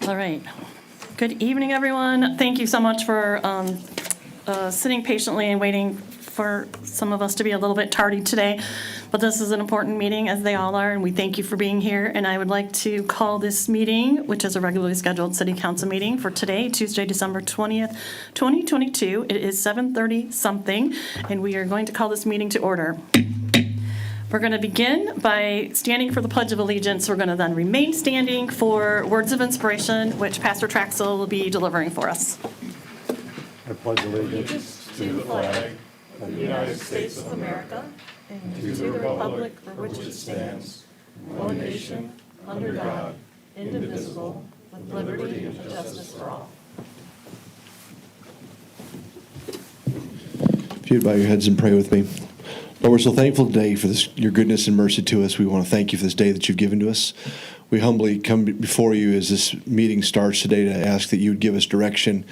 All right. Good evening, everyone. Thank you so much for sitting patiently and waiting for some of us to be a little bit tardy today. But this is an important meeting, as they all are, and we thank you for being here. And I would like to call this meeting, which is a regularly scheduled city council meeting for today, Tuesday, December 20th, 2022. It is 7:30 something, and we are going to call this meeting to order. We're going to begin by standing for the Pledge of Allegiance. We're going to then remain standing for words of inspiration, which Pastor Traxel will be delivering for us. I pledge allegiance To the flag of the United States of America and to the republic for which it stands, one nation, under God, indivisible, with liberty and justice for all. If you'd bow your heads and pray with me. Lord, we're so thankful today for this, your goodness and mercy to us. We want to thank you for this day that you've given to us. We humbly come before you as this meeting starts today to ask that you would give us direction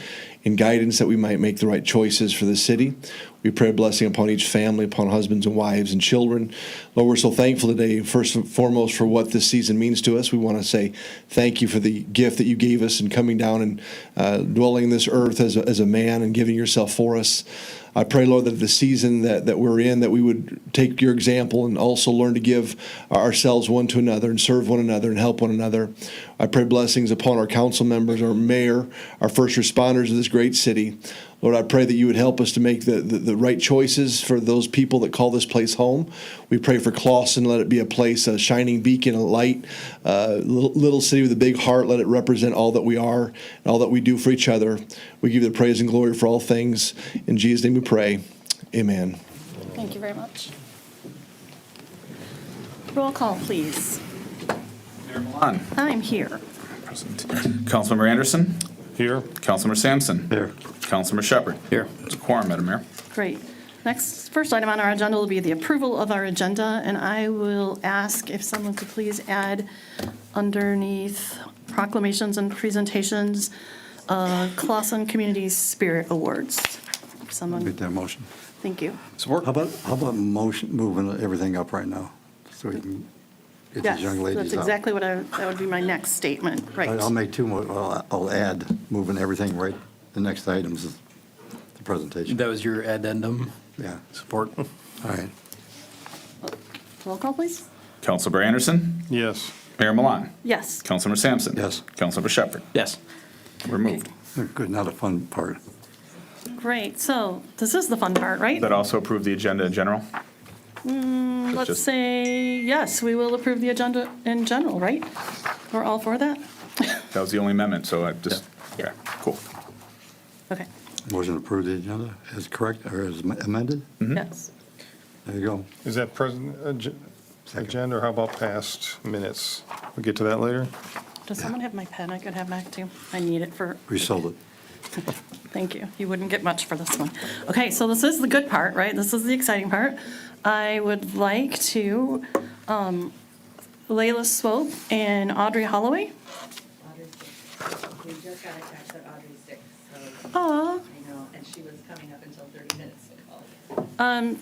and guidance that we might make the right choices for this city. We pray a blessing upon each family, upon husbands and wives and children. Lord, we're so thankful today, first and foremost, for what this season means to us. We want to say thank you for the gift that you gave us in coming down and dwelling in this earth as a man and giving yourself for us. I pray, Lord, that the season that we're in, that we would take your example and also learn to give ourselves one to another and serve one another and help one another. I pray blessings upon our council members, our mayor, our first responders of this great city. Lord, I pray that you would help us to make the right choices for those people that call this place home. We pray for Clawson, let it be a place, a shining beacon, a light, little city with a big heart. Let it represent all that we are and all that we do for each other. We give you the praise and glory for all things. In Jesus' name we pray. Amen. Thank you very much. Roll call, please. Mayor Milan. I'm here. Present. Councilmember Anderson. here. Councilmember Sampson. Here. Councilmember Shepherd. Here. It's a quorum, Madam Mayor. Great. First item on our agenda will be the approval of our agenda, and I will ask if someone could please add underneath proclamations and presentations, Clawson Community Spirit Awards. Someone, Make that motion. thank you. Support. How about moving everything up right now, so we can get Yes, these young ladies out? that's exactly that would be my next statement, right. I'll make two more, I'll add, moving everything right, the next items is the presentation. That was your addendum. Yeah, Support. all right. Roll call, please. Councilmember Anderson. Yes. Mayor Milan. Yes. Councilmember Sampson. Yes. Councilmember Shepherd. Yes. We're moved. Good, now the fun part. Great. So this is the fun part, right? That also approve the agenda in general? Let's just- say, yes, we will approve the agenda in general, right? We're all for that? That was the only amendment, so I just, okay, cool. Okay. Motion to approve the agenda as correct, or as amended? Yes. There you go. Is that present agenda, or how about past minutes? We'll get to that later. Does someone have my pen I could have back too? I need it for, We sold it. thank you. You wouldn't get much for this one. Okay, so this is the good part, right? This is the exciting part. I would like to, Layla Swope and Audrey Holloway. We just got a text that Audrey's sick, so Aw. I know, and she was coming up until 30 minutes ago.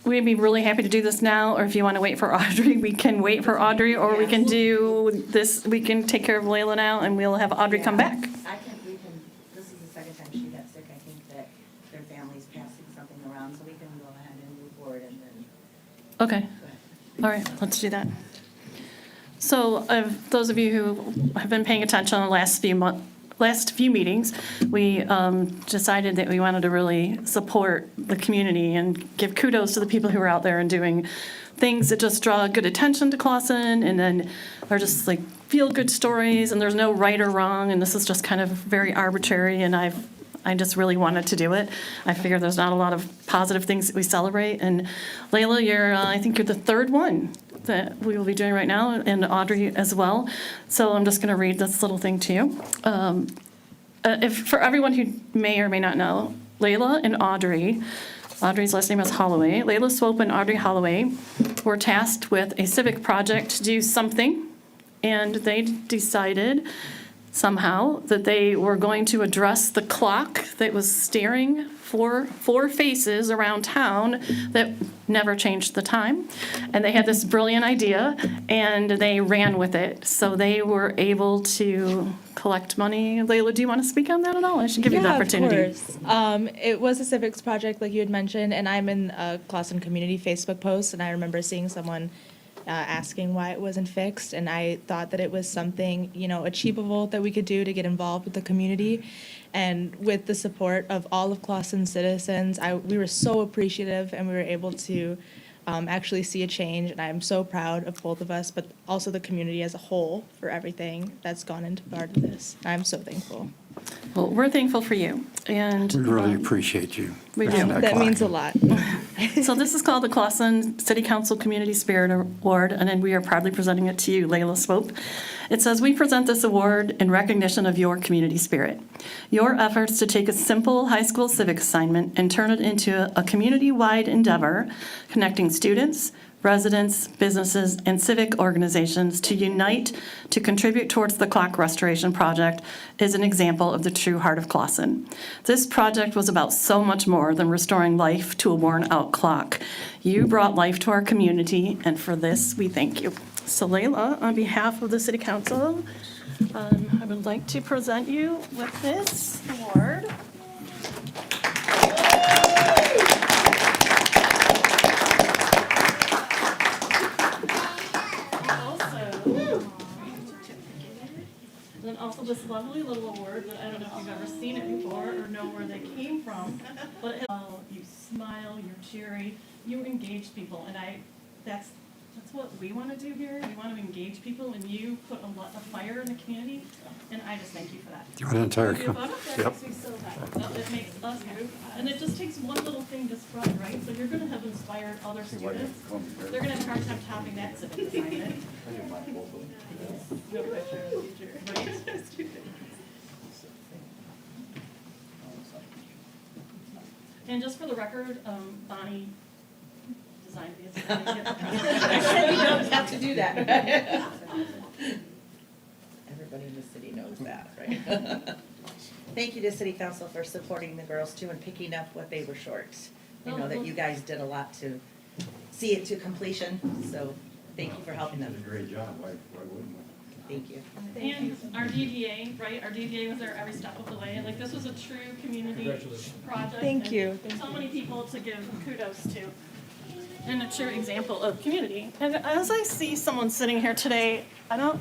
We'd be really happy to do this now, or if you want to wait for Audrey, we can wait for Audrey, or we can do this, we can take care of Layla now, and we'll have Audrey come back. This is the second time she got sick. I think that their family's passing something around, so we can go ahead and move forward and then Okay, go ahead. all right, let's do that. So those of you who have been paying attention the last few meetings, we decided that we wanted to really support the community and give kudos to the people who are out there and doing things that just draw good attention to Clawson, and then are just like feel-good stories, and there's no right or wrong, and this is just kind of very arbitrary, and I just really wanted to do it. I figure there's not a lot of positive things that we celebrate, and Layla, I think you're the third one that we will be doing right now, and Audrey as well. So I'm just going to read this little thing to you. For everyone who may or may not know, Layla and Audrey's last name is Holloway. Layla Swope and Audrey Holloway were tasked with a civic project to do something, and they decided somehow that they were going to address the clock that was staring four faces around town that never changed the time. And they had this brilliant idea, and they ran with it. So they were able to collect money. Layla, do you want to speak on that at all? I should give you the opportunity. Of course. It was a civics project, like you had mentioned, and I'm in a Clawson community Facebook post, and I remember seeing someone asking why it wasn't fixed, and I thought that it was something, achievable that we could do to get involved with the community. And with the support of all of Clawson's citizens, we were so appreciative, and we were able to actually see a change, and I'm so proud of both of us, but also the community as a whole for everything that's gone into part of this. I'm so thankful. Well, we're thankful for you, and We really appreciate you. we fixing do. That means a clock. lot. so this is called the Clawson City Council Community Spirit Award, and then we are proudly presenting it to you, Layla Swope. It says, we present this award in recognition of your community spirit. Your efforts to take a simple high school civics assignment and turn it into a community-wide endeavor, connecting students, residents, businesses, and civic organizations to unite to contribute towards the clock restoration project is an example of the true heart of Clawson. This project was about so much more than restoring life to a worn-out clock. You brought life to our community, and for this, we thank you. So Layla, on behalf of the City Council, I would like to present you with this award. And also this lovely little award that I don't know if you've ever seen it before or know where they came from, but it has, you smile, you're cheery, you engage people, and that's what we want to do here. We want to engage people, and you put a lot of fire in the community, and I just thank you for that. You're an entire, Thank you about it. That yep. makes me so happy. It makes us happy, and it just takes one little thing to spread, right? So you're going to have inspired other students. They're going to have a hard time topping that civic assignment. No pressure on the future, right? And just for the record, Bonnie designed these. You don't have to do that. Everybody in the city knows that, right? Thank you to City Council for supporting the girls too and picking up what they were short. I know that you guys did a lot to see it to completion, so thank you for helping them. Great job, why wouldn't we? Thank you. And our DDA, right, our DDA was there every step of the way, like this was a true community project. Thank and you. So many people to give kudos to, and a true example of community. And as I see someone sitting here today, I don't,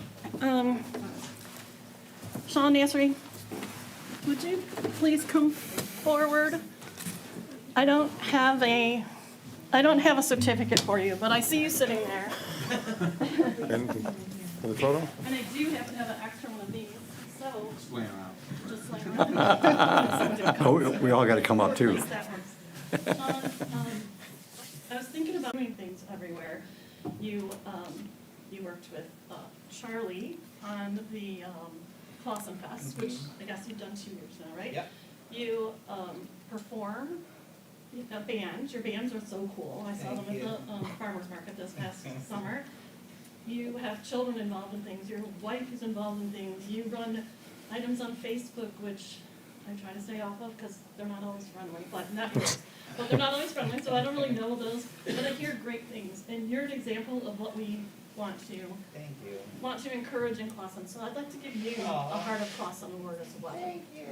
Sean Nasri, would you please come forward? I don't have a certificate for you, but I see you sitting there. And for the photo? And I do have to have an extra one of these, so. Just laying around. Oh, we all got to come up too. Replace that one. I was thinking about doing things everywhere. You worked with Charlie on the Clawson Fest, which I guess you've done 2 years now, right? Yep. You perform a band. Your bands are so cool. I saw them at the farmer's market this past summer. You have children involved in things. Your wife is involved in things. You run items on Facebook, which I try to stay off of because they're not always friendly, but they're not always friendly, so I don't really know those. But I hear great things, and you're an example of what we want to encourage in Clawson. So I'd like to give you a Heart of Clawson award as well. Thank you.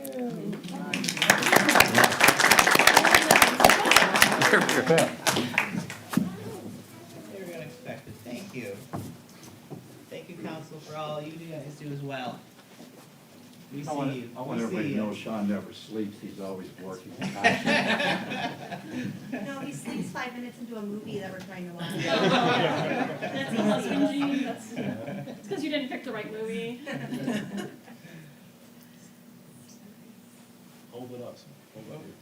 They were unexpected. Thank you. Thank you, council, for all you guys do as well. We see you. I want We everybody see to know you. Sean never sleeps, he's always working. No, he sleeps 5 minutes into a movie that we're trying to watch. That's a husband gene. It's because you didn't pick the right movie. Hold it up. Hold it.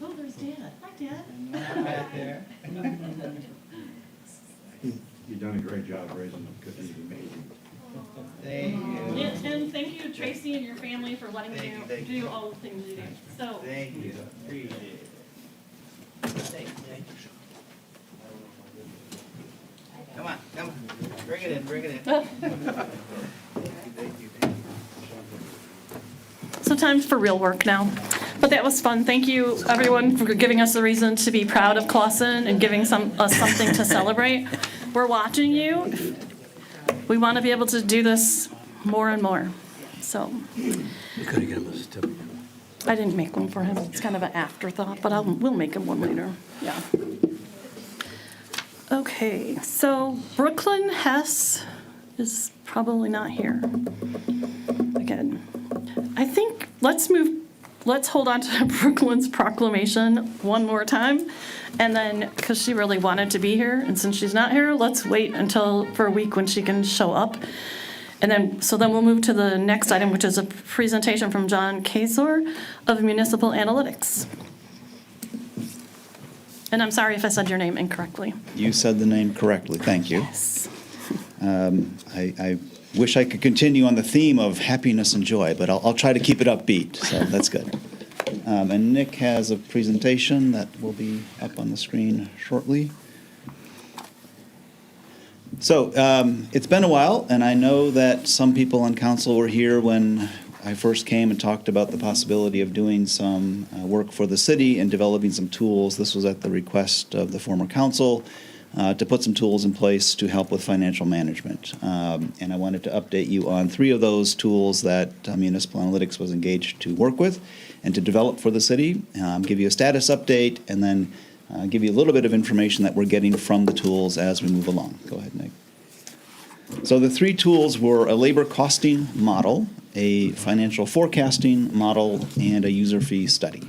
Oh, there's Dad. Hi, Dad. Right there. You've done a great job raising them, because he's amazing. Thank you. And thank you, Tracy, and your family for letting Thank you you. do all the things you do. So, Thank you. Appreciate it. Thank you. Come on. Bring it in, bring it in. so time for real work now. But that was fun. Thank you, everyone, for giving us a reason to be proud of Clawson and giving us something to celebrate. We're watching you. We want to be able to do this more and more. So You could have given him a certificate. I didn't make one for him. It's kind of an afterthought, but we'll make him one later. Yeah. Okay, so Brooklyn Hess is probably not here. Again, I think let's hold on to Brooklyn's proclamation one more time. And then, because she really wanted to be here, and since she's not here, let's wait for a week when she can show up. And then, then we'll move to the next item, which is a presentation from John Kazor of Municipal Analytics. And I'm sorry if I said your name incorrectly. You said the name correctly, thank you. Yes. I wish I could continue on the theme of happiness and joy, but I'll try to keep it upbeat, so that's good. And Nick has a presentation that will be up on the screen shortly. So it's been a while, and I know that some people on council were here when I first came and talked about the possibility of doing some work for the city and developing some tools. This was at the request of the former council to put some tools in place to help with financial management. And I wanted to update you on 3 of those tools that Municipal Analytics was engaged to work with and to develop for the city, give you a status update, and then give you a little bit of information that we're getting from the tools as we move along. Go ahead, Nick. So the 3 tools were a labor costing model, a financial forecasting model, and a user fee study.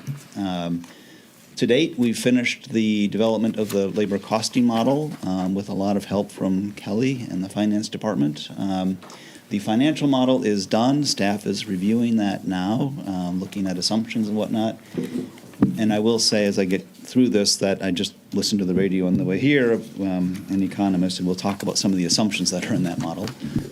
To date, we've finished the development of the labor costing model with a lot of help from Kelly and the finance department. The financial model is done. Staff is reviewing that now, looking at assumptions and whatnot. And I will say, as I get through this, that I just listened to the radio on the way here, an economist, and we'll talk about some of the assumptions that are in that model.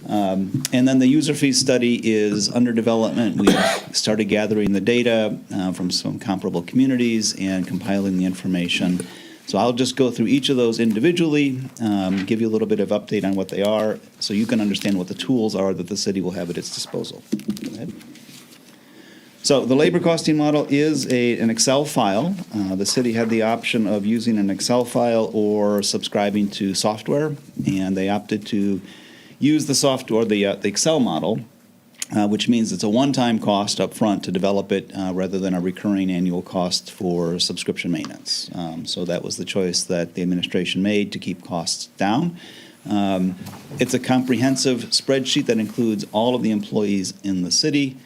And then the user fee study is under development. We started gathering the data from some comparable communities and compiling the information. So I'll just go through each of those individually, give you a little bit of update on what they are, so you can understand what the tools are that the city will have at its disposal. Go ahead. So the labor costing model is an Excel file. The city had the option of using an Excel file or subscribing to software, and they opted to use the software, the Excel model, which means it's a one-time cost up front to develop it rather than a recurring annual cost for subscription maintenance. So that was the choice that the administration made to keep costs down. It's a comprehensive spreadsheet that includes all of the employees in the city,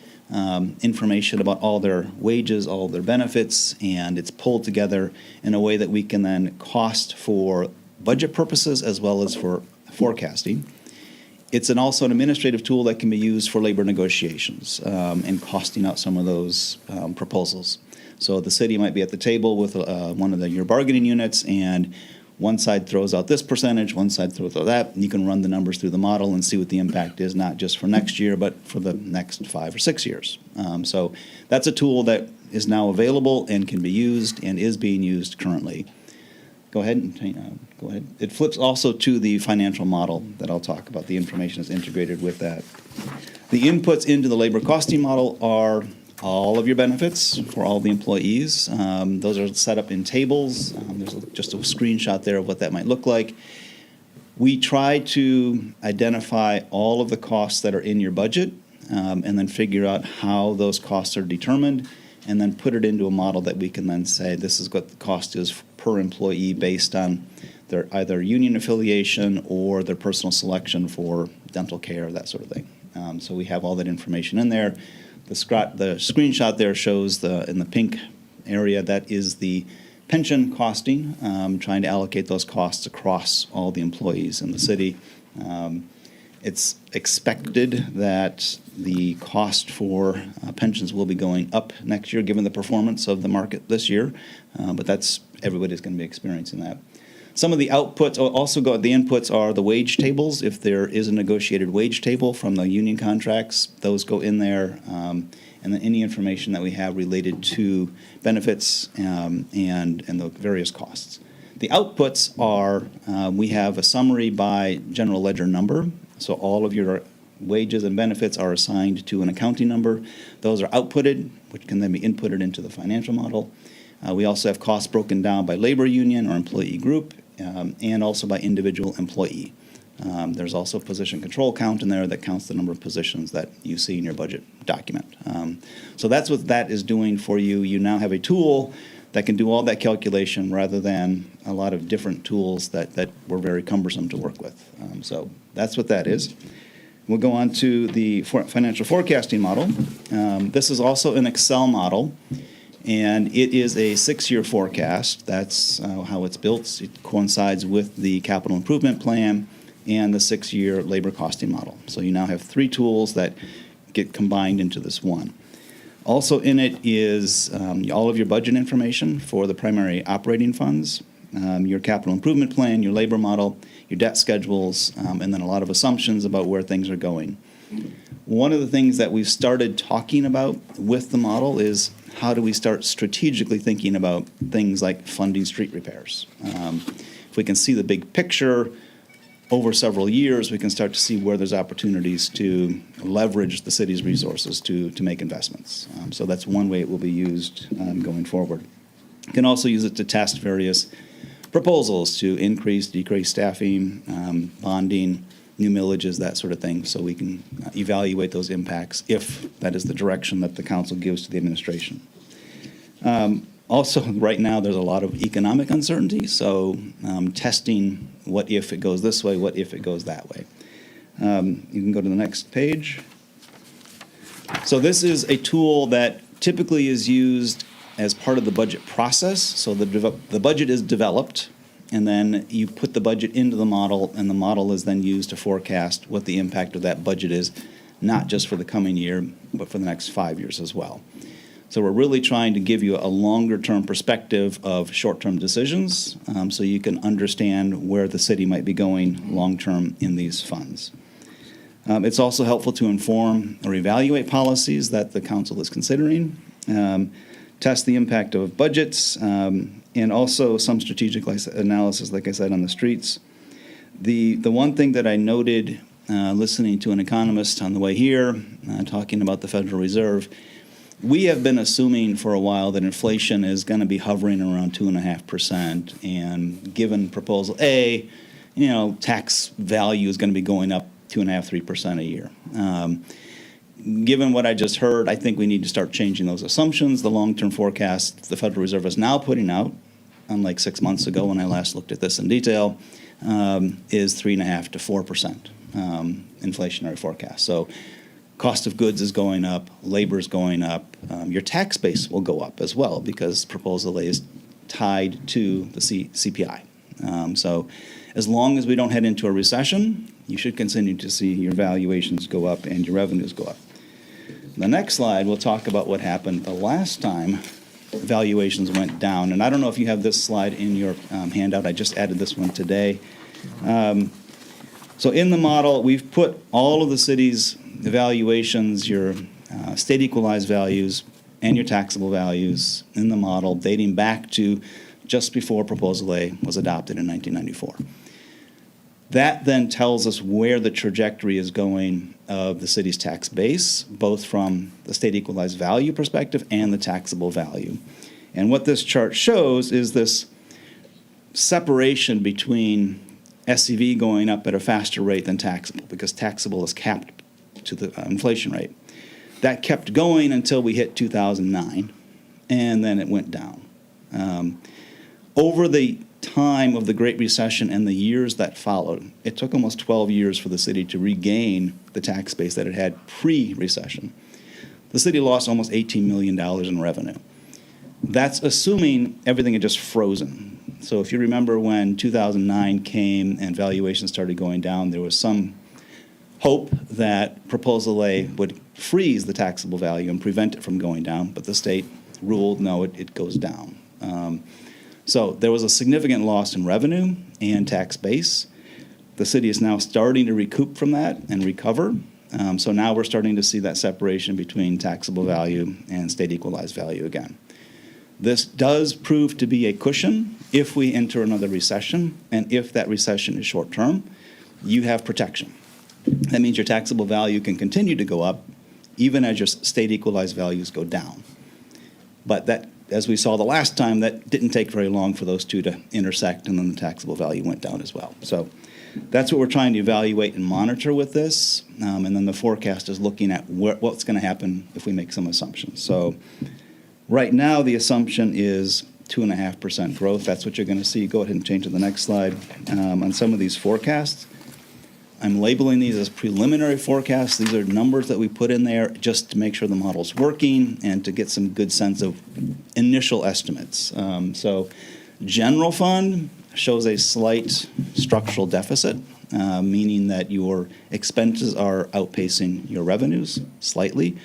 information about all their wages, all their benefits, and it's pulled together in a way that we can then cost for budget purposes as well as for forecasting. It's also an administrative tool that can be used for labor negotiations and costing out some of those proposals. So the city might be at the table with one of your bargaining units, and one side throws out this percentage, one side throws out that, and you can run the numbers through the model and see what the impact is, not just for next year, but for the next 5 or 6 years. So that's a tool that is now available and can be used and is being used currently. Go ahead and go ahead. It flips also to the financial model that I'll talk about. The information is integrated with that. The inputs into the labor costing model are all of your benefits for all the employees. Those are set up in tables. There's just a screenshot there of what that might look like. We try to identify all of the costs that are in your budget and then figure out how those costs are determined and then put it into a model that we can then say this is what the cost is per employee based on their either union affiliation or their personal selection for dental care, that sort of thing. So we have all that information in there. The screenshot there shows in the pink area, that is the pension costing, trying to allocate those costs across all the employees in the city. It's expected that the cost for pensions will be going up next year, given the performance of the market this year, but everybody's going to be experiencing that. Some of the outputs the inputs are the wage tables. If there is a negotiated wage table from the union contracts, those go in there, and then any information that we have related to benefits and the various costs. The outputs are we have a summary by general ledger number. So all of your wages and benefits are assigned to an accounting number. Those are outputted, which can then be inputted into the financial model. We also have costs broken down by labor union or employee group, and also by individual employee. There's also a position control count in there that counts the number of positions that you see in your budget document. So that's what that is doing for you. You now have a tool that can do all that calculation rather than a lot of different tools that were very cumbersome to work with. So that's what that is. We'll go on to the financial forecasting model. This is also an Excel model, and it is a 6-year forecast. That's how it's built. It coincides with the capital improvement plan and the 6-year labor costing model. So you now have 3 tools that get combined into this one. Also in it is all of your budget information for the primary operating funds, your capital improvement plan, your labor model, your debt schedules, and then a lot of assumptions about where things are going. One of the things that we've started talking about with the model is how do we start strategically thinking about things like funding street repairs. If we can see the big picture over several years, we can start to see where there's opportunities to leverage the city's resources to make investments. So that's one way it will be used going forward. You can also use it to test various proposals to increase, decrease staffing, bonding, new millages, that sort of thing, so we can evaluate those impacts if that is the direction that the council gives to the administration. Also, right now, there's a lot of economic uncertainty, so testing what if it goes this way, what if it goes that way. You can go to the next page. So this is a tool that typically is used as part of the budget process. So the budget is developed, and then you put the budget into the model, and the model is then used to forecast what the impact of that budget is, not just for the coming year, but for the next 5 years as well. So we're really trying to give you a longer-term perspective of short-term decisions, so you can understand where the city might be going long-term in these funds. It's also helpful to inform or evaluate policies that the council is considering, test the impact of budgets, and also some strategic analysis, like I said, on the streets. The one thing that I noted listening to an economist on the way here, talking about the Federal Reserve, we have been assuming for a while that inflation is going to be hovering around 2.5%, and given proposal A, tax value is going to be going up 2.5%, 3% a year. Given what I just heard, I think we need to start changing those assumptions. The long-term forecast the Federal Reserve is now putting out, unlike 6 months ago when I last looked at this in detail, is 3.5% to 4% inflationary forecast. So cost of goods is going up, labor is going up, your tax base will go up as well because Proposal A is tied to the CPI. So as long as we don't head into a recession, you should continue to see your valuations go up and your revenues go up. The next slide, we'll talk about what happened the last time valuations went down. And I don't know if you have this slide in your handout. I just added this one today. So in the model, we've put all of the city's evaluations, your state equalized values, and your taxable values in the model dating back to just before Proposal A was adopted in 1994. That then tells us where the trajectory is going of the city's tax base, both from the state equalized value perspective and the taxable value. And what this chart shows is this separation between SEV going up at a faster rate than taxable, because taxable is capped to the inflation rate. That kept going until we hit 2009, and then it went down. Over the time of the Great Recession and the years that followed, it took almost 12 years for the city to regain the tax base that it had pre-recession. The city lost almost $18 million in revenue. That's assuming everything had just frozen. So if you remember when 2009 came and valuations started going down, there was some hope that Proposal A would freeze the taxable value and prevent it from going down, but the state ruled, no, it goes down. So there was a significant loss in revenue and tax base. The city is now starting to recoup from that and recover. So now we're starting to see that separation between taxable value and state equalized value again. This does prove to be a cushion if we enter another recession, and if that recession is short term, you have protection. That means your taxable value can continue to go up even as your state equalized values go down. But that, as we saw the last time, that didn't take very long for those two to intersect, and then the taxable value went down as well. So that's what we're trying to evaluate and monitor with this. And then the forecast is looking at what's going to happen if we make some assumptions. So right now, the assumption is 2.5% growth. That's what you're going to see. Go ahead and change to the next slide. On some of these forecasts, I'm labeling these as preliminary forecasts. These are numbers that we put in there just to make sure the model's working and to get some good sense of initial estimates. So general fund shows a slight structural deficit, meaning that your expenses are outpacing your revenues slightly.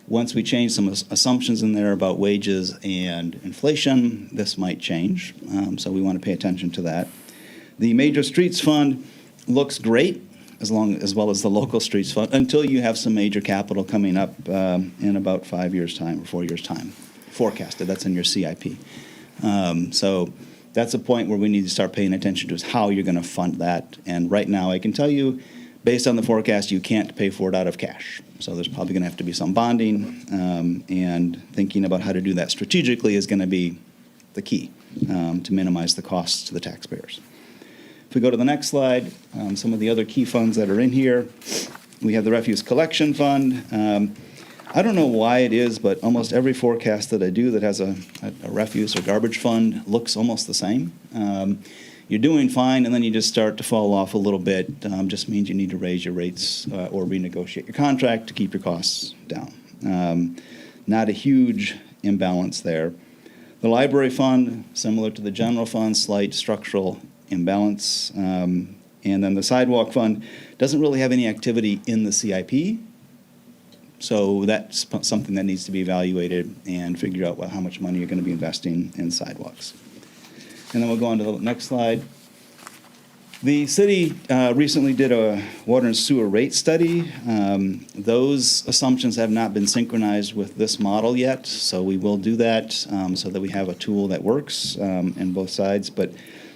Once we change some assumptions in there about wages and inflation, this might change. So we want to pay attention to that. The major streets fund looks great, as well as the local streets fund, until you have some major capital coming up in about 5 years' time or 4 years' time. Forecasted, that's in your CIP. So that's a point where we need to start paying attention to is how you're going to fund that. And right now, I can tell you, based on the forecast, you can't pay for it out of cash. So there's probably going to have to be some bonding, and thinking about how to do that strategically is going to be the key to minimize the costs to the taxpayers. If we go to the next slide, some of the other key funds that are in here, we have the refuse collection fund. I don't know why it is, but almost every forecast that I do that has a refuse or garbage fund looks almost the same. You're doing fine, and then you just start to fall off a little bit. Just means you need to raise your rates or renegotiate your contract to keep your costs down. Not a huge imbalance there. The library fund, similar to the general fund, slight structural imbalance. And then the sidewalk fund doesn't really have any activity in the CIP. So that's something that needs to be evaluated and figure out how much money you're going to be investing in sidewalks. And then we'll go on to the next slide. The city recently did a water and sewer rate study. Those assumptions have not been synchronized with this model yet, so we will do that so that we have a tool that works in both sides. But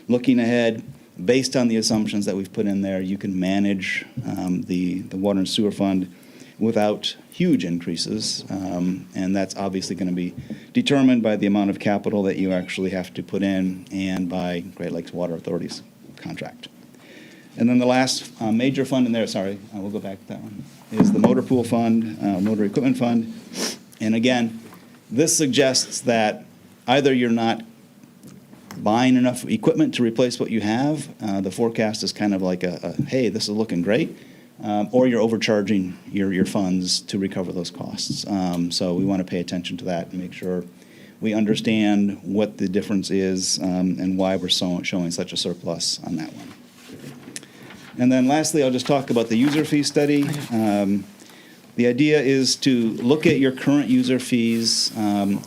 looking ahead, based on the assumptions that we've put in there, you can manage the water and sewer fund without huge increases, and that's obviously going to be determined by the amount of capital that you actually have to put in and by Great Lakes Water Authority's contract. And then the last major fund in there, sorry, we'll go back to that one, is the motor pool fund, motor equipment fund. And again, this suggests that either you're not buying enough equipment to replace what you have, the forecast is kind of like hey, this is looking great, or you're overcharging your funds to recover those costs. So we want to pay attention to that and make sure we understand what the difference is and why we're showing such a surplus on that one. And then lastly, I'll just talk about the user fee study. The idea is to look at your current user fees,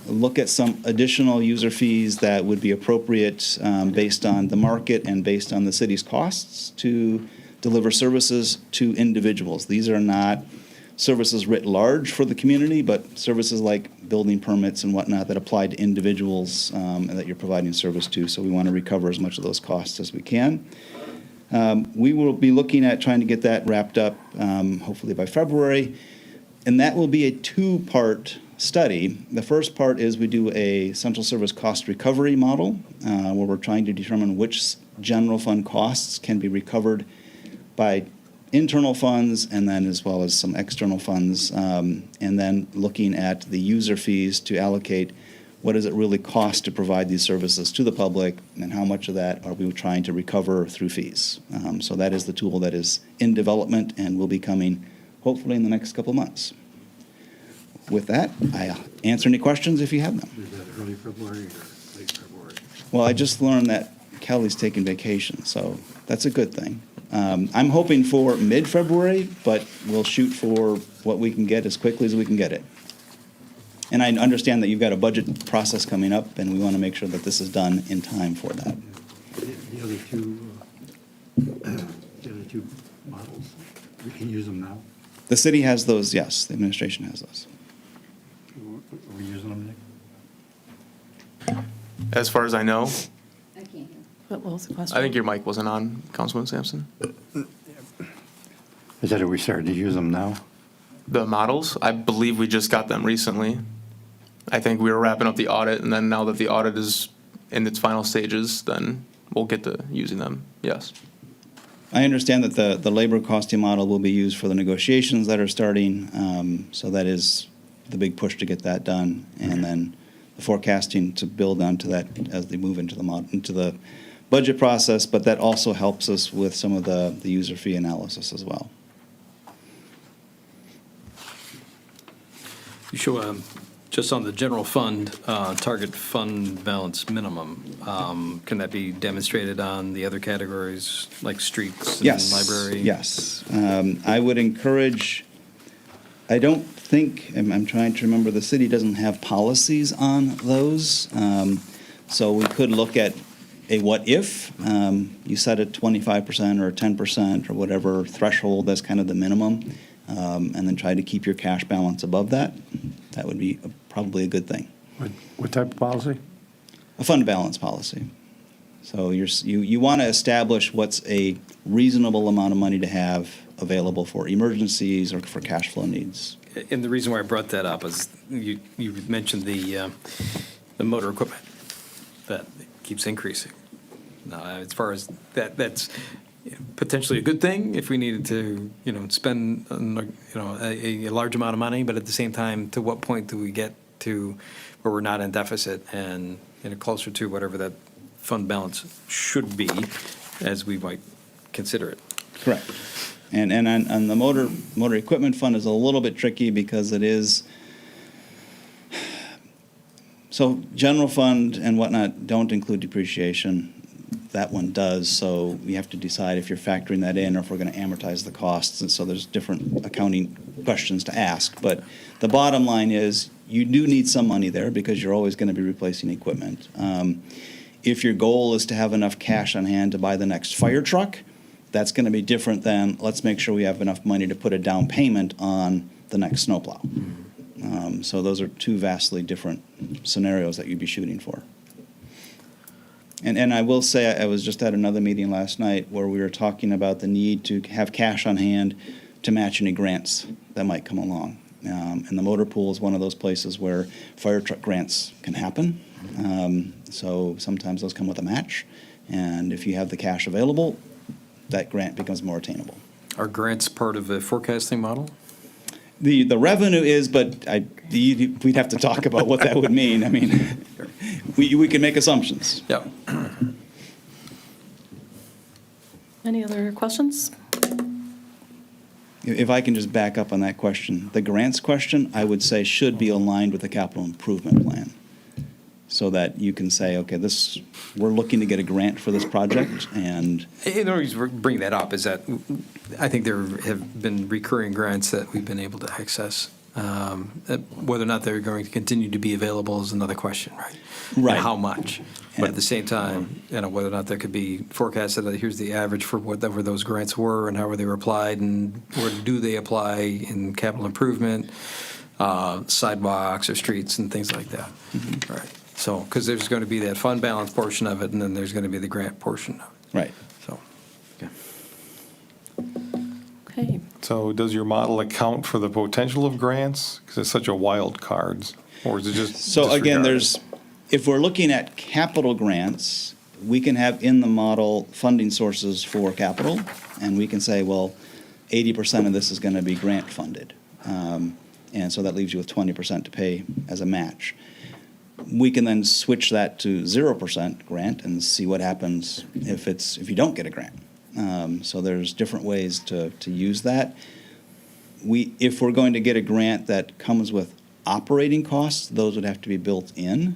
look at some additional user fees that would be appropriate based on the market and based on the city's costs to deliver services to individuals. These are not services writ large for the community, but services like building permits and whatnot that apply to individuals and that you're providing service to. So we want to recover as much of those costs as we can. We will be looking at trying to get that wrapped up hopefully by February. And that will be a two-part study. The first part is we do a central service cost recovery model where we're trying to determine which general fund costs can be recovered by internal funds and then as well as some external funds, and then looking at the user fees to allocate what does it really cost to provide these services to the public and how much of that are we trying to recover through fees. So that is the tool that is in development and will be coming hopefully in the next couple months. With that, I'll answer any questions if you have them. Is that early February or late February? Well, I just learned that Kelly's taking vacation, so that's a good thing. I'm hoping for mid-February, but we'll shoot for what we can get as quickly as we can get it. And I understand that you've got a budget process coming up, and we want to make sure that this is done in time for that. The other two models, we can use them now? The city has those, yes. The administration has those. Are we using them, Nick? As far as I know, I can't hear. What was the question? I think your mic wasn't on, Councilman Sampson. Is that we started to use them now? The models, I believe we just got them recently. I think we were wrapping up the audit, and then now that the audit is in its final stages, then we'll get to using them, yes. I understand that the labor costing model will be used for the negotiations that are starting, so that is the big push to get that done, and then the forecasting to build onto that as they move into the budget process, but that also helps us with some of the user fee analysis as well. You show, just on the general fund, target fund balance minimum. Can that be demonstrated on the other categories, like streets and Yes. library? Yes. I would encourage, I don't think, I'm trying to remember, the city doesn't have policies on those. So we could look at a what if. You set a 25% or 10% or whatever threshold, that's kind of the minimum. And then try to keep your cash balance above that. That would be probably a good thing. What type of policy? A fund balance policy. So you want to establish what's a reasonable amount of money to have available for emergencies or for cash flow needs. And the reason why I brought that up is you mentioned the motor equipment that keeps increasing. Now, as far as that's potentially a good thing if we needed to, spend, a large amount of money, but at the same time, to what point do we get to where we're not in deficit and closer to whatever that fund balance should be as we might consider it? Correct. And on the motor equipment fund is a little bit tricky because it is, so general fund and whatnot don't include depreciation. That one does, so we have to decide if you're factoring that in or if we're going to amortize the costs. And so there's different accounting questions to ask. But the bottom line is you do need some money there because you're always going to be replacing equipment. If your goal is to have enough cash on hand to buy the next fire truck, that's going to be different than let's make sure we have enough money to put a down payment on the next snowplow. So those are two vastly different scenarios that you'd be shooting for. And I will say, I was just at another meeting last night where we were talking about the need to have cash on hand to match any grants that might come along. And the motor pool is one of those places where fire truck grants can happen. So sometimes those come with a match. And if you have the cash available, that grant becomes more attainable. Are grants part of the forecasting model? The revenue is, but we'd have to talk about what that would mean. I mean, we can make assumptions. Yeah. Any other questions? If I can just back up on that question, the grants question, I would say should be aligned with the capital improvement plan. So that you can say, okay, we're looking to get a grant for this project, and The reason we bring that up is that I think there have been recurring grants that we've been able to access. Whether or not they're going to continue to be available is another question, right? Right. And how much? But at the same time, whether or not there could be forecasted that here's the average for whatever those grants were and how they were applied and where do they apply in capital improvement, sidewalks or streets and things like that. Mm-hmm. Right. So, because there's going to be that fund balance portion of it, and then there's going to be the grant portion of it. right. So, Okay. So does your model account for the potential of grants? Because it's such a wild card, or is it just So again, disregarded? if we're looking at capital grants, we can have in the model funding sources for capital, and we can say, well, 80% of this is going to be grant funded. And so that leaves you with 20% to pay as a match. We can then switch that to 0% grant and see what happens if you don't get a grant. So there's different ways to use that. If we're going to get a grant that comes with operating costs, those would have to be built in.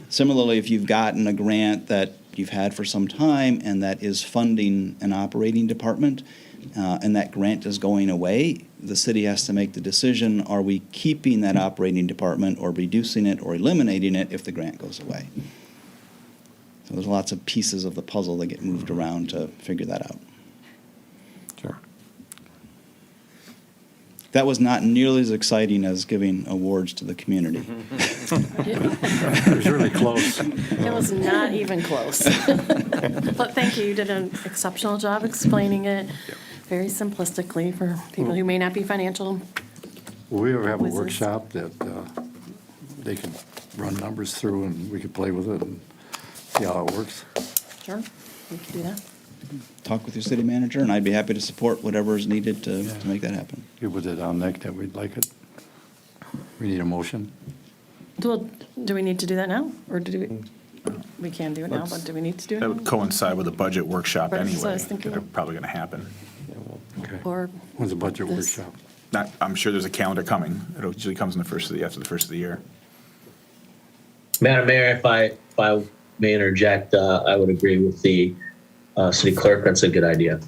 Similarly, if you've gotten a grant that you've had for some time and that is funding an operating department, and that grant is going away, the city has to make the decision, are we keeping that operating department or reducing it or eliminating it if the grant goes away? So there's lots of pieces of the puzzle that get moved around to figure that out. Sure. That was not nearly as exciting as giving awards to the community. It was really close. It was not even close. But thank you, you did an exceptional job explaining it very simplistically for people who may not be financial. Will we ever have a Wizards. workshop that they can run numbers through and we could play with it and see how it works? Sure, we can do that. talk with your city manager, and I'd be happy to support whatever is needed to make that happen. You put it on Nick that we'd like it. We need a motion. Well, do we need to do that now? Or we can do it now, but do we need to do it That now? would coincide with a budget workshop Right, so I anyway. was thinking- They're probably going to happen. Okay. Or When's the budget this- workshop? I'm sure there's a calendar coming. It usually comes in after the first of the year. Madam Mayor, if I may interject, I would agree with the city clerk. That's a good idea.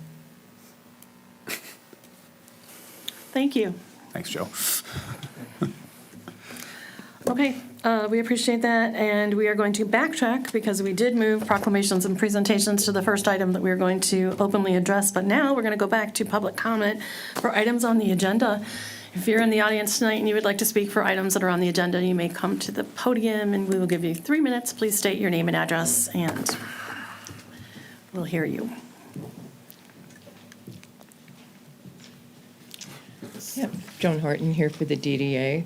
Thank you. Thanks, Joe. Okay, we appreciate that, and we are going to backtrack because we did move proclamations and presentations to the first item that we were going to openly address, but now we're going to go back to public comment for items on the agenda. If you're in the audience tonight and you would like to speak for items that are on the agenda, you may come to the podium, and we will give you 3 minutes. Please state your name and address, and we'll hear you. Yep, Joan Horton here for the DDA.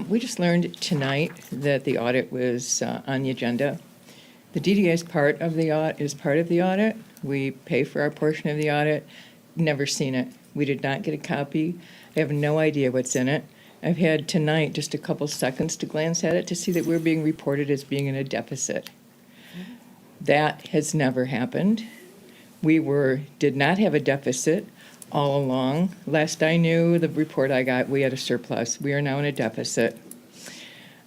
We just learned tonight that the audit was on the agenda. The DDA is part of the audit. We pay for our portion of the audit. Never seen it. We did not get a copy. I have no idea what's in it. I've had tonight just a couple seconds to glance at it to see that we're being reported as being in a deficit. That has never happened. We did not have a deficit all along. Last I knew, the report I got, we had a surplus. We are now in a deficit.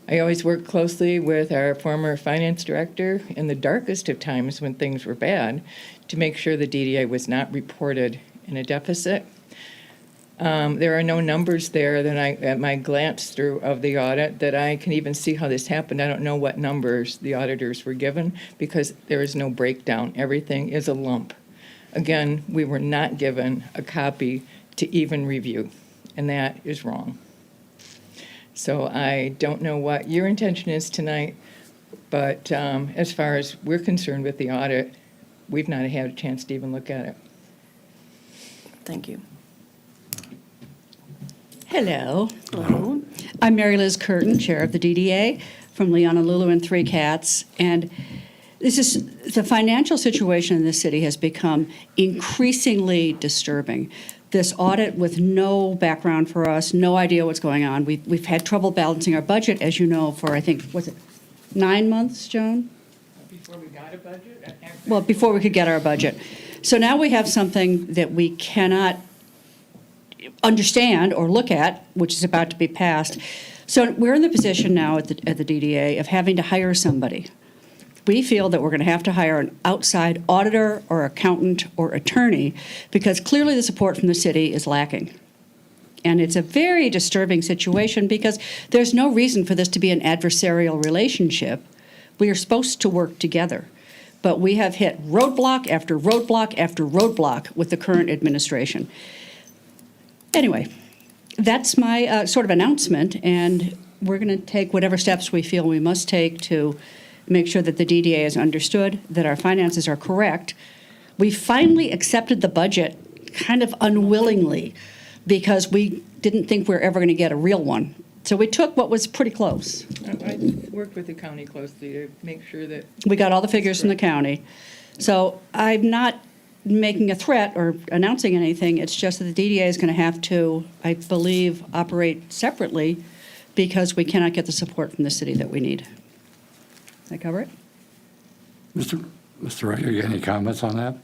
I always worked closely with our former finance director in the darkest of times when things were bad to make sure the DDA was not reported in a deficit. There are no numbers there that at my glance through of the audit that I can even see how this happened. I don't know what numbers the auditors were given because there is no breakdown. Everything is a lump. Again, we were not given a copy to even review, and that is wrong. So I don't know what your intention is tonight, but as far as we're concerned with the audit, we've not had a chance to even look at it. Thank you. Hello. Hello. I'm Mary Liz Curtin, Chair of the DDA from Leonalulu and Three Cats. And the financial situation in this city has become increasingly disturbing. This audit with no background for us, no idea what's going on. We've had trouble balancing our budget, as you know, for I think, was it 9 months, Joan? Before we got a budget? Well, before we could get our budget. So now we have something that we cannot understand or look at, which is about to be passed. So we're in the position now at the DDA of having to hire somebody. We feel that we're going to have to hire an outside auditor or accountant or attorney because clearly the support from the city is lacking. And it's a very disturbing situation because there's no reason for this to be an adversarial relationship. We are supposed to work together. But we have hit roadblock after roadblock after roadblock with the current administration. Anyway, that's my sort of announcement, and we're going to take whatever steps we feel we must take to make sure that the DDA is understood, that our finances are correct. We finally accepted the budget kind of unwillingly because we didn't think we were ever going to get a real one. So we took what was pretty close. I worked with the county closely to make sure that We got all the figures from the county. So I'm not making a threat or announcing anything. It's just that the DDA is going to have to, I believe, operate separately because we cannot get the support from the city that we need. Did I cover it? Mr. Ryder, you got any comments on that?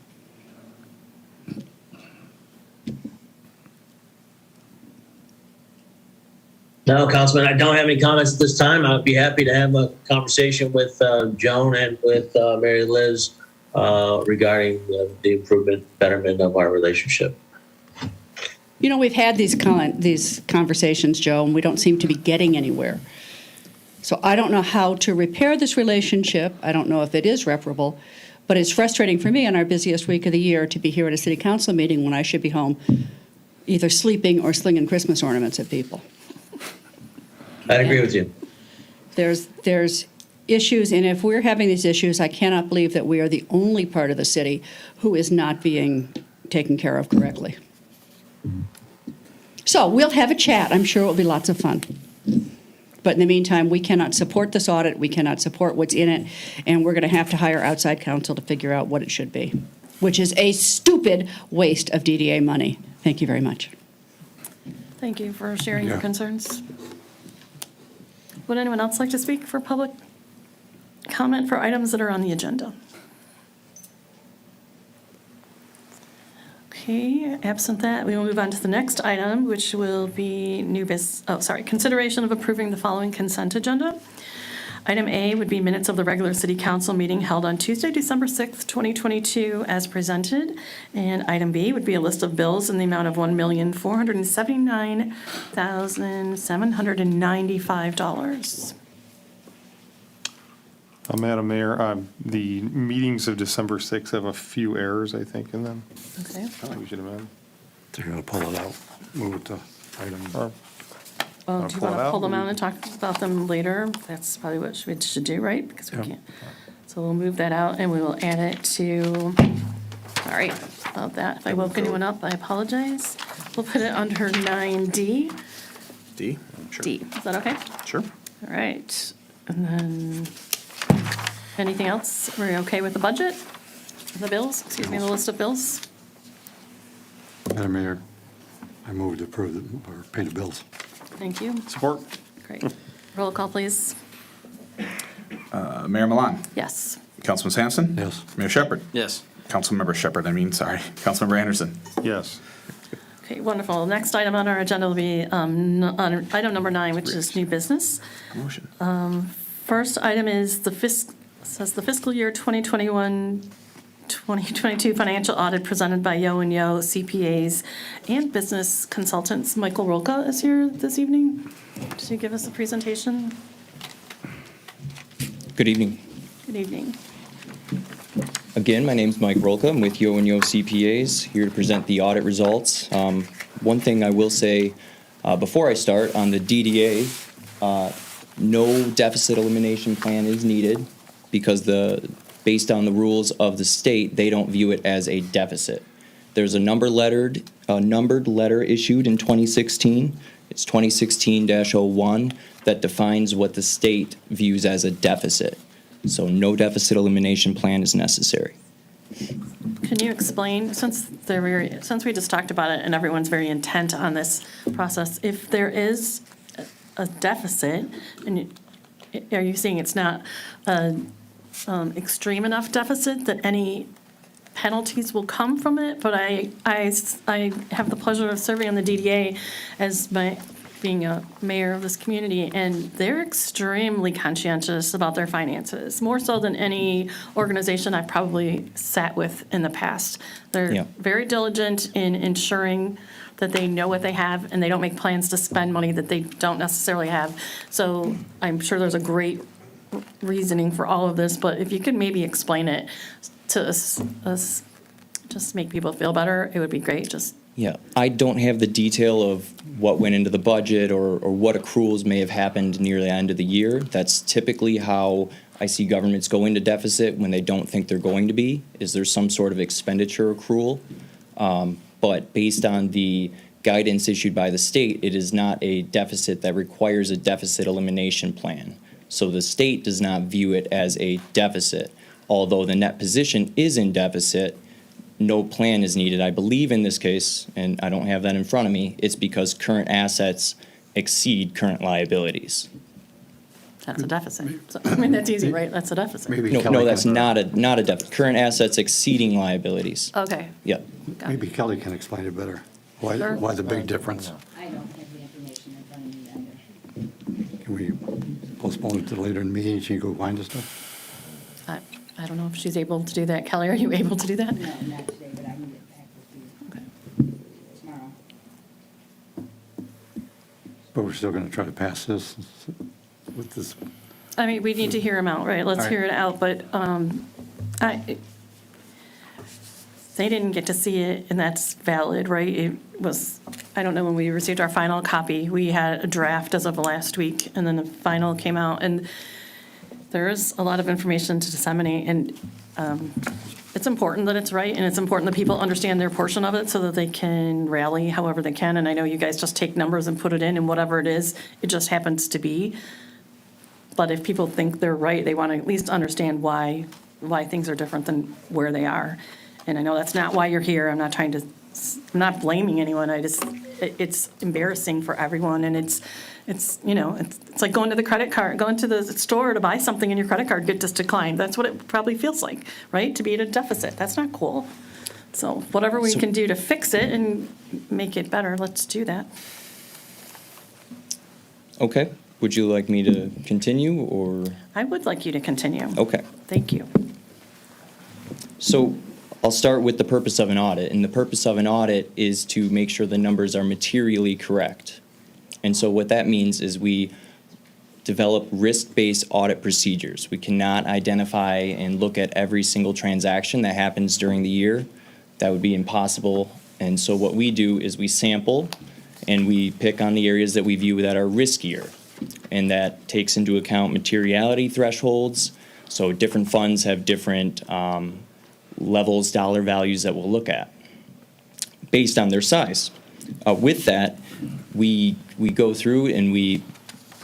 No, Councilman, I don't have any comments at this time. I'd be happy to have a conversation with Joan and with Mary Liz regarding the improvement, betterment of our relationship. You know, we've had these conversations, Joe, and we don't seem to be getting anywhere. So I don't know how to repair this relationship. I don't know if it is reparable, but it's frustrating for me on our busiest week of the year to be here at a city council meeting when I should be home either sleeping or slinging Christmas ornaments at people. I'd agree with you. There's issues, and if we're having these issues, I cannot believe that we are the only part of the city who is not being taken care of correctly. So we'll have a chat. I'm sure it will be lots of fun. But in the meantime, we cannot support this audit. We cannot support what's in it, and we're going to have to hire outside counsel to figure out what it should be. which is a stupid waste of DDA money. Thank you very much. Thank you for sharing your Yeah. concerns. Would anyone else like to speak for public comment for items that are on the agenda? Okay, absent that, we will move on to the next item, which will be consideration of approving the following consent agenda. Item A would be minutes of the regular city council meeting held on Tuesday, December 6th, 2022, as presented. And item B would be a list of bills in the amount of $1,479,795. Madam Mayor, the meetings of December 6th have a few errors, I think, in them. Okay. I think we should amend. They're going to pull it out, move it to item. Or Well, do you pull want it to out? pull them out and talk about them later? That's probably what we should do, right? Because we Yep. can't. So we'll move that out and we will add it to, sorry about that. If I woke anyone up, I apologize. We'll put it under 9D. D? Sure. D, is that okay? Sure. All right. And then, anything else? We're okay with the budget? The bills, excuse me, the list of bills? Madam Mayor, I move to approve or pay the bills. Thank you. Support. Great. Roll call, please. Mayor Milan. Yes. Councilman Sampson. Yes. Mayor Shepherd. Yes. Councilmember Shepherd, sorry. Councilmember Anderson. Yes. Okay, wonderful. Next item on our agenda will be on item number 9, which is new business. Motion. First item is says the fiscal year 2021-2022 financial audit presented by Yo and Yo CPAs and business consultants. Michael Rolka is here this evening to give us a presentation. Good evening. Good evening. Again, my name's Mike Rolka. I'm with Yo and Yo CPAs, here to present the audit results. One thing I will say before I start, on the DDA, no deficit elimination plan is needed because based on the rules of the state, they don't view it as a deficit. There's a numbered letter issued in 2016. It's 2016-01 that defines what the state views as a deficit. So no deficit elimination plan is necessary. Can you explain, since we just talked about it and everyone's very intent on this process, if there is a deficit, and are you saying it's not an extreme enough deficit that any penalties will come from it? But I have the pleasure of serving on the DDA as being a mayor of this community, and they're extremely conscientious about their finances, more so than any organization I've probably sat with in the past. They're very diligent in ensuring that they know what they have and they don't make plans to spend money that they don't necessarily have. So I'm sure there's a great reasoning for all of this, but if you could maybe explain it to us just make people feel better, it would be great. Yeah, I don't have the detail of what went into the budget or what accruals may have happened near the end of the year. That's typically how I see governments go into deficit when they don't think they're going to be, is there some sort of expenditure accrual. But based on the guidance issued by the state, it is not a deficit that requires a deficit elimination plan. So the state does not view it as a deficit. Although the net position is in deficit, no plan is needed. I believe in this case, and I don't have that in front of me, it's because current assets exceed current liabilities. That's a deficit. So, I mean, that's easy, right? That's a deficit. No, that's not a deficit. Current assets exceeding liabilities. Okay. Yep. Maybe Kelly can explain it better. Why the big difference? I don't have the information in front of me either. Can we postpone it to later in the meeting, so you can go find the stuff? I don't know if she's able to do that. Kelly, are you able to do that? No, not today, but I can get back with you tomorrow. But we're still going to try to pass this with this. I mean, we need to hear them out, right? Let's All right. hear it out, but they didn't get to see it, and that's valid, right? It was, I don't know when we received our final copy. We had a draft as of last week, and then the final came out, and there is a lot of information to disseminate, and it's important that it's right, and it's important that people understand their portion of it so that they can rally however they can. And I know you guys just take numbers and put it in, and whatever it is, it just happens to be. But if people think they're right, they want to at least understand why things are different than where they are. And I know that's not why you're here. I'm not trying to, I'm not blaming anyone. It's embarrassing for everyone, and it's like going to the store to buy something and your credit card gets declined. That's what it probably feels like, right? To be at a deficit. That's not cool. So whatever we can do to fix it and make it better, let's do that. Okay. Would you like me to continue, or? I would like you to continue. Okay. Thank you. So I'll start with the purpose of an audit. And the purpose of an audit is to make sure the numbers are materially correct. And so what that means is we develop risk-based audit procedures. We cannot identify and look at every single transaction that happens during the year. That would be impossible. And so what we do is we sample and we pick on the areas that we view that are riskier. And that takes into account materiality thresholds. So different funds have different levels, dollar values that we'll look at based on their size. With that, we go through and we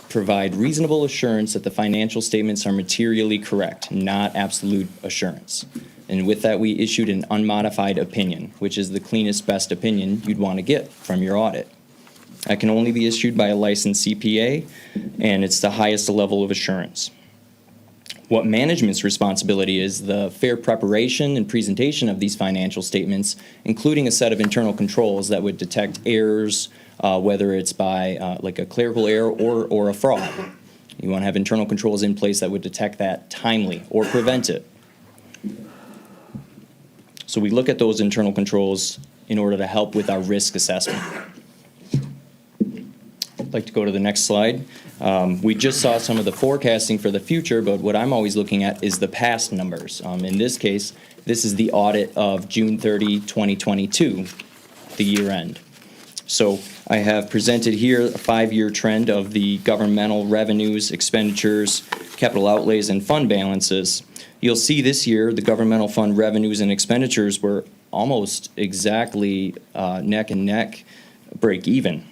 provide reasonable assurance that the financial statements are materially correct, not absolute assurance. And with that, we issued an unmodified opinion, which is the cleanest, best opinion you'd want to get from your audit. That can only be issued by a licensed CPA, and it's the highest level of assurance. What management's responsibility is the fair preparation and presentation of these financial statements, including a set of internal controls that would detect errors, whether it's by like a clerical error or a fraud. You want to have internal controls in place that would detect that timely or prevent it. So we look at those internal controls in order to help with our risk assessment. I'd like to go to the next slide. We just saw some of the forecasting for the future, but what I'm always looking at is the past numbers. In this case, this is the audit of June 30, 2022, the year end. So I have presented here a 5-year trend of the governmental revenues, expenditures, capital outlays, and fund balances. You'll see this year the governmental fund revenues and expenditures were almost exactly neck and neck, break even.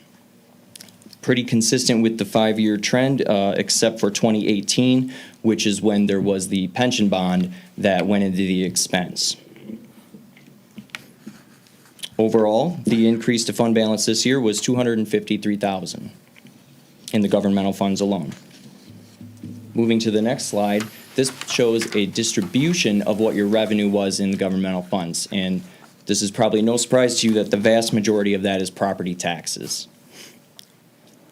Pretty consistent with the 5-year trend, except for 2018, which is when there was the pension bond that went into the expense. Overall, the increase to fund balance this year was $253,000 in the governmental funds alone. Moving to the next slide, this shows a distribution of what your revenue was in the governmental funds. And this is probably no surprise to you that the vast majority of that is property taxes.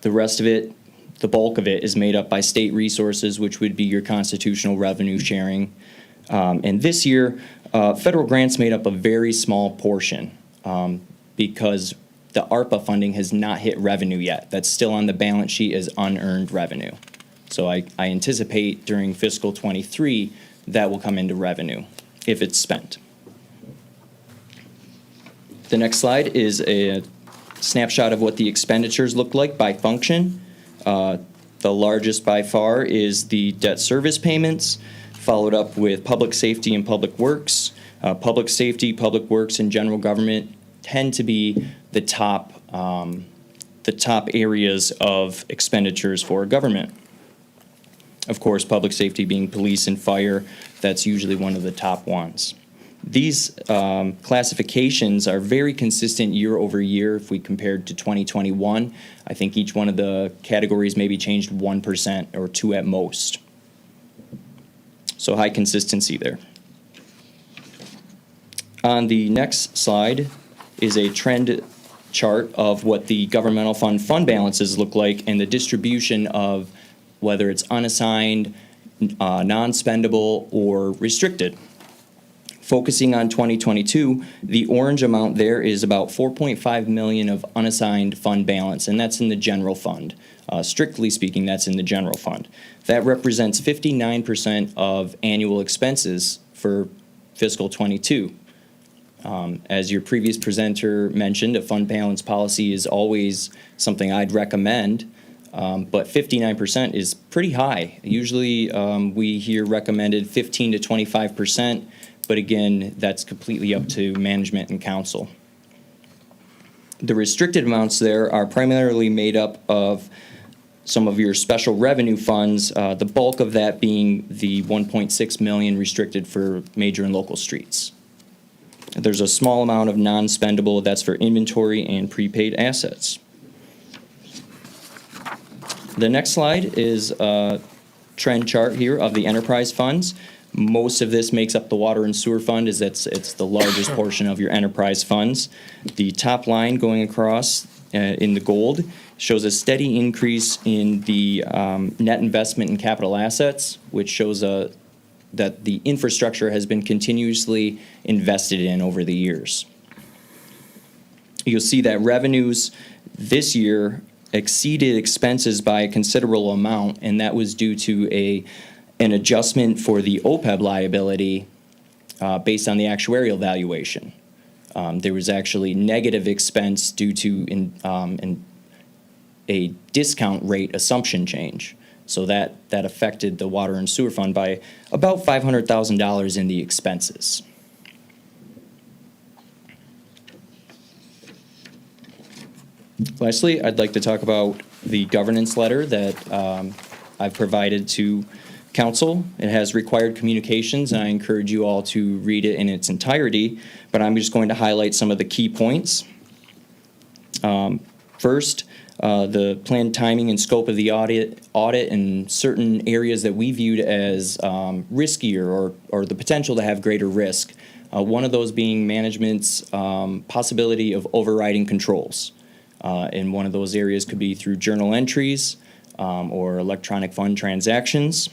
The rest of it, the bulk of it, is made up by state resources, which would be your constitutional revenue sharing. And this year, federal grants made up a very small portion because the ARPA funding has not hit revenue yet. That's still on the balance sheet as unearned revenue. So I anticipate during fiscal '23 that will come into revenue if it's spent. The next slide is a snapshot of what the expenditures look like by function. The largest by far is the debt service payments, followed up with public safety and public works. Public safety, public works, and general government tend to be the top areas of expenditures for government. Of course, public safety being police and fire, that's usually one of the top ones. These classifications are very consistent year over year if we compared to 2021. I think each one of the categories maybe changed 1% or 2% at most. So high consistency there. On the next slide is a trend chart of what the governmental fund balances look like and the distribution of whether it's unassigned, non-spendable, or restricted. Focusing on 2022, the orange amount there is about $4.5 million of unassigned fund balance, and that's in the general fund. Strictly speaking, that's in the general fund. That represents 59% of annual expenses for fiscal '22. As your previous presenter mentioned, a fund balance policy is always something I'd recommend, but 59% is pretty high. Usually we hear recommended 15 to 25%. But again, that's completely up to management and council. The restricted amounts there are primarily made up of some of your special revenue funds, the bulk of that being the $1.6 million restricted for major and local streets. There's a small amount of non-spendable, that's for inventory and prepaid assets. The next slide is a trend chart here of the enterprise funds. Most of this makes up the water and sewer fund, as it's the largest portion of your enterprise funds. The top line going across in the gold shows a steady increase in the net investment in capital assets, which shows that the infrastructure has been continuously invested in over the years. You'll see that revenues this year exceeded expenses by a considerable amount, and that was due to an adjustment for the OPEB liability based on the actuarial valuation. There was actually negative expense due to a discount rate assumption change. So that affected the water and sewer fund by about $500,000 in the expenses. Lastly, I'd like to talk about the governance letter that I've provided to council. It has required communications, and I encourage you all to read it in its entirety, but I'm just going to highlight some of the key points. First, the planned timing and scope of the audit in certain areas that we viewed as riskier or the potential to have greater risk. One of those being management's possibility of overriding controls. And one of those areas could be through journal entries or electronic fund transactions.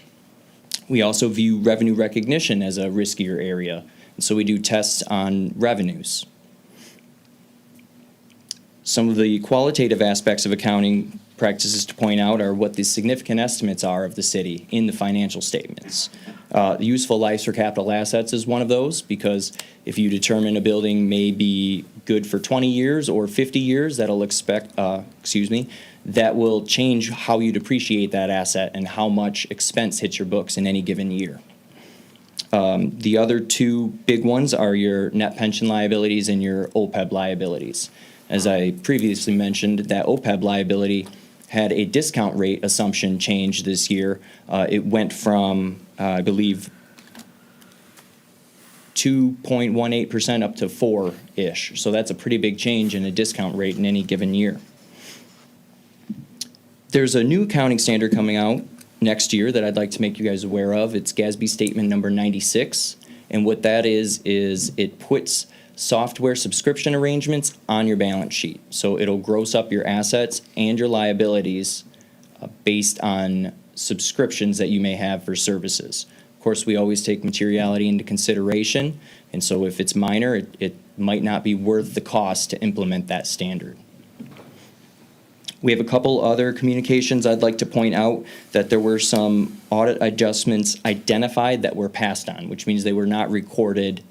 We also view revenue recognition as a riskier area, and so we do tests on revenues. Some of the qualitative aspects of accounting practices to point out are what the significant estimates are of the city in the financial statements. The useful lives for capital assets is one of those, because if you determine a building may be good for 20 years or 50 years, that will change how you depreciate that asset and how much expense hits your books in any given year. The other two big ones are your net pension liabilities and your OPEB liabilities. As I previously mentioned, that OPEB liability had a discount rate assumption change this year. It went from, I believe, 2.18% up to 4-ish. So that's a pretty big change in a discount rate in any given year. There's a new accounting standard coming out next year that I'd like to make you guys aware of. It's GASB Statement number 96. And what that is it puts software subscription arrangements on your balance sheet. So it'll gross up your assets and your liabilities based on subscriptions that you may have for services. Of course, we always take materiality into consideration, and so if it's minor, it might not be worth the cost to implement that standard. We have a couple other communications I'd like to point out, that there were some audit adjustments identified that were passed on, which means they were not recorded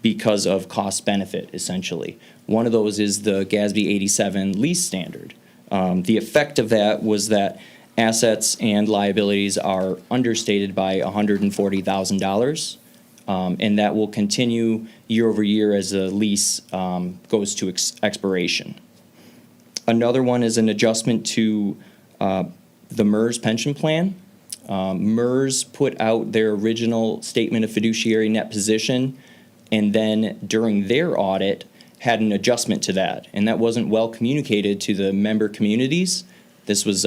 because of cost benefit, essentially. One of those is the GASB 87 lease standard. The effect of that was that assets and liabilities are understated by $140,000, and that will continue year over year as the lease goes to expiration. Another one is an adjustment to the MERS pension plan. MERS put out their original statement of fiduciary net position, and then during their audit had an adjustment to that, and that wasn't well communicated to the member communities. This was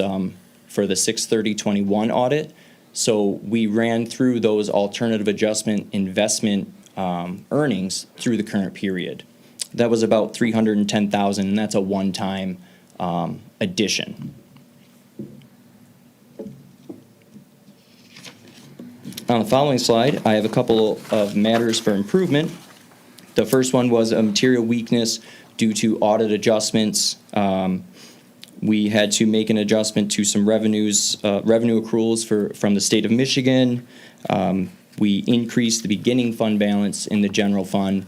for the 6/30/21 audit, so we ran through those alternative adjustment investment earnings through the current period. That was about $310,000, and that's a one-time addition. On the following slide, I have a couple of matters for improvement. The first one was a material weakness due to audit adjustments. We had to make an adjustment to some revenue accruals from the state of Michigan. We increased the beginning fund balance in the general fund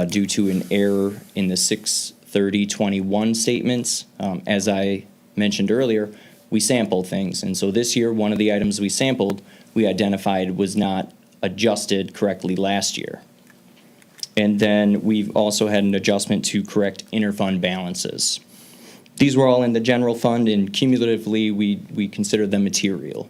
due to an error in the 6/30/21 statements. As I mentioned earlier, we sampled things, and so this year, one of the items we sampled, we identified was not adjusted correctly last year. And then we've also had an adjustment to correct interfund balances. These were all in the general fund, and cumulatively, we consider them material.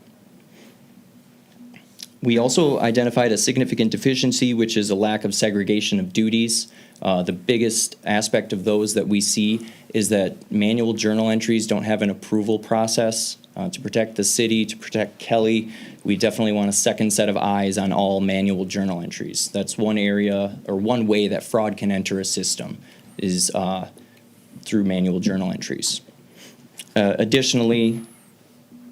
We also identified a significant deficiency, which is a lack of segregation of duties. The biggest aspect of those that we see is that manual journal entries don't have an approval process. To protect the city, to protect Kelly, we definitely want a second set of eyes on all manual journal entries. That's one area, or one way that fraud can enter a system, is through manual journal entries. Additionally,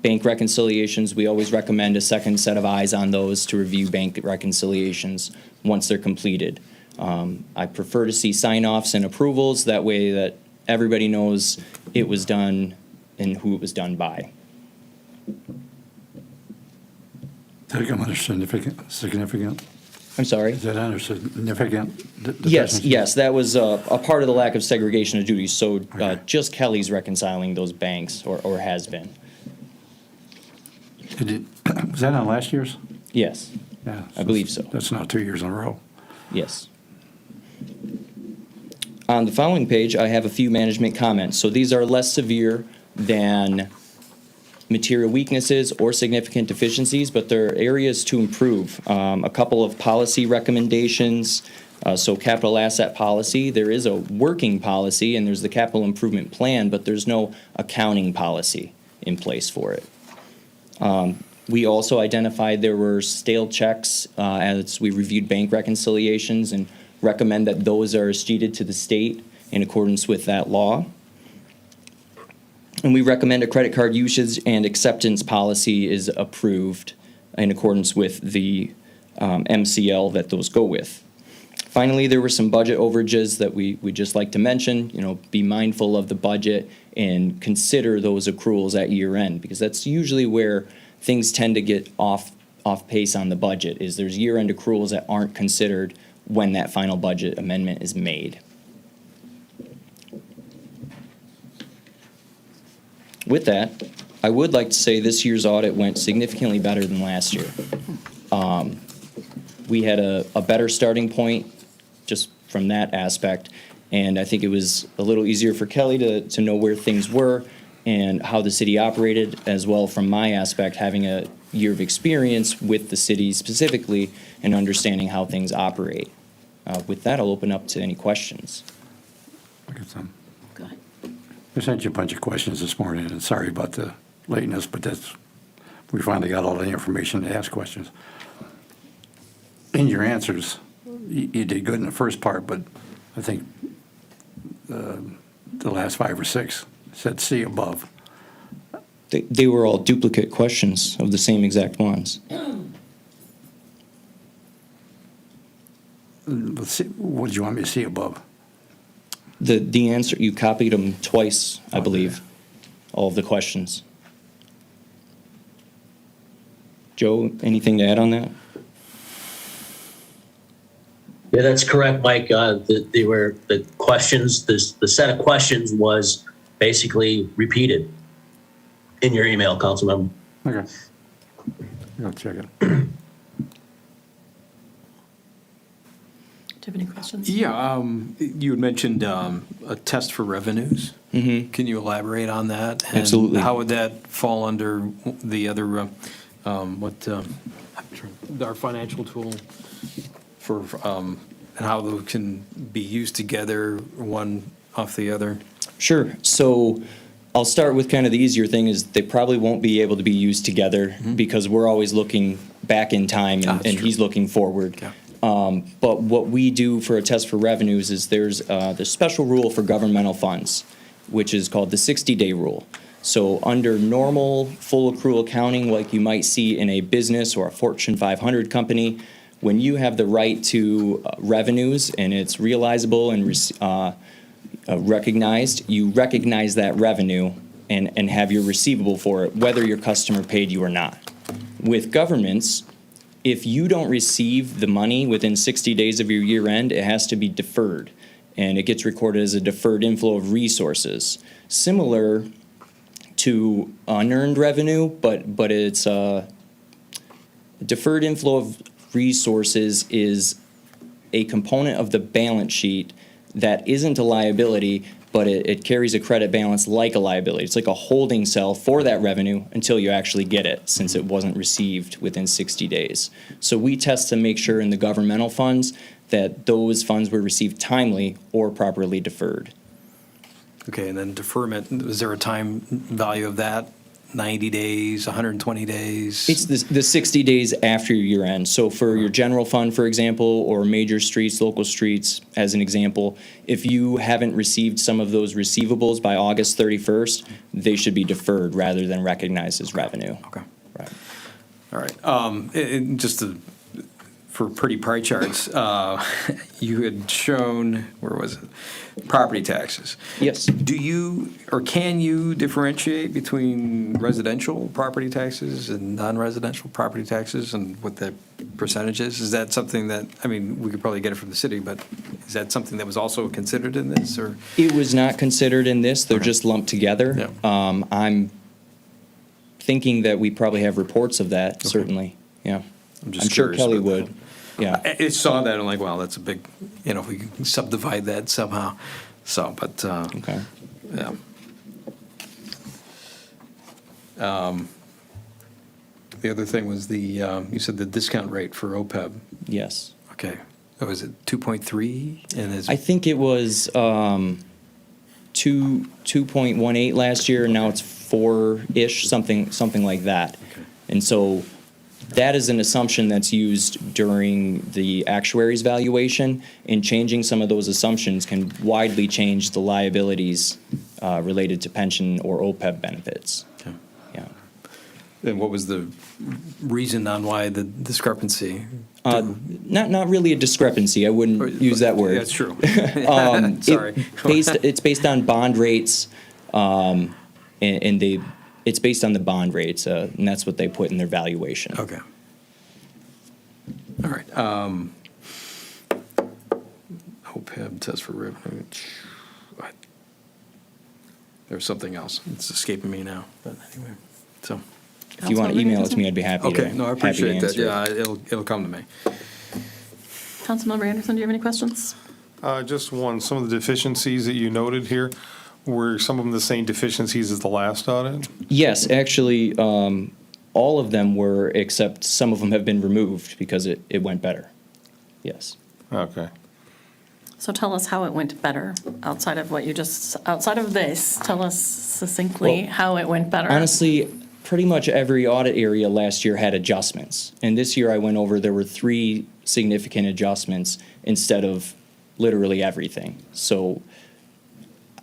bank reconciliations, we always recommend a second set of eyes on those to review bank reconciliations once they're completed. I prefer to see sign-offs and approvals, that way that everybody knows it was done and who it was done by. Did it come under significant? I'm sorry? Is that under significant? Yes, deficiency? yes, that was a part of the lack of segregation of duties. So just Kelly's reconciling those banks, or has been. Was that on last year's? Yes, Yeah. I believe so. That's not 2 years in a row. Yes. On the following page, I have a few management comments. So these are less severe than material weaknesses or significant deficiencies, but there are areas to improve. A couple of policy recommendations. So capital asset policy, there is a working policy and there's the capital improvement plan, but there's no accounting policy in place for it. We also identified there were stale checks as we reviewed bank reconciliations, and recommend that those are escheated to the state in accordance with that law. And we recommend a credit card usage and acceptance policy is approved in accordance with the MCL that those go with. Finally, there were some budget overages that we just like to mention. You know, be mindful of the budget and consider those accruals at year end, because that's usually where things tend to get off pace on the budget, is there's year end accruals that aren't considered when that final budget amendment is made. With that, I would like to say this year's audit went significantly better than last year. We had a better starting point just from that aspect, and I think it was a little easier for Kelly to know where things were and how the city operated, as well from my aspect, having a year of experience with the city specifically and understanding how things operate. With that, I'll open up to any questions. I got some. Go ahead. I sent you a bunch of questions this morning, and sorry about the lateness, but we finally got all the information to ask questions. In your answers, you did good in the first part, but I think the last 5 or 6 said C above. They were all duplicate questions of the same exact ones. What did you want me to see above? The answer, you copied them twice, I believe, all of the questions. Joe, anything to add on that? Yeah, that's correct, Mike. They were the questions. The set of questions was basically repeated in your email, Councilmember. Okay. I'll check it. Do you have any questions? Yeah, you had mentioned a test for revenues. Mm-hmm. Can you elaborate on that? And Absolutely. how would that fall under the other, our financial tool for, and how they can be used together, one off the other? Sure. So I'll start with kind of the easier thing is they probably won't be able to be used together because we're always looking back in time and he's looking forward. Yeah. But what we do for a test for revenues is there's the special rule for governmental funds, which is called the 60-day rule. So under normal full accrual accounting, like you might see in a business or a Fortune 500 company, when you have the right to revenues and it's realizable and recognized, you recognize that revenue and have your receivable for it, whether your customer paid you or not. With governments, if you don't receive the money within 60 days of your year end, it has to be deferred, and it gets recorded as a deferred inflow of resources. Similar to unearned revenue, but it's a deferred inflow of resources is a component of the balance sheet that isn't a liability, but it carries a credit balance like a liability. It's like a holding cell for that revenue until you actually get it, since it wasn't received within 60 days. So we test to make sure in the governmental funds that those funds were received timely or properly deferred. Okay, and then deferment, is there a time value of that? 90 days, 120 days? It's the 60 days after your year end. So for your general fund, for example, or major streets, local streets, as an example, if you haven't received some of those receivables by August 31st, they should be deferred rather than recognized as revenue. Okay. Right. All right. For pretty pie charts, you had shown, where was it? Property taxes. Yes. Do you, or can you differentiate between residential property taxes and non-residential property taxes and what the percentage is? Is that something that, I mean, we could probably get it from the city, but is that something that was also considered in this, or? It was not considered in this. They're just lumped together. Yeah. I'm thinking that we probably have reports of that, certainly. Yeah. I'm just sure curious Kelly about would. that. Yeah. I saw that, and I'm like, wow, that's a big, if we can subdivide that somehow. So, but, Okay. yeah. The other thing was you said the discount rate for OPEB. Yes. Okay. Oh, is it 2.3? And is I think it was 2.18 last year, and now it's 4-ish, something like that. And so that is an assumption that's used during the actuary's valuation, and changing some of those assumptions can widely change the liabilities related to pension or OPEB benefits. Okay. Yeah. And what was the reason on why the discrepancy? Not really a discrepancy. I wouldn't use that word. That's true. Sorry. It's based on bond rates, and it's based on the bond rates, and that's what they put in their valuation. Okay. All right. OPEB test for revenue. There's something else. It's escaping me now, but anyway, so. If you want to email it to me, I'd be happy to. Okay, no, I happy to appreciate that. answer it. Yeah, it'll come to me. Councilmember Anderson, do you have any questions? Just one, some of the deficiencies that you noted here, were some of them the same deficiencies as the last audit? Yes, actually, all of them were, except some of them have been removed because it went better. Yes. Okay. So tell us how it went better, outside of this, tell us succinctly Well, how it went better. Honestly, pretty much every audit area last year had adjustments. And this year I went over, there were 3 significant adjustments instead of literally everything. So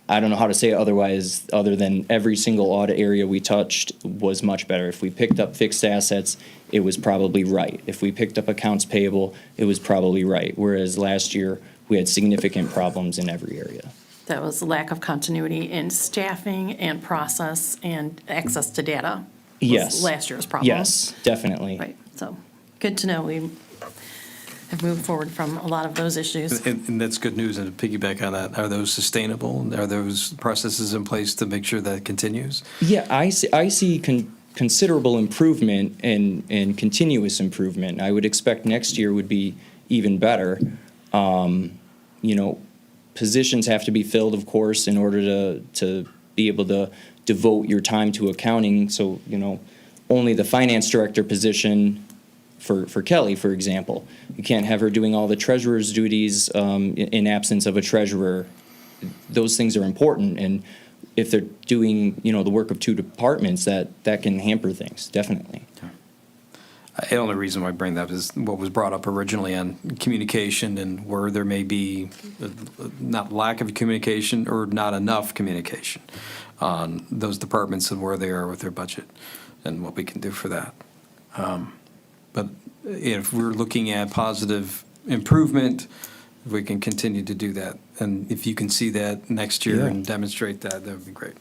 I don't know how to say it otherwise, other than every single audit area we touched was much better. If we picked up fixed assets, it was probably right. If we picked up accounts payable, it was probably right. Whereas last year, we had significant problems in every area. That was lack of continuity in staffing and process and access to data. Was Yes. last year's problem. Yes, definitely. Right, so, good to know we have moved forward from a lot of those issues. And that's good news, and to piggyback on that, are those sustainable? Are those processes in place to make sure that continues? Yeah, I see considerable improvement and continuous improvement. I would expect next year would be even better. Positions have to be filled, of course, in order to be able to devote your time to accounting. So, only the finance director position for Kelly, for example. You can't have her doing all the treasurer's duties in absence of a treasurer. Those things are important, and if they're doing, the work of 2 departments, that can hamper things, definitely. The only reason why I bring that up is what was brought up originally on communication, and where there may be not lack of communication or not enough communication on those departments and where they are with their budget and what we can do for that. But if we're looking at positive improvement, if we can continue to do that, and if you can see that next year and demonstrate that, that would be great.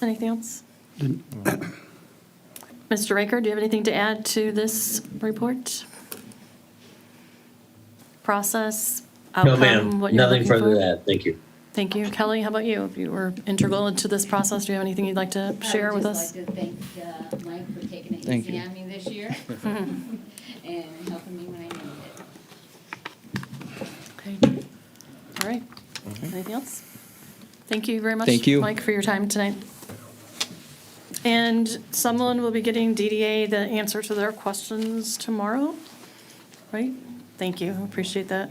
Anything else? Mr. Raker, do you have anything to add to this report? Process, No, outcome, ma'am, what you're nothing looking further for? to add. Thank you. Thank you. Kelly, how about you? If you were integral into this process, do you have anything you'd like to share with us? I would just like to thank Mike for taking it Thank easy you. on me this year and helping me when I needed it. Okay. All right. Anything else? Thank you very much, Thank you. Mike, for your time tonight. And someone will be getting DDA the answer to their questions tomorrow, right? Thank you, appreciate that.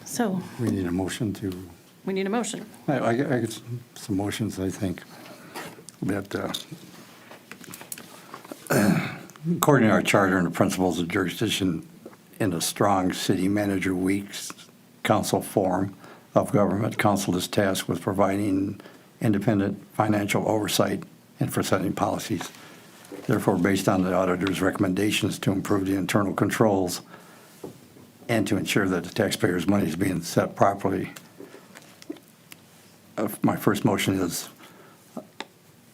So, We need a motion to, we need a motion. I get some motions, I think, that according to our charter and the principles of jurisdiction in a strong city manager weeks council form of government, council is tasked with providing independent financial oversight and for setting policies. Therefore, based on the auditor's recommendations to improve the internal controls and to ensure that the taxpayers' money is being set properly, my first motion is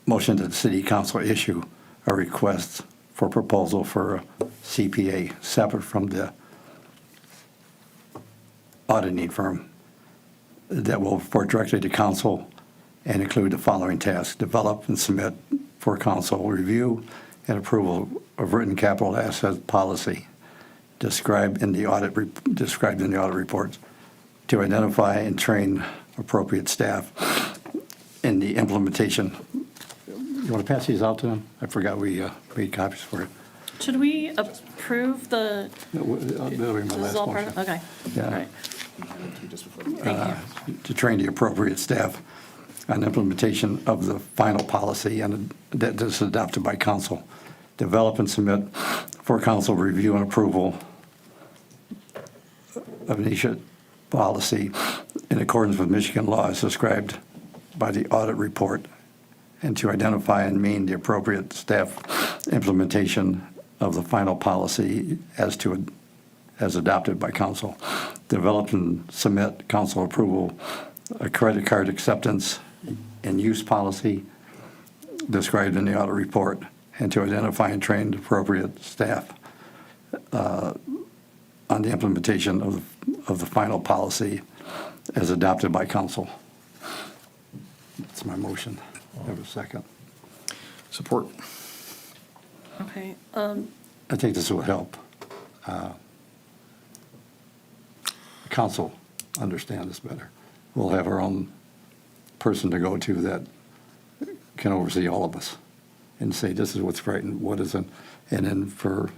motion that the city council issue a request for proposal for a CPA separate from the auditing firm that will report directly to council and include the following tasks: develop and submit for council review and approval of written capital asset policy described in the audit reports, to identify and train appropriate staff in the implementation. You want to pass these out to them? I forgot we made copies for it. Should we approve the? That'll be my This is last all part motion. of, okay. Yeah. All right. Thank you. To train the appropriate staff on implementation of the final policy and that is adopted by council. Develop and submit for council review and approval of initial policy in accordance with Michigan law as described by the audit report, and to identify and mean the appropriate staff implementation of the final policy as adopted by council. Develop and submit council approval a credit card acceptance and use policy described in the audit report, and to identify and train the appropriate staff on the implementation of the final policy as adopted by council. That's my motion. Have a second. Support. Okay, I think this will help council understand this better. We'll have our own person to go to that can oversee all of us and say, this is what's right and what isn't. And then for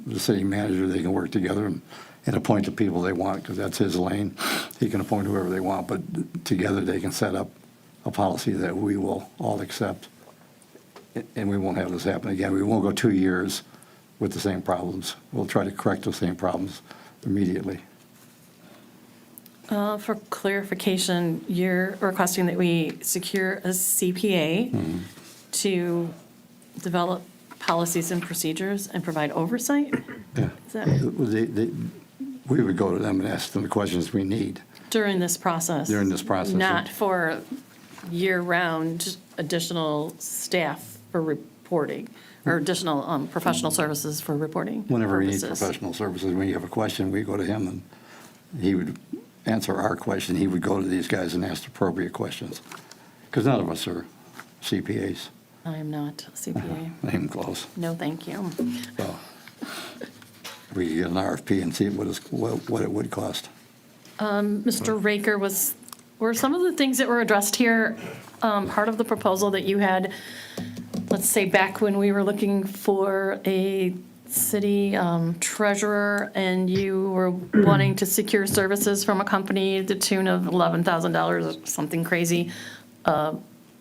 the city manager, they can work together and appoint the people they want, because that's his lane. He can appoint whoever they want, but together they can set up a policy that we will all accept. And we won't have this happen again. We won't go 2 years with the same problems. We'll try to correct those same problems immediately. for clarification, you're requesting that we secure a CPA to develop policies and procedures and provide oversight? Yeah. Is that We would go to them and ask them the questions we need. during this process? During this process, Not yeah. for year-round additional staff for reporting, or additional professional services for reporting Whenever we need purposes? professional services, when you have a question, we go to him and he would answer our question. He would go to these guys and ask appropriate questions. Because none of us are CPAs. I am not a CPA. Not even close. No, thank you. So we could get an RFP and see what it would cost. Mr. Raker, were some of the things that were addressed here part of the proposal that you had, let's say, back when we were looking for a city treasurer and you were wanting to secure services from a company to the tune of $11,000 or something crazy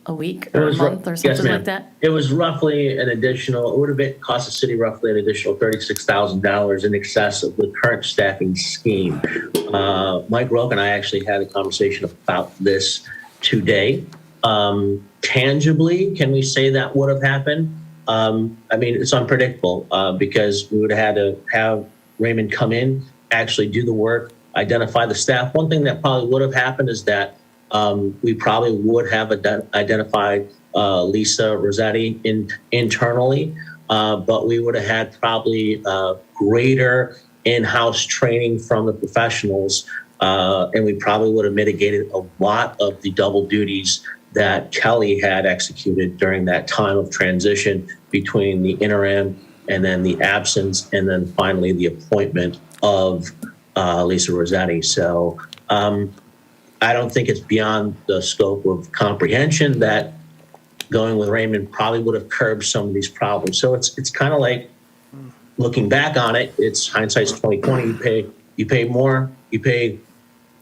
a week or a month or something like that? It was roughly an additional, it would have been, cost the city roughly an additional $36,000 in excess of the current staffing scheme. Mike Roque and I actually had a conversation about this today. Tangibly, can we say that would have happened? I mean, it's unpredictable because we would have had to have Raymond come in, actually do the work, identify the staff. One thing that probably would have happened is that we probably would have identified Lisa Rossetti internally, but we would have had probably greater in-house training from the professionals, and we probably would have mitigated a lot of the double duties that Kelly had executed during that time of transition between the interim and then the absence and then finally the appointment of Lisa Rossetti. So I don't think it's beyond the scope of comprehension that going with Raymond probably would have curbed some of these problems. So it's kind of like looking back on it, it's hindsight's 20/20. You pay more, you pay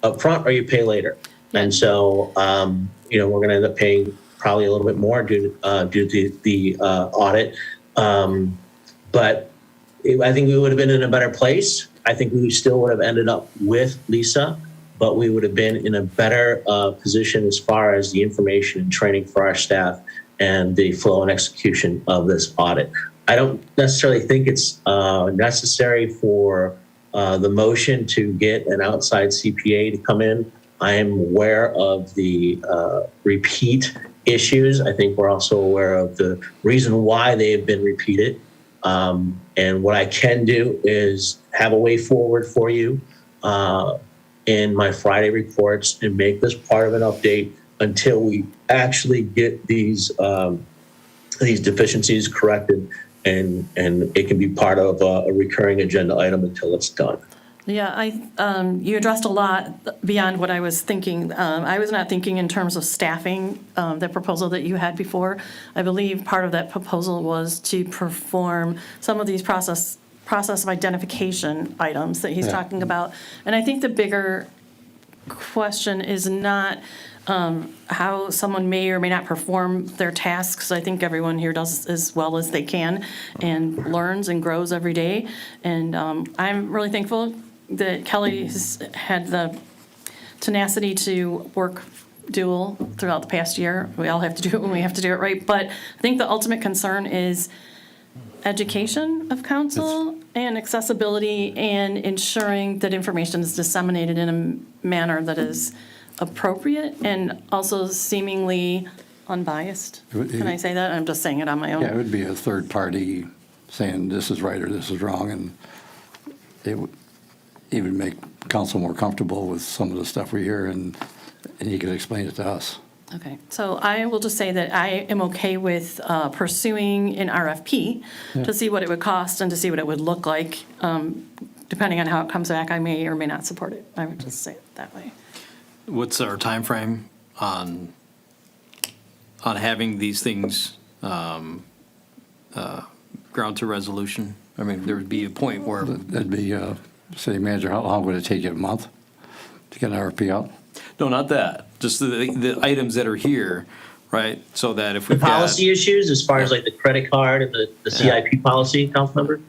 up front or you pay later. And so, we're going to end up paying probably a little bit more due to the audit. But I think we would have been in a better place. I think we still would have ended up with Lisa, but we would have been in a better position as far as the information and training for our staff and the flow and execution of this audit. I don't necessarily think it's necessary for the motion to get an outside CPA to come in. I am aware of the repeat issues. I think we're also aware of the reason why they have been repeated. And what I can do is have a way forward for you in my Friday reports and make this part of an update until we actually get these deficiencies corrected, and it can be part of a recurring agenda item until it's done. Yeah, you addressed a lot beyond what I was thinking. I was not thinking in terms of staffing, the proposal that you had before. I believe part of that proposal was to perform some of these process of identification items that he's talking about. And I think the bigger question is not how someone may or may not perform their tasks. I think everyone here does as well as they can and learns and grows every day. And I'm really thankful that Kelly has had the tenacity to work dual throughout the past year. We all have to do it when we have to do it right. But I think the ultimate concern is education of council and accessibility and ensuring that information is disseminated in a manner that is appropriate and also seemingly unbiased. Can I say that? I'm just saying it on my own. Yeah, it would be a third party saying this is right or this is wrong, and it would make council more comfortable with some of the stuff we hear, and he could explain it to us. Okay, so I will just say that I am okay with pursuing an RFP to see what it would cost and to see what it would look like. Depending on how it comes back, I may or may not support it. I would just say it that way. What's our timeframe on having these things ground to resolution? I mean, there would be a point where That'd be, city manager, how long would it take you, a month to get an RFP out? no, not that. Just the items that are here, right? So that if The we've got policy issues, as far as like the credit card and the CIP policy, council member?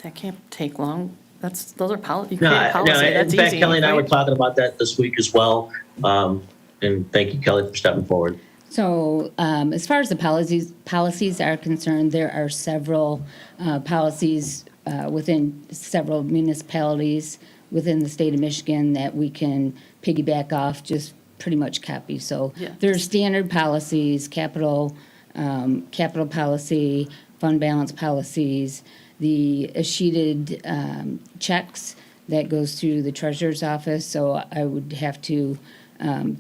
That can't take long. Those are you No, create policy, no. that's In fact, easy, Kelly and I were right? talking about that this week as well. And thank you, Kelly, for stepping forward. So as far as the policies are concerned, there are several policies within several municipalities within the state of Michigan that we can piggyback off, just pretty much copy. So Yeah. there's standard policies, capital policy, fund balance policies, the sheeted checks that goes through the treasurer's office. So I would have to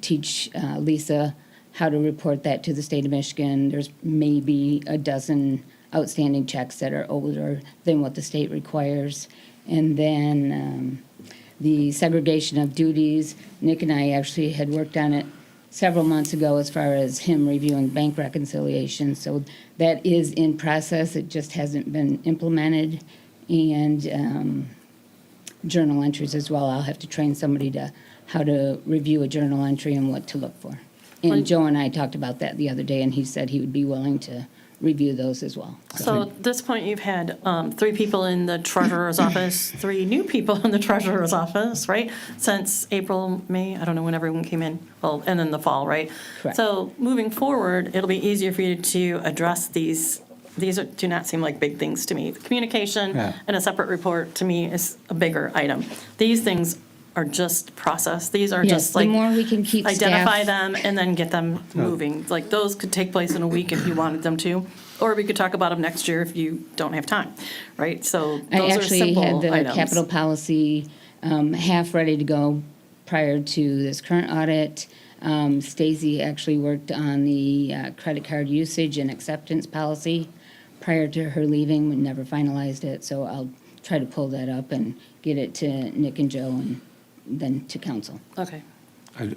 teach Lisa how to report that to the state of Michigan. There's maybe a dozen outstanding checks that are older than what the state requires. And then the segregation of duties, Nick and I actually had worked on it several months ago as far as him reviewing bank reconciliation. So that is in process. It just hasn't been implemented. And journal entries as well. I'll have to train somebody to how to review a journal entry and what to look for. And Joe and I talked about that the other day, and he said he would be willing to review those as well. So at this point, you've had 3 people in the treasurer's office, 3 new people in the treasurer's office, right? Since April, May, I don't know when everyone came in, well, and in the fall, right? Correct. So moving forward, it'll be easier for you to address these. These do not seem like big things to me. The communication and a separate report, to me, is a bigger item. These things are just process. These are Yes, just the like. more we can keep Identify staff- them and then get them moving. Like, those could take place in a week if you wanted them to. Or we could talk about them next year if you don't have time, right? So I those are actually simple had the items. capital policy half ready to go prior to this current audit. Stacy actually worked on the credit card usage and acceptance policy prior to her leaving. We never finalized it, so I'll try to pull that up and get it to Nick and Joe and then to council. Okay.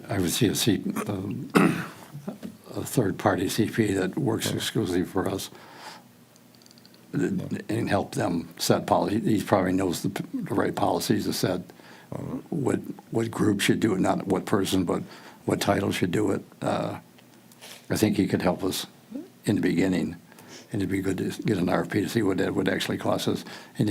I would see a third-party CPA that works exclusively for us and help them set policy. He probably knows the right policies to set, what group should do it, not what person, but what title should do it. I think he could help us in the beginning, and it'd be good to get an RFP to see what that would actually cost us. And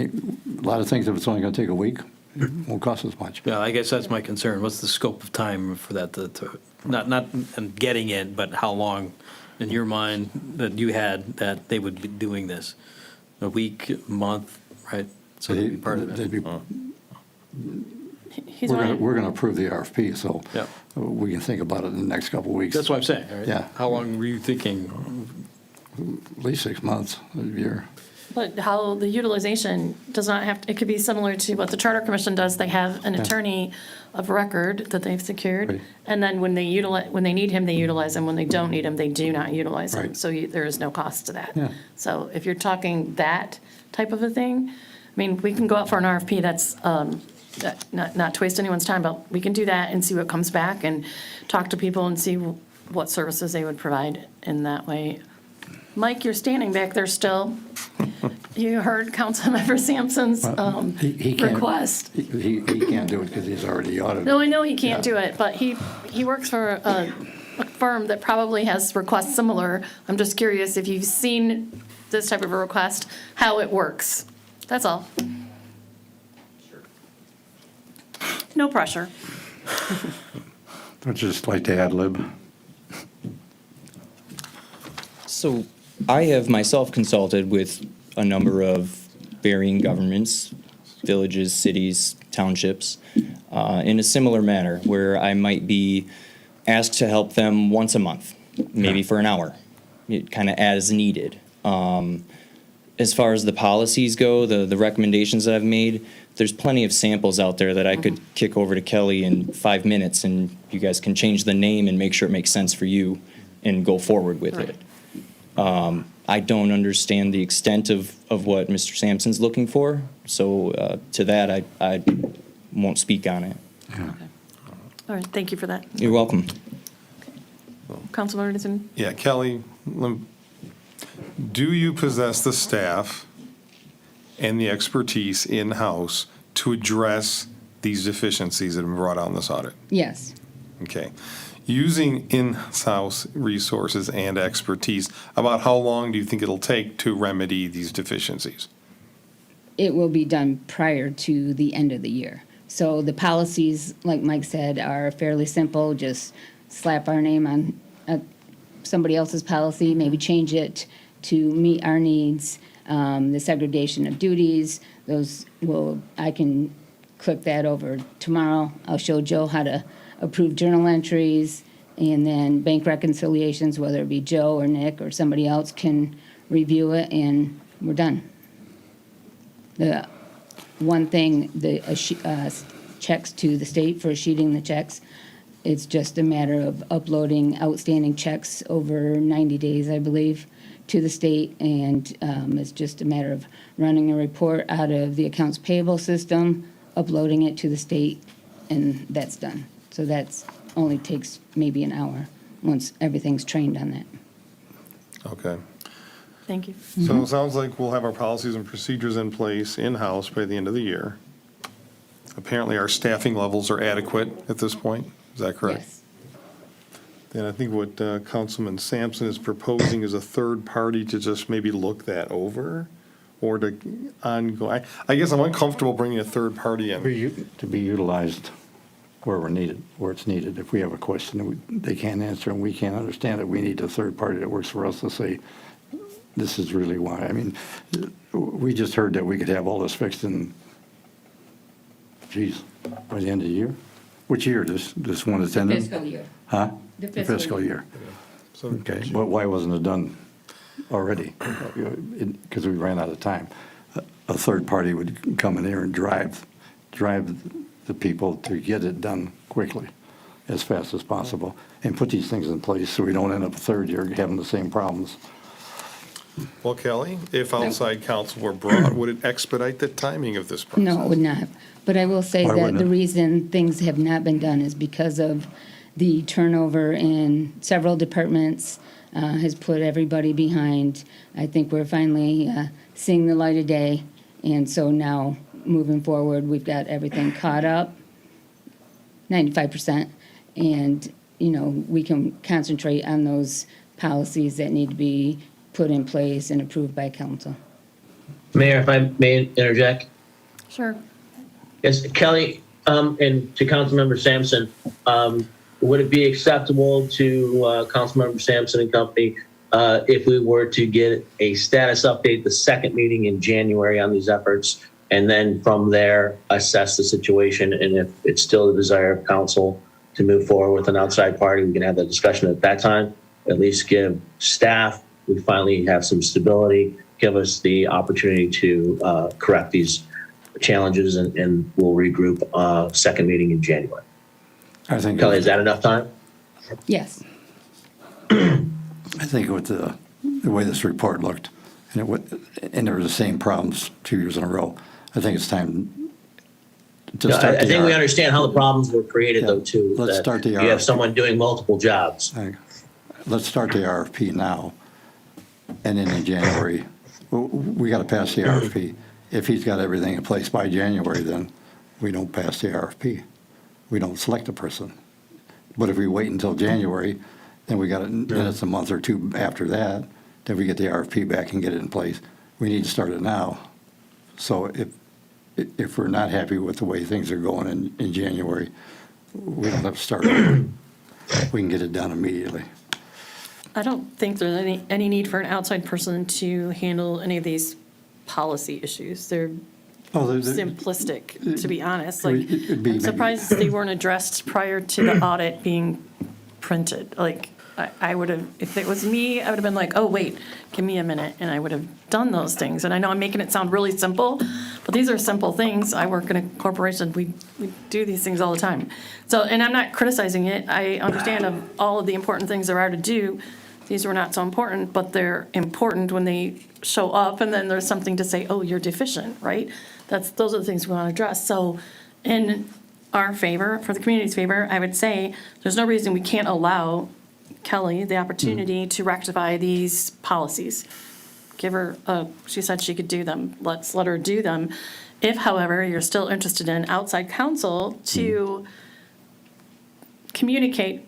a lot of things, if it's only going to take a week, it won't cost us much. Yeah, I guess that's my concern. What's the scope of time for that to not in getting it, but how long in your mind that you had that they would be doing this? A week, a month, right? So that'd be part of it. We're going to approve the RFP, so Yeah. we can think about it in the next couple of weeks. That's what I'm saying, right? Yeah. How long were you thinking? At least 6 months, a year. But how the utilization does not have, it could be similar to what the Charter Commission does. They have an attorney of record that they've secured. Right. And then when they need him, they utilize him. When they don't need him, they do not utilize him. Right. So there is no cost to that. Yeah. So if you're talking that type of a thing, I mean, we can go out for an RFP that's, not to waste anyone's time, but we can do that and see what comes back and talk to people and see what services they would provide in that way. Mike, you're standing back there still. You heard Councilmember Sampson's He can't- request. He can't do it because he's already audited. No, I know he can't do it, but he works for a firm that probably has requests similar. I'm just curious if you've seen this type of a request, how it works. That's all. No pressure. I'd just like to ad lib. So I have myself consulted with a number of varying governments, villages, cities, townships, in a similar manner, where I might be asked to help them once a month, maybe for an hour, kind of as needed. As far as the policies go, the recommendations that I've made, there's plenty of samples out there that I could kick over to Kelly in 5 minutes, and you guys can change the name and make sure it makes sense for you and go forward with it. I don't understand the extent of what Mr. Sampson's looking for, so to that, I won't speak on it. All right, thank you for that. You're welcome. Councilor Anderson? Yeah, Kelly, do you possess the staff and the expertise in-house to address these deficiencies that have been brought out in this audit? Yes. Okay. Using in-house resources and expertise, about how long do you think it'll take to remedy these deficiencies? It will be done prior to the end of the year. So the policies, like Mike said, are fairly simple. Just slap our name on somebody else's policy, maybe change it to meet our needs. The segregation of duties, I can click that over tomorrow. I'll show Joe how to approve journal entries, and then bank reconciliations, whether it be Joe or Nick or somebody else can review it, and we're done. The one thing, the checks to the state for sheeting the checks, it's just a matter of uploading outstanding checks over 90 days, I believe, to the state, and it's just a matter of running a report out of the accounts payable system, uploading it to the state, and that's done. So that's only takes maybe an hour once everything's trained on that. Okay. Thank you. So it sounds like we'll have our policies and procedures in place in-house by the end of the year. Apparently, our staffing levels are adequate at this point. Is that correct? Yes. Then I think what Councilman Sampson is proposing is a third party to just maybe look that over, or to ongo. I guess I'm uncomfortable bringing a third party in. To be utilized where it's needed. If we have a question that they can't answer and we can't understand it, we need a third party that works for us to say, this is really why. I mean, we just heard that we could have all this fixed in, by the end of the year? Which year, this one that's ending? Fiscal year. Huh? The The fiscal fiscal year. Okay, but why wasn't it done already? Because we ran out of time. A third party would come in here and drive the people to get it done quickly, as fast as possible, and put these things in place so we don't end up a third year having the same problems. Well, Kelly, if outside counsel were brought, would it expedite the timing of this process? No, it would not. But I will say Why that wouldn't the it? reason things have not been done is because of the turnover in several departments has put everybody behind. I think we're finally seeing the light of day. And so now, moving forward, we've got everything caught up, 95%. And, we can concentrate on those policies that need to be put in place and approved by council. Mayor, if I may interject? Sure. Yes, Kelly, and to Councilmember Sampson, would it be acceptable to Councilmember Sampson and company if we were to get a status update, the second meeting in January on these efforts, and then from there assess the situation, and if it's still the desire of council to move forward with an outside party, we can have that discussion at that time, at least give staff, we finally have some stability, give us the opportunity to correct these challenges, and we'll regroup second meeting in January. I think, Kelly, is that enough time? Yes. I think with the way this report looked, and there were the same problems 2 years in a row, I think it's time to No, start I think we the, understand how the problems were created, Yeah, though, too. let's that start the You have RFP. someone doing multiple jobs. let's start the RFP now. And then in January, we got to pass the RFP. If he's got everything in place by January, then we don't pass the RFP. We don't select a person. But if we wait until January, then then it's a month or two after that, then we get the RFP back and get it in place. We need to start it now. So if we're not happy with the way things are going in January, we don't have to start over. We can get it done immediately. I don't think there's any need for an outside person to handle any of these policy issues. They're simplistic, to be honest. Like, It'd be I'm maybe- surprised they weren't addressed prior to the audit being printed. Like, I would have, if it was me, I would have been like, oh, wait, give me a minute, and I would have done those things. And I know I'm making it sound really simple, but these are simple things. I work in a corporation, we do these things all the time. So, and I'm not criticizing it. I understand of all of the important things there are to do, these were not so important, but they're important when they show up, and then there's something to say, oh, you're deficient, right? Those are the things we want to address. So in our favor, for the community's favor, I would say there's no reason we can't allow Kelly the opportunity to rectify these policies. Give her, she said she could do them. Let's let her do them. If, however, you're still interested in outside counsel to communicate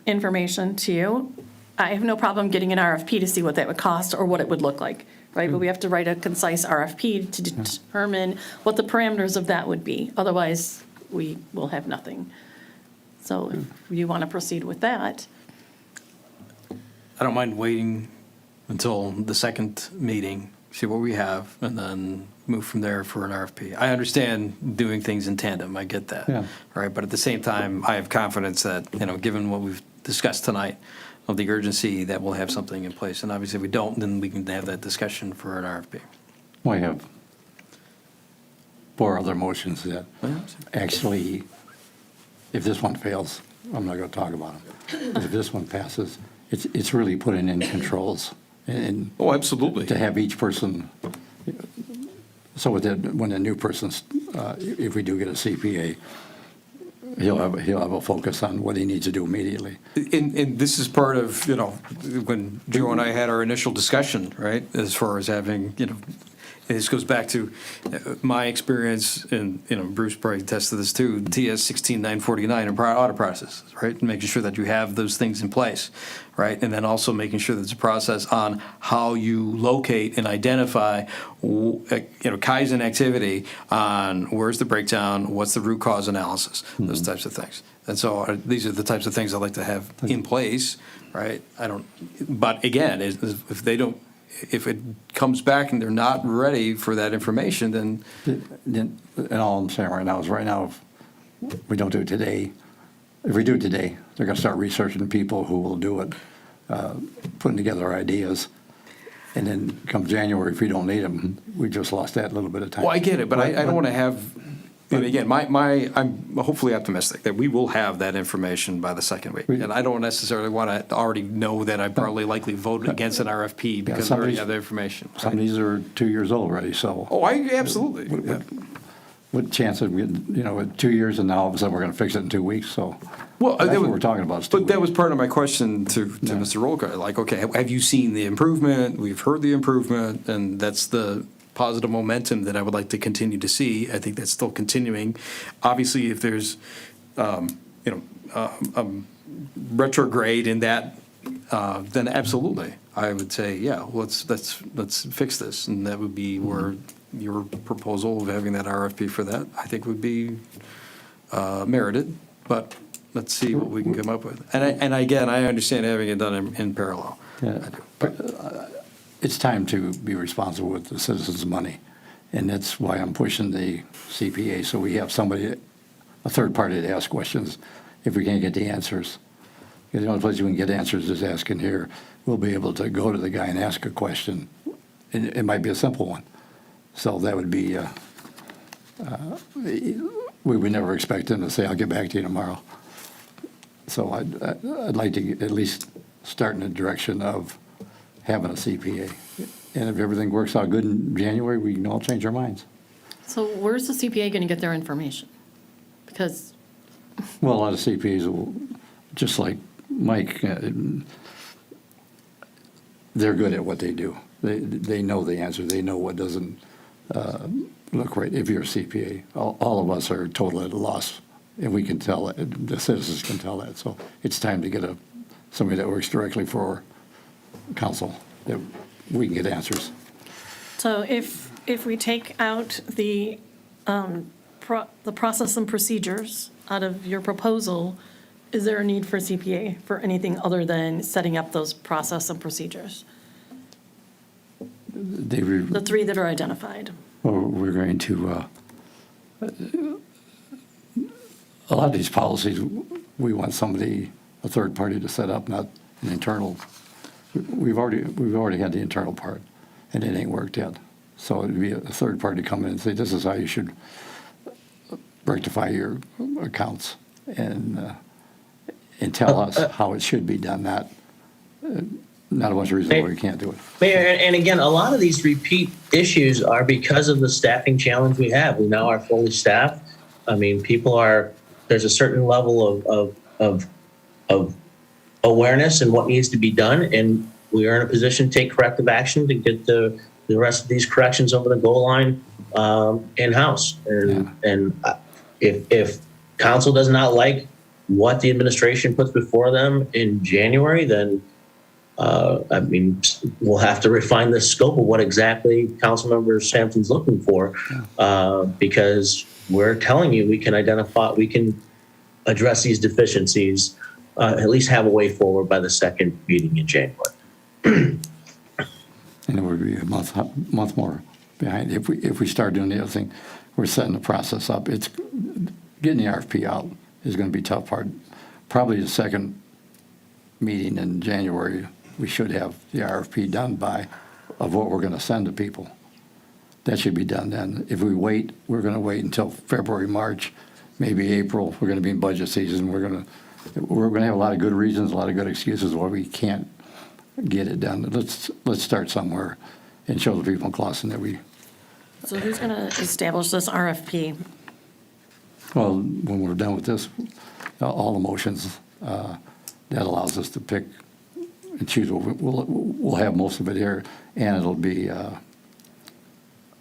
information to you, I have no problem getting an RFP to see what that would cost or what it would look like, right? But we have to write a concise RFP to determine what the parameters of that would be. Otherwise, we will have nothing. So if you want to proceed with that. I don't mind waiting until the second meeting, see what we have, and then move from there for an RFP. I understand doing things in tandem, I get that. Yeah. Right, but at the same time, I have confidence that, given what we've discussed tonight, of the urgency, that we'll have something in place. And obviously, if we don't, then we can have that discussion for an RFP. We have 4 other motions that actually, if this one fails, I'm not going to talk about them. But if this one passes, it's really putting in controls. And Oh, absolutely. to have each person, so when a new person's, if we do get a CPA, he'll have a focus on what he needs to do immediately. And this is part of, when Joe and I had our initial discussion, right, as far as having, this goes back to my experience, and, Bruce probably attests to this too, TS 16949 and prior audit processes, right? And making sure that you have those things in place, right? And then also making sure that there's a process on how you locate and identify, Kaizen activity on where's the breakdown, what's the root cause analysis, those types of things. And so these are the types of things I'd like to have in place, right? But again, if it comes back and they're not ready for that information, then. And all I'm saying right now, if we don't do it today, if we do it today, they're going to start researching people who will do it, putting together ideas. And then come January, if we don't need them, we just lost that little bit of time. Well, I get it, but I don't want to have, And again, I'm hopefully optimistic that we will have that information by the second week. And I don't necessarily want to already know that I probably likely voted against an RFP because I already have the information. Some of these are 2 years old already, so. Oh, absolutely. What chance of getting, 2 years and now all of a sudden we're going to fix it in 2 weeks, so. Well, That's that what was- we're talking about. is 2 But that weeks. was part of my question to Mr. Rolka, like, okay, have you seen the improvement? We've heard the improvement, and that's the positive momentum that I would like to continue to see. I think that's still continuing. Obviously, if there's, retrograde in that, then absolutely, I would say, yeah, let's fix this. And that would be where your proposal of having that RFP for that, I think would be merited, but let's see what we can come up with. And again, I understand having it done in parallel. Yeah, but it's time to be responsible with the citizens' money, and that's why I'm pushing the CPA, so we have somebody, a third party to ask questions if we can't get the answers. Because the only place we can get answers is asking here. We'll be able to go to the guy and ask a question, and it might be a simple one. So that would be, we would never expect him to say, I'll get back to you tomorrow. So I'd like to at least start in the direction of having a CPA. And if everything works out good in January, we can all change our minds. So where's the CPA going to get their information? Because, Well, a lot of CPAs, will, just like Mike, they're good at what they do. They know the answer. They know what doesn't look right. If you're a CPA, all of us are totally at a loss, and we can tell it. The citizens can tell that. So it's time to get somebody that works directly for council that we can get answers. so if we take out the process and procedures out of your proposal, is there a need for CPA for anything other than setting up those process and procedures? The three that are identified. We're going to, a lot of these policies, we want somebody, a third party to set up, not an internal. We've already had the internal part, and it ain't worked yet. So it'd be a third party to come in and say, this is how you should rectify your accounts, and tell us how it should be done, not a bunch of reasons why we can't do it. Mayor, and again, a lot of these repeat issues are because of the staffing challenge we have. We now are fully staffed. I mean, there's a certain level of awareness and what needs to be done, and we are in a position to take corrective action to get the rest of these corrections over the goal line in-house. And if council does not like what the administration puts before them in January, then I mean, we'll have to refine the scope of what exactly Councilmember Sampson's looking for, because we're telling you we can address these deficiencies, at least have a way forward by the second meeting in January. And it would be a month more behind. If we start doing the other thing, we're setting the process up. It's getting the RFP out is going to be a tough part. Probably the second meeting in January, we should have the RFP done of what we're going to send to people. That should be done then. If we wait, we're going to wait until February, March, maybe April. We're going to be in budget season. We're going to have a lot of good reasons, a lot of good excuses why we can't get it done. Let's start somewhere and show the people in Clawson that we. So who's going to establish this RFP? Well, when we're done with this, all the motions, that allows us to pick and choose. We'll have most of it here, and it'll be, they're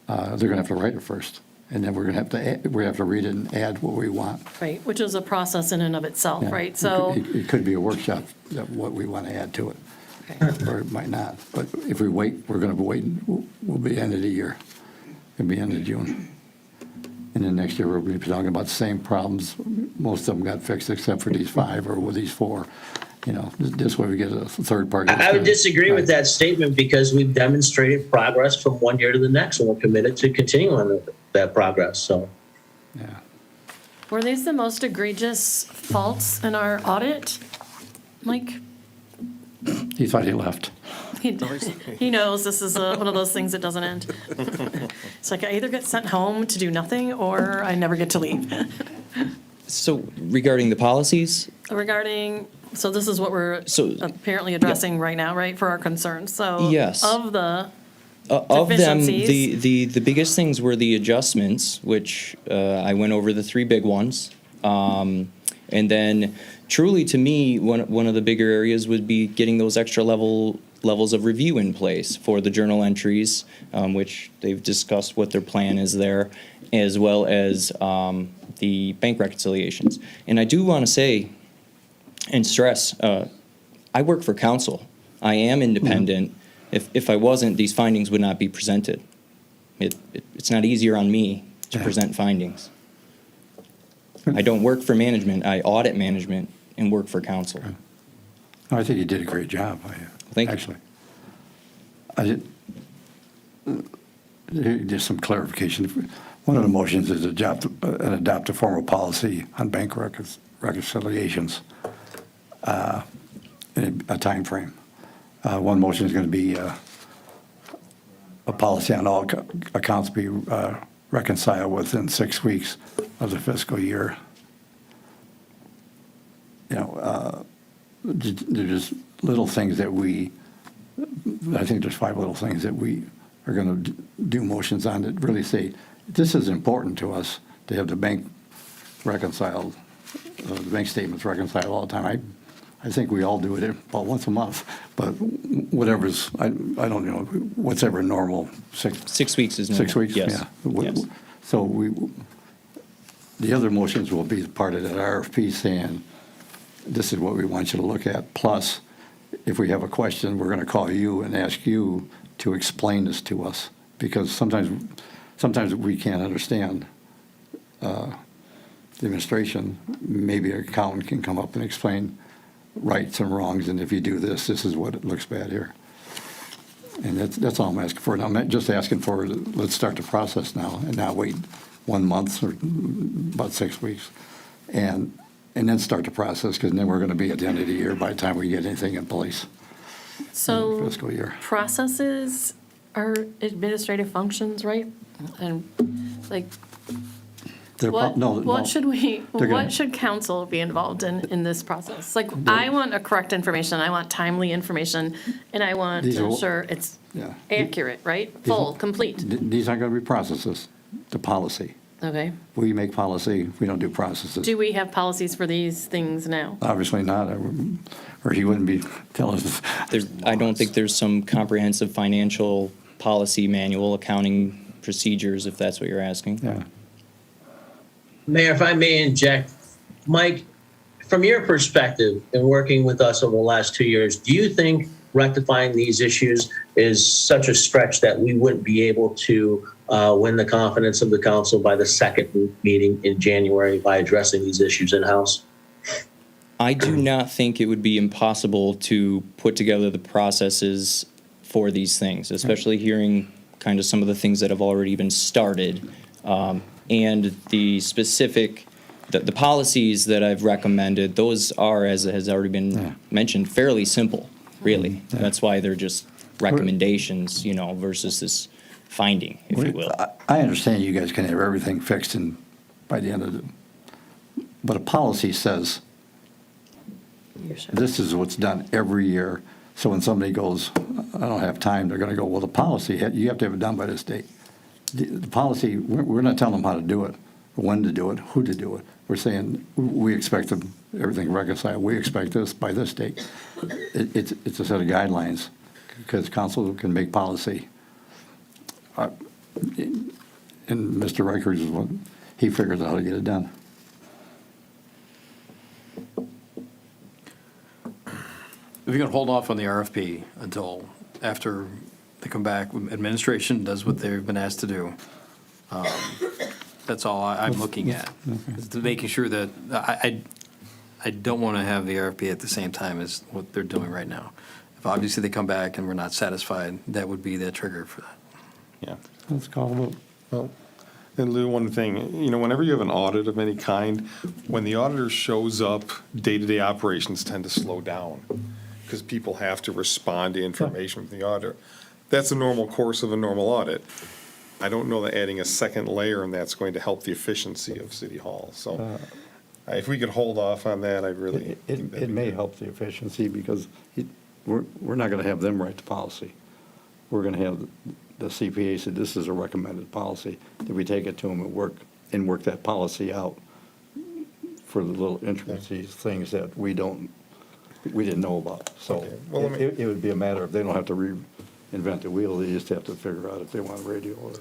going to have to write it first, and then we're going to have to read it and add what we want. Right, which is a process in and of itself, Yeah. right? So, It could be a workshop, what we want to add to it, or it might not. But if we wait, we're going to be waiting, we'll be end of the year. It'll be end of June. And then next year, we'll be talking about the same problems. Most of them got fixed except for these 5 or with these 4. This way we get a third party. I would disagree with that statement because we've demonstrated progress from one year to the next, and we're committed to continuing that progress. So, yeah. were these the most egregious faults in our audit, Mike? He thought he left. He knows this is one of those things that doesn't end. It's like I either get sent home to do nothing or I never get to leave. So regarding the policies, Regarding, so this is what we're So- apparently addressing right now, right, for our concerns. So Yes. of the of them, deficiencies. the biggest things were the adjustments, which I went over the three big ones. And then truly to me, one of the bigger areas would be getting those extra levels of review in place for the journal entries, which they've discussed what their plan is there, as well as the bank reconciliations. And I do want to say and stress, I work for council. I am independent. If I wasn't, these findings would not be presented. It's not easier on me to present findings. I don't work for management. I audit management and work for council. I think you did a great job. Thank you. Actually. Just some clarification. One of the motions is adopt a formal policy on bank reconciliations in a timeframe. One motion is going to be a policy on all accounts be reconciled within 6 weeks of the fiscal year. You know, there's just little things that I think there's 5 little things that we are going to do motions on that really say, this is important to us to have the bank reconciled, the bank statements reconciled all the time. I think we all do it about once a month, but whatever's, I don't know, what's ever normal, 6 weeks is normal. 6 weeks, Yes. yeah. Yes. So the other motions will be part of that RFP saying, this is what we want you to look at. Plus, if we have a question, we're going to call you and ask you to explain this to us. Because sometimes we can't understand the administration. Maybe an accountant can come up and explain rights and wrongs, and if you do this, this is what it looks bad here. And that's all I'm asking for. And I'm just asking for, let's start the process now and not wait 1 month or about 6 weeks. And then start the process, because then we're going to be at the end of the year by the time we get anything in place. So Fiscal year. processes are administrative functions, right? And like, what should council be involved in this process? Like, I want a correct information, I want timely information, and I want These to are- ensure it's Yeah. accurate, right? These are- Full, complete. These aren't going to be processes, the policy. Okay. We make policy, we don't do processes. Do we have policies for these things now? Obviously not, or he wouldn't be telling us. I don't think there's some comprehensive financial policy manual, accounting procedures, if that's what you're asking. Yeah. Mayor, if I may inject, Mike, from your perspective in working with us over the last 2 years, do you think rectifying these issues is such a stretch that we wouldn't be able to win the confidence of the council by the second meeting in January by addressing these issues in-house? I do not think it would be impossible to put together the processes for these things, especially hearing kind of some of the things that have already been started. And the specific, the policies that I've recommended, those are, as has already been mentioned, fairly simple, really. That's why they're just recommendations, versus this finding, if you will. I understand you guys can have everything fixed by the end of the, but a policy says, this is what's done every year. So when somebody goes, I don't have time, they're going to go, well, the policy, you have to have it done by this date. The policy, we're not telling them how to do it, when to do it, who to do it. We're saying, we expect everything reconciled. We expect this by this date. It's a set of guidelines, because council can make policy. And Mr. Reichert is what, he figures out how to get it done. If you're going to hold off on the RFP until after they come back, administration does what they've been asked to do. That's all I'm looking at, is to making sure that, I don't want to have the RFP at the same time as what they're doing right now. If obviously they come back and we're not satisfied, that would be the trigger for that. Yeah, let's call them up. Well, and Lou, one thing, whenever you have an audit of any kind, when the auditor shows up, day-to-day operations tend to slow down. because people have to respond to information from the auditor. That's a normal course of a normal audit. I don't know that adding a second layer and that's going to help the efficiency of City Hall. So if we could hold off on that, I'd really. think that'd It be may good. help the efficiency because we're not going to have them write the policy. We're going to have the CPA say, this is a recommended policy. That we take it to them and work that policy out for the little intricacies, things that we didn't know about. So Okay. Well, let me- it would be a matter of, they don't have to reinvent the wheel. They just have to figure out if they want radio or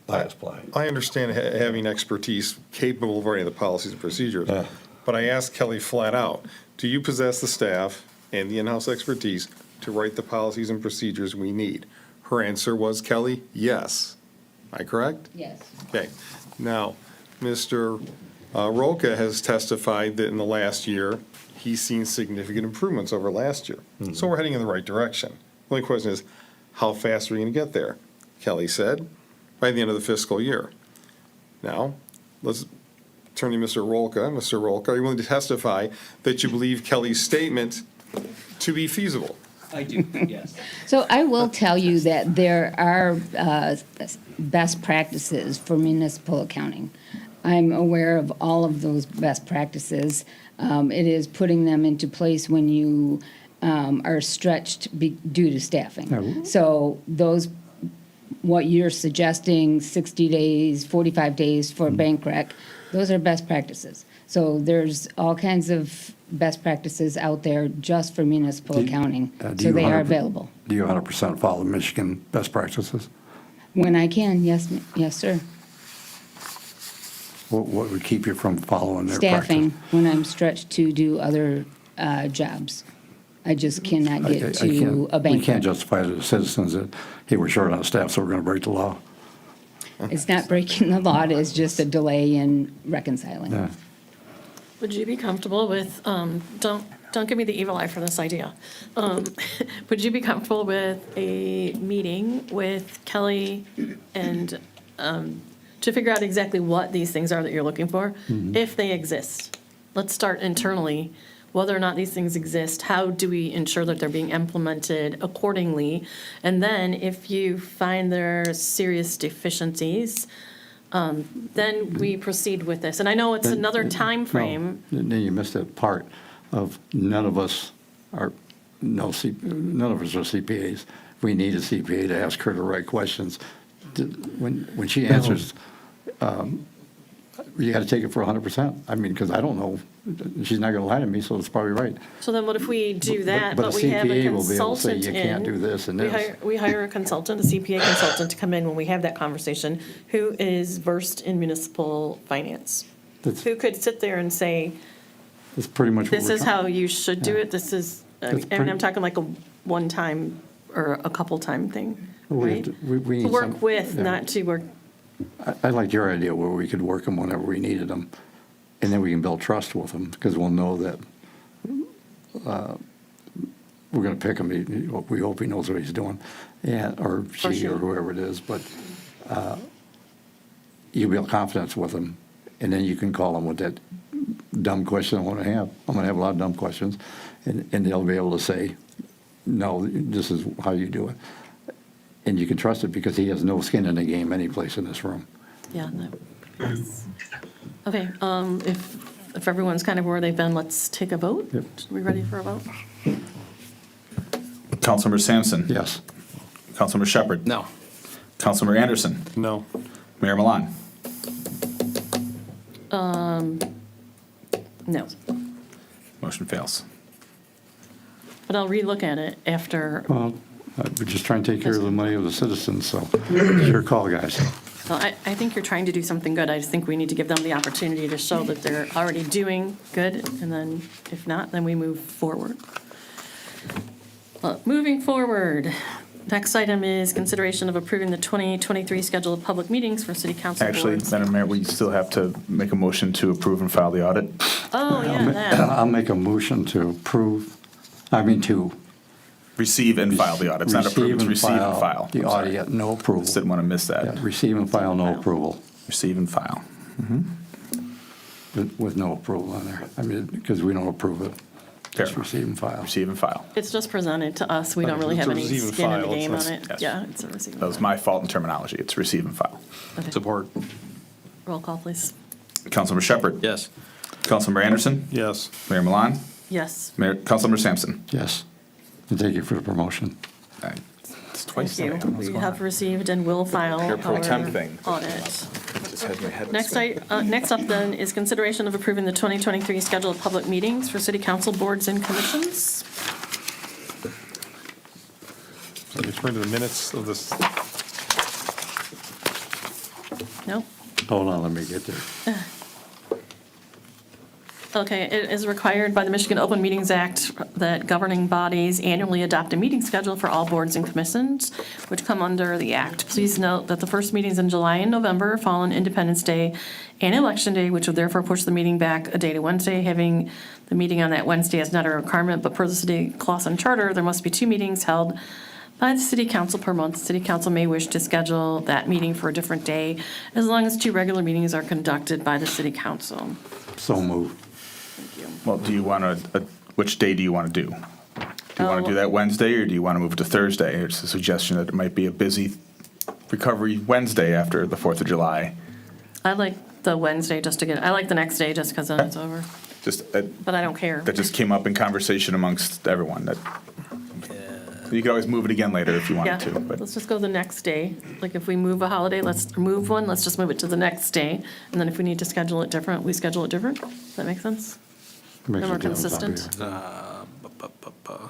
bias ply. I understand having expertise capable of writing the policies and procedures, Yeah. but I asked Kelly flat out, do you possess the staff and the in-house expertise to write the policies and procedures we need? Her answer was, Kelly, yes. Am I correct? Yes. Okay. Now, Mr. Roca has testified that in the last year, he's seen significant improvements over last year. So we're heading in the right direction. The only question is, how fast are we going to get there? Kelly said, by the end of the fiscal year. Now, let's turn to Mr. Rolka. Mr. Rolka, are you willing to testify that you believe Kelly's statement to be feasible? I do, yes. So I will tell you that there are best practices for municipal accounting. I'm aware of all of those best practices. It is putting them into place when you are stretched due to staffing. So those, what you're suggesting, 60 days, 45 days for bank rec, those are best practices. So there's all kinds of best practices out there just for municipal accounting. So they are available. Do you 100% follow Michigan best practices? When I can, yes, yes, sir. What would keep you from following their practice? Staffing, when I'm stretched to do other jobs. I just cannot get to a bank. We can't justify to the citizens that, hey, we're short on staff, so we're going to break the law. It's not breaking the law, it is just a delay in reconciling. Yeah. Would you be comfortable with, don't give me the evil eye for this idea. Would you be comfortable with a meeting with Kelly and to figure out exactly what these things are that you're looking for, if they exist? Let's start internally, whether or not these things exist, how do we ensure that they're being implemented accordingly? And then if you find there are serious deficiencies, then we proceed with this. And I know it's another time frame. No, then you missed that part of none of us are CPAs. We need a CPA to ask her the right questions. When she answers, you got to take it for 100%. I mean, because I don't know. She's not going to lie to me, so it's probably right. So then what if we do that, but but a we have a CPA will be able to say, consultant in? you can't do this and We this. We hire a consultant, a CPA consultant to come in when we have that conversation, who is versed in municipal finance. That's- Who could sit there and say, That's pretty much what this we're is trying- how you should do it, this is, That's and pretty- I'm talking like a one-time or a couple-time thing, We have right? to- we To need work some- with, yeah. not to work, I liked your idea where we could work them whenever we needed them, and then we can build trust with them, because we'll know that we're going to pick him. We hope he knows what he's doing, or she, or whoever it is, but you build confidence with them, and then you can call them with that dumb question I want to have. I'm going to have a lot of dumb questions, and they'll be able to say, no, this is how you do it. And you can trust it because he has no skin in the game any place in this room. yeah, no. Okay, if everyone's kind of where they've been, let's take a vote. Yep. Are we ready for a vote? Councilmember Sampson. Yes. Councilmember Shepherd. No. Councilmember Anderson. No. Mayor Milan. No, Motion fails. but I'll relook at it after. Well, we're just trying to take care of the money of the citizens, so it's your call, guys. Well, I think you're trying to do something good. I just think we need to give them the opportunity to show that they're already doing good, and then if not, then we move forward. Well, moving forward, next item is consideration of approving the 2023 schedule of public meetings for city council Actually, boards. Madam Mayor, we still have to make a motion to approve and file the audit. Oh, yeah, that. I'll make a motion to to Receive and file the audit. It's not approve, it's receive and file. the I'm sorry. audit, no approval. Just didn't want to miss Yeah, that. receive and file, no approval, Receive and file. with no approval on there. I mean, because we don't approve it. Just receive and file. Receive and file. It's just presented to us. We don't Okay, really it's have a any receive and skin in the file, it's game not- on it. yes. Yeah, it's a receive and That was file. my fault in terminology. It's receive and file. Okay. Support. Roll call, please. Councilmember Shepherd. Yes. Councilmember Anderson. Yes. Mayor Milan. Yes. Councilmember Sampson. Yes. And thank you for the promotion. It's twice Thank you. today. What's We going have on? received and will file Your pro temp our thing. audit. Just has my head Next spinning. next up then is consideration of approving the 2023 schedule of public meetings for city council boards and commissions. So you refer to the minutes of this. No? Hold on, let me get there. Okay, it is required by the Michigan Open Meetings Act that governing bodies annually adopt a meeting schedule for all boards and commissions, which come under the act. Please note that the first meetings in July and November fall on Independence Day and Election Day, which would therefore push the meeting back a day to Wednesday. Having the meeting on that Wednesday is not a requirement, but per the city clause and charter, there must be 2 meetings held by the city council per month. The city council may wish to schedule that meeting for a different day, as long as 2 regular meetings are conducted by the city council. So moved. Well, do you want to, which day do you want to do? Do you want to do that Wednesday, or do you want to move it to Thursday? It's a suggestion that it might be a busy recovery Wednesday after the 4th of July. I like the Wednesday just to get, I like the next day just because then it's over, Just, but I don't care. that just came up in conversation amongst everyone, that, you could always move it again later if you Yeah, wanted to, but. let's just go the next day. Like if we move a holiday, let's move one, let's just move it to the next day. And then if we need to schedule it different, we schedule it different. Does that make sense? Makes Then we're it down, Bobby. consistent.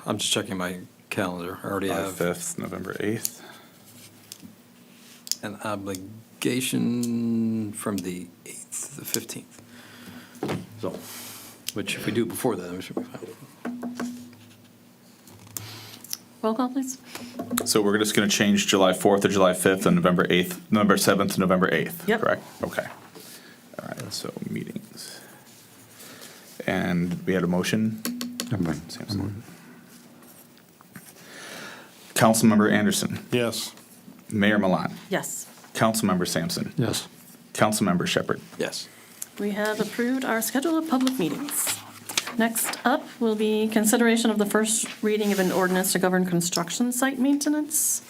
I'm just checking my calendar. I already July have 5th, November 8th. an obligation from the 8th to the 15th. So, which if we do before that, we should be fine. Roll call, please. So we're just going to change July 4th to July 5th and November 8th, November 7th to November 8th, Yep. correct? Okay. All right, so meetings. And we had a motion. Everybody, Sampson. Councilmember Anderson. Yes. Mayor Milan. Yes. Councilmember Sampson. Yes. Councilmember Shepherd. Yes. We have approved our schedule of public meetings. Next up will be consideration of the first reading of an ordinance to govern construction site maintenance.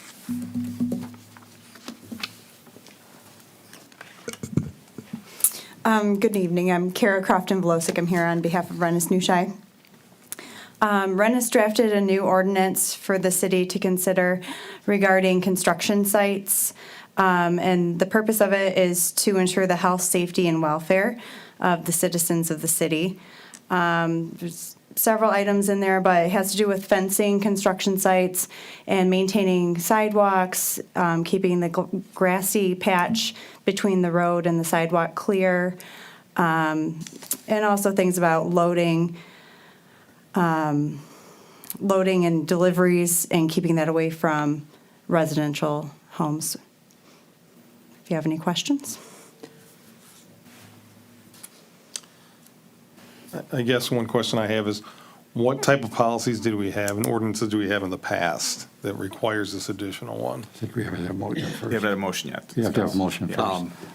Good evening. I'm Kara Crofton-Volosick. I'm here on behalf of Rennis Newshire. Rennis drafted a new ordinance for the city to consider regarding construction sites. And the purpose of it is to ensure the health, safety, and welfare of the citizens of the city. There's several items in there, but it has to do with fencing construction sites and maintaining sidewalks, keeping the grassy patch between the road and the sidewalk clear, and also things about loading and deliveries and keeping that away from residential homes. If you have any questions? I guess one question I have is, what type of policies did we have and ordinances do we have in the past that requires this additional one? I think we haven't had a motion We first. haven't had a motion yet. You have to have a motion first.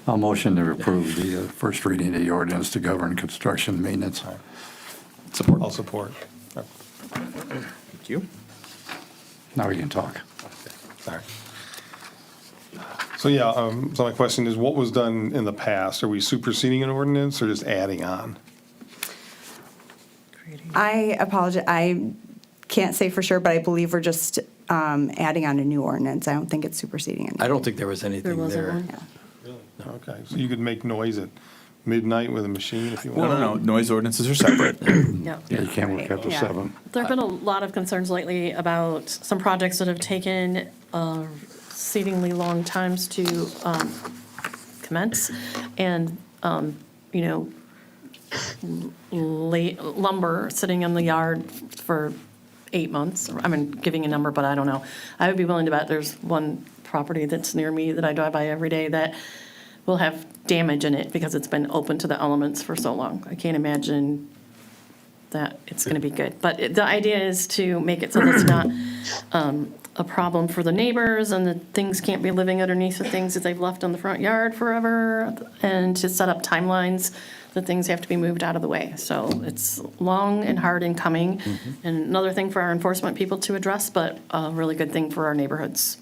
I'll motion to approve the first reading of the ordinance to govern construction maintenance. I'll support. Thank you. Now we can talk. All right. So yeah, so my question is, what was done in the past? Are we superseding an ordinance or just adding on? I apologize. I can't say for sure, but I believe we're just adding on a new ordinance. I don't think it's superseding it. I don't think there was anything wasn't there. one. Okay, so you could make noise at midnight with a machine if you No, want? no, no, noise ordinances are separate. Yeah. Yeah, you can't work after Yeah. 7. There have been a lot of concerns lately about some projects that have taken exceedingly long times to commence. And, lumber sitting in the yard for 8 months. I'm giving a number, but I don't know. I would be willing to bet there's one property that's near me that I drive by every day that will have damage in it because it's been open to the elements for so long. I can't imagine that it's going to be good. But the idea is to make it so that it's not a problem for the neighbors and that things can't be living underneath the things that they've left on the front yard forever, and to set up timelines that things have to be moved out of the way. So it's long and hard in coming, and another thing for our enforcement people to address, but a really good thing for our neighborhoods.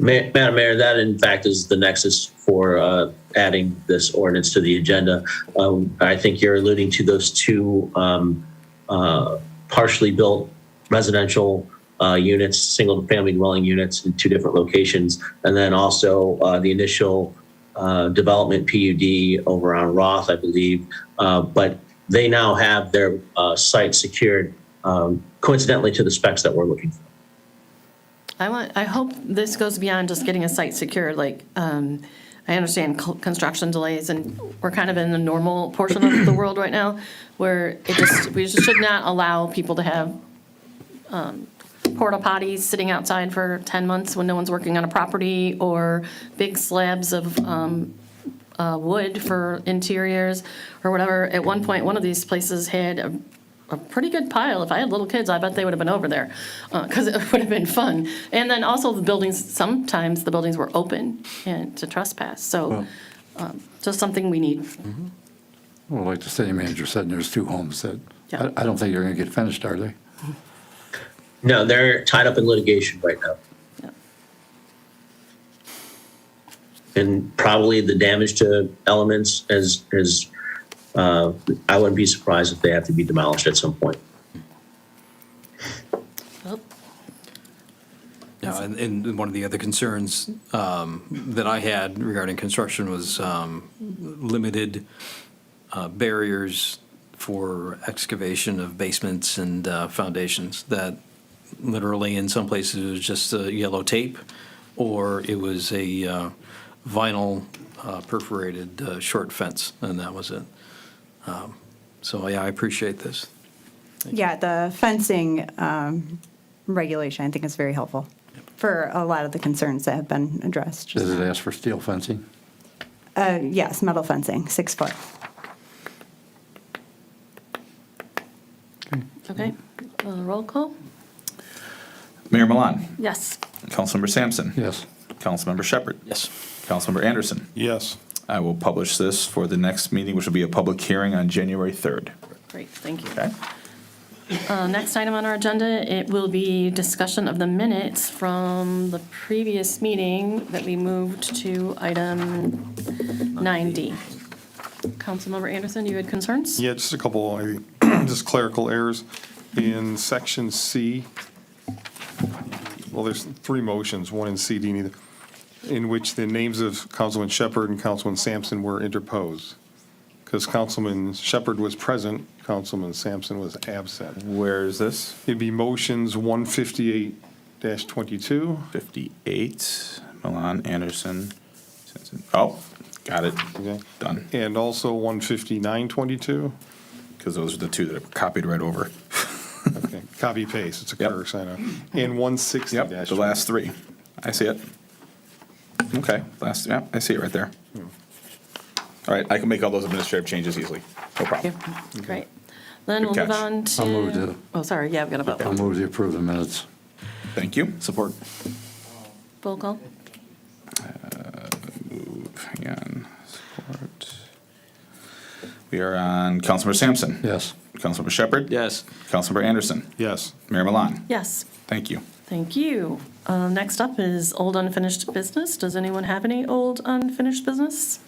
Madam Mayor, that in fact is the nexus for adding this ordinance to the agenda. I think you're alluding to those two partially built residential units, single-family dwelling units in two different locations, and then also the initial development PUD over on Roth, I believe. But they now have their site secured, coincidentally to the specs that we're looking for. I hope this goes beyond just getting a site secured. Like, I understand construction delays, and we're kind of in the normal portion of the world right now, where we just should not allow people to have porta potties sitting outside for 10 months when no one's working on a property, or big slabs of wood for interiors or whatever. At one point, one of these places had a pretty good pile. If I had little kids, I bet they would have been over there, because it would have been fun. And then also the buildings, sometimes the buildings were open and to trespass. So just something we need. Well, like the city manager said, there's two homes that, Yeah. I don't think they're going to get finished, are they? No, they're tied up in litigation right now. Yeah. And probably the damage to elements is I wouldn't be surprised if they have to be demolished at some point. Oh, Yeah, and one of the other concerns that I had regarding construction was limited barriers for excavation of basements and foundations, that literally in some places it was just yellow tape, or it was a vinyl perforated short fence, and that was it. So yeah, I appreciate this. Yeah, the fencing regulation, I think, is very helpful for a lot of the concerns that have been addressed. Does it ask for steel fencing? Yes, metal fencing, 6 foot. okay. Roll call? Mayor Milan. Yes. Councilmember Sampson. Yes. Councilmember Shepherd. Yes. Councilmember Anderson. Yes. I will publish this for the next meeting, which will be a public hearing on January 3rd. Great, thank you. Okay? Next item on our agenda, it will be discussion of the minutes from the previous meeting that we moved to item 9D. Councilmember Anderson, you had concerns? Yeah, just a couple, just clerical errors. In section C, well, there's 3 motions, one in C, D, neither, in which the names of Councilman Shepherd and Councilman Sampson were interposed. Because Councilman Shepherd was present, Councilman Sampson was absent. Where is this? It'd be motions 158-22. 58, Milan, Anderson. Oh, got it. Okay. Done. And also 159-22. Because those are the two that are copied right over. Okay, copy paste, it's a Yep. curse, I know. And 160-. Yep, the last 3. I see it. Okay, yeah, I see it right there. All right, I can make all those administrative changes easily. No problem. Great. Then we'll Good move catch. on I'll move to, to, oh, sorry, yeah, I've got a vote. I'll move to approve the minutes. Thank you. Support. Roll call? Hang on. Support. We are on Councilmember Sampson. Yes. Councilmember Shepherd. Yes. Councilmember Anderson. Yes. Mayor Milan. Yes. Thank you. Thank you. Next up is old unfinished business. Does anyone have any old unfinished business?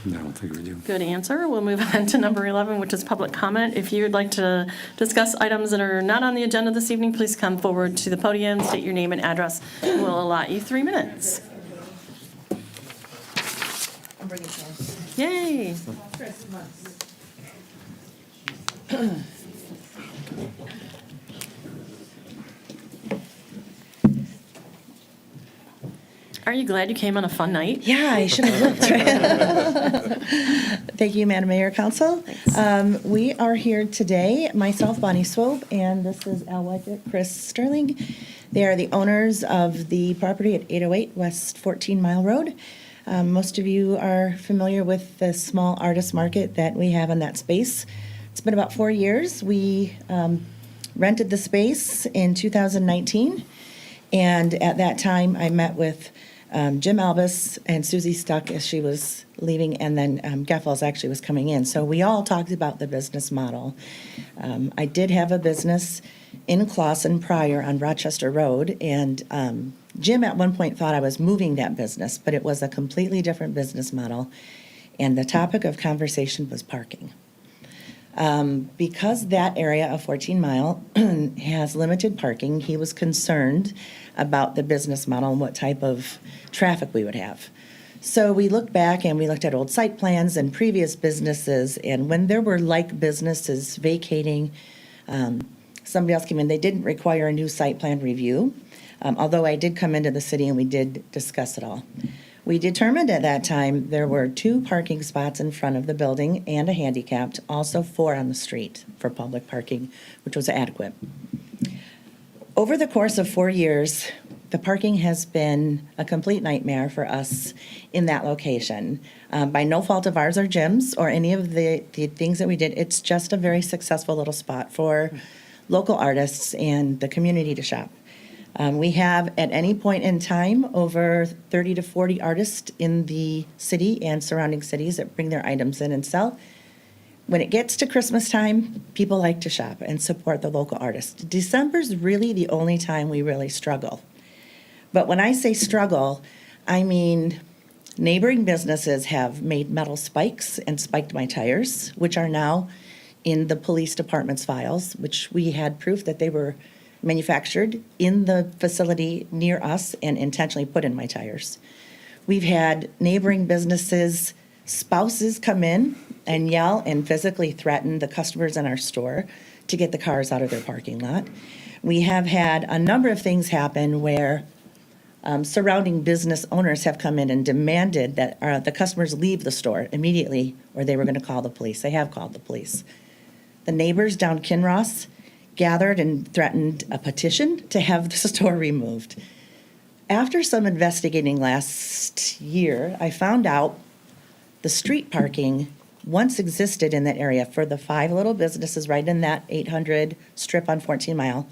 I don't think we do. Good answer. We'll move on to number 11, which is public comment. If you would like to discuss items that are not on the agenda this evening, please come forward to the podium, state your name and address. We'll allot you 3 minutes. I'm bringing some. Yay. Are you glad you came on a fun night? Yeah, I should have looked. Thank you, Madam Mayor, Council. We are here today, myself, Bonnie Swope, and this is Al Wyckett, Chris Sterling. They are the owners of the property at 808 West 14 Mile Road. Most of you are familiar with the small artist market that we have in that space. It's been about 4 years. We rented the space in 2019, and at that time, I met with Jim Albus and Susie Stuck as she was leaving, and then Geffels actually was coming in. So we all talked about the business model. I did have a business in Clawson prior on Rochester Road, and Jim at one point thought I was moving that business, but it was a completely different business model, and the topic of conversation was parking. Because that area of 14 Mile has limited parking, he was concerned about the business model and what type of traffic we would have. So we looked back and we looked at old site plans and previous businesses, and when there were like businesses vacating, somebody else came in, they didn't require a new site plan review, although I did come into the city and we did discuss it all. We determined at that time there were 2 parking spots in front of the building and a handicapped, also 4 on the street for public parking, which was adequate. Over the course of 4 years, the parking has been a complete nightmare for us in that location. By no fault of ours or Jim's or any of the things that we did, it's just a very successful little spot for local artists and the community to shop. We have, at any point in time, over 30 to 40 artists in the city and surrounding cities that bring their items in and sell. When it gets to Christmas time, people like to shop and support the local artists. December's really the only time we really struggle. But when I say struggle, I mean neighboring businesses have made metal spikes and spiked my tires, which are now in the police department's files, which we had proof that they were manufactured in the facility near us and intentionally put in my tires. We've had neighboring businesses, spouses come in and yell and physically threaten the customers in our store to get the cars out of their parking lot. We have had a number of things happen where surrounding business owners have come in and demanded that the customers leave the store immediately or they were going to call the police. They have called the police. The neighbors down Kinross gathered and threatened a petition to have the store removed. After some investigating last year, I found out the street parking once existed in that area for the 5 little businesses right in that 800 strip on 14 Mile,